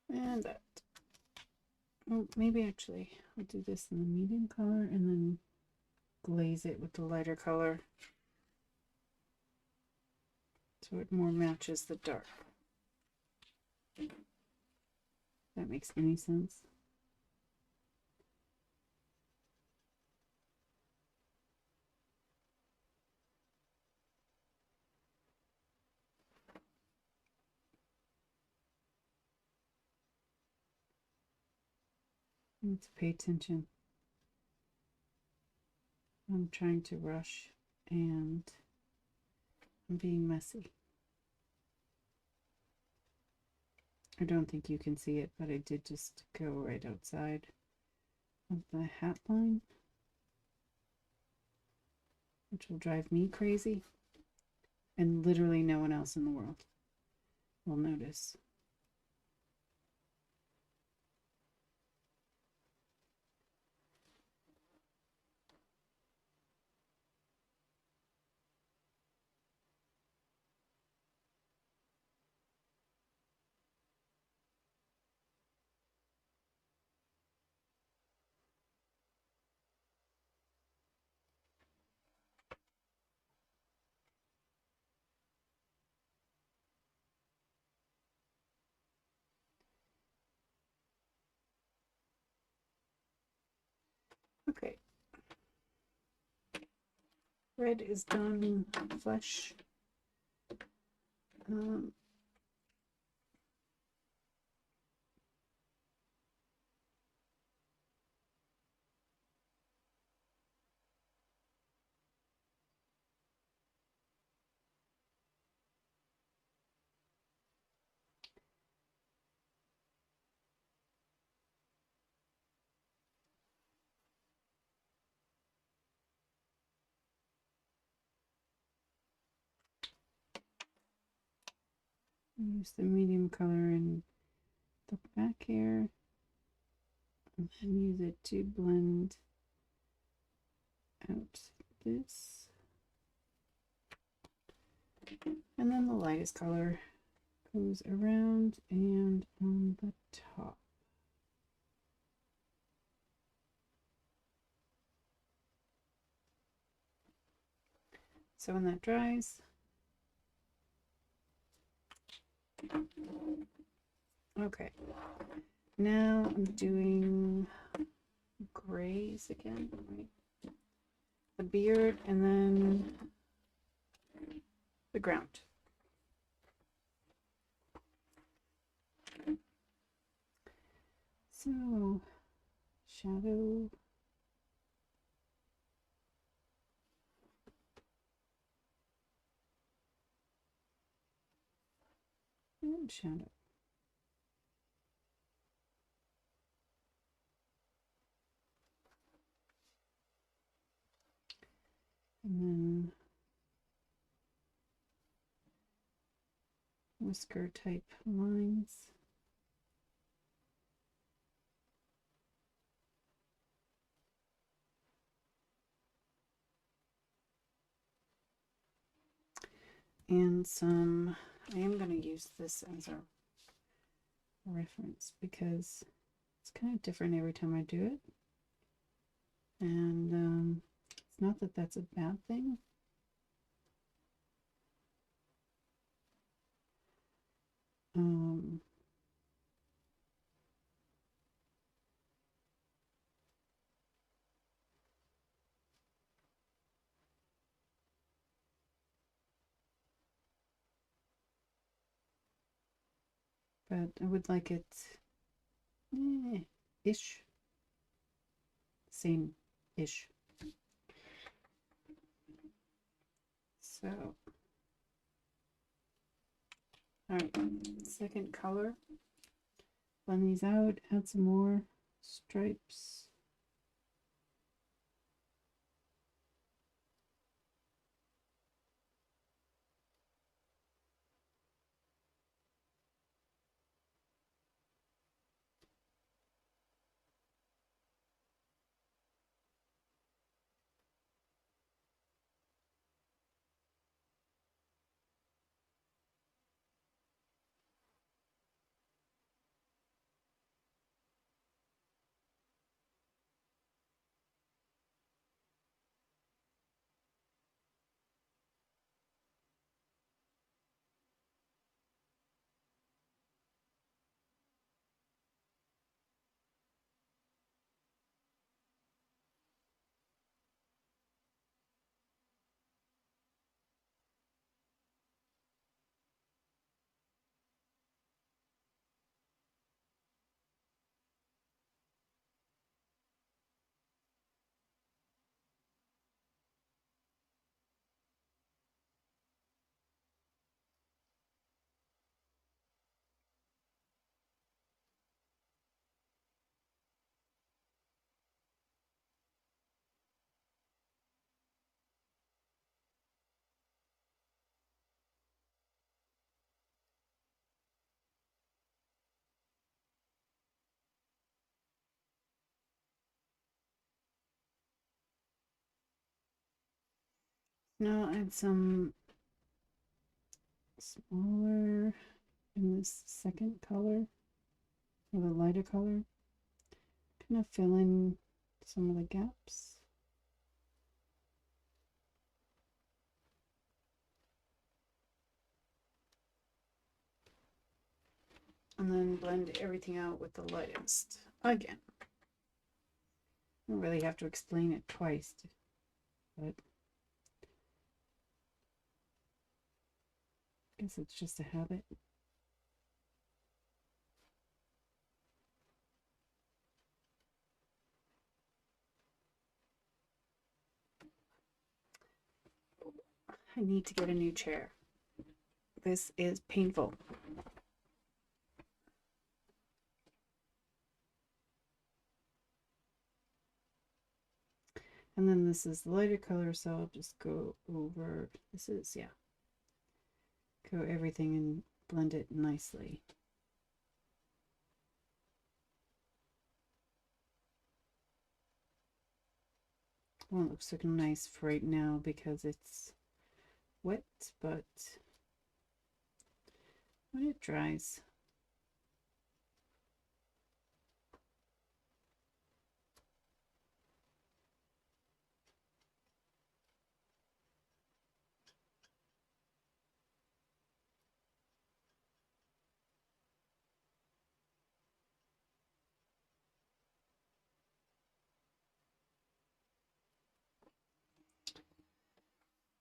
Speaker 1: And that. Well, maybe actually I'll do this in the medium color and then glaze it with the lighter color so it more matches the dark. If that makes any sense. Let's pay attention. I'm trying to rush and I'm being messy. I don't think you can see it, but I did just go right outside of the hat line, which will drive me crazy, and literally no one else in the world will notice. Okay. Red is done. Flesh. Use the medium color in the back here and use it to blend out this. And then the lightest color goes around and on the top. So when that dries, okay, now I'm doing grays again, right? The beard and then the ground. So, shadow. And shadow. And then whisker type lines. And some, I am going to use this as a reference because it's kind of different every time I do it. And it's not that that's a bad thing. But I would like it ish, same ish. So, all right, second color. Blend these out, add some more stripes. Now add some smaller in this second color, or the lighter color. Kind of fill in some of the gaps. And then blend everything out with the lightest again. I don't really have to explain it twice, but I guess it's just a habit. I need to get a new chair. This is painful. And then this is the lighter color, so I'll just go over, this is, yeah, go everything in blend it nicely. Well, it looks looking nice for right now because it's wet, but when it dries,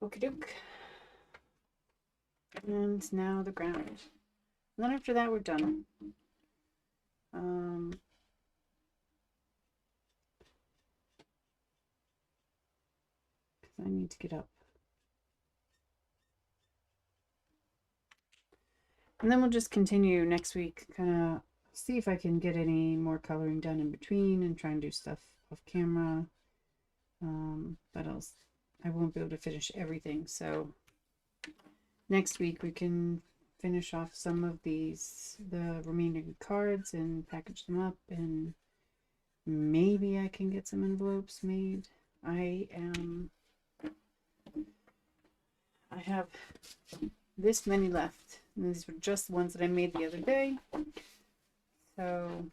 Speaker 1: okie doke. And now the ground. And then after that, we're done. I need to get up. And then we'll just continue next week, kind of see if I can get any more coloring done in between and try and do stuff off camera. But I won't be able to finish everything. So next week we can finish off some of the remaining cards and package them up, and maybe I can get some envelopes made. I have this many left, and these were just the ones that I made the other day. So,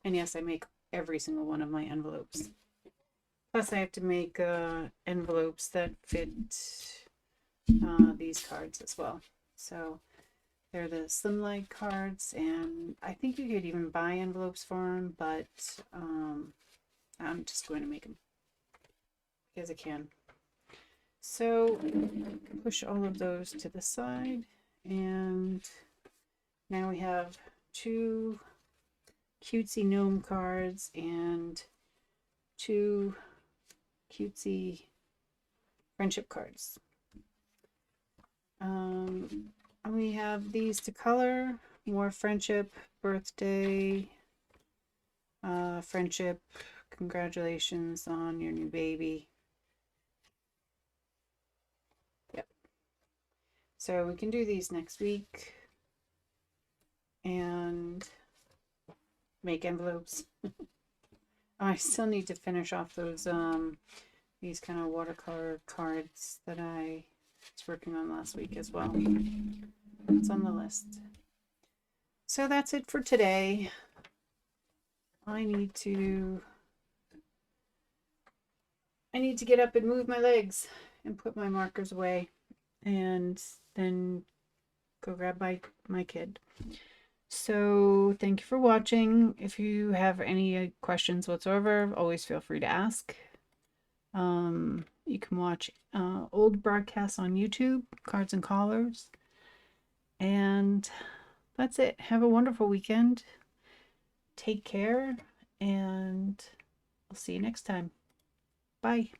Speaker 1: and yes, I make every single one of my envelopes. Plus I have to make envelopes that fit these cards as well. So they're the Slimline cards, and I think you could even buy envelopes for them, but I'm just going to make them because I can. So push all of those to the side, and now we have 2 cutesy gnome cards and 2 cutesy friendship cards. We have these to color: more friendship, birthday, friendship, congratulations on your new baby. Yep. So we can do these next week and make envelopes. I still need to finish off those these kind of watercolor cards that I was working on last week as well. It's on the list. So that's it for today. I need to get up and move my legs and put my markers away, and then go grab my kid. So thank you for watching. If you have any questions whatsoever, always feel free to ask. You can watch old broadcasts on YouTube, Cards and Collars. And that's it. Have a wonderful weekend. Take care, and I'll see you next time. Bye.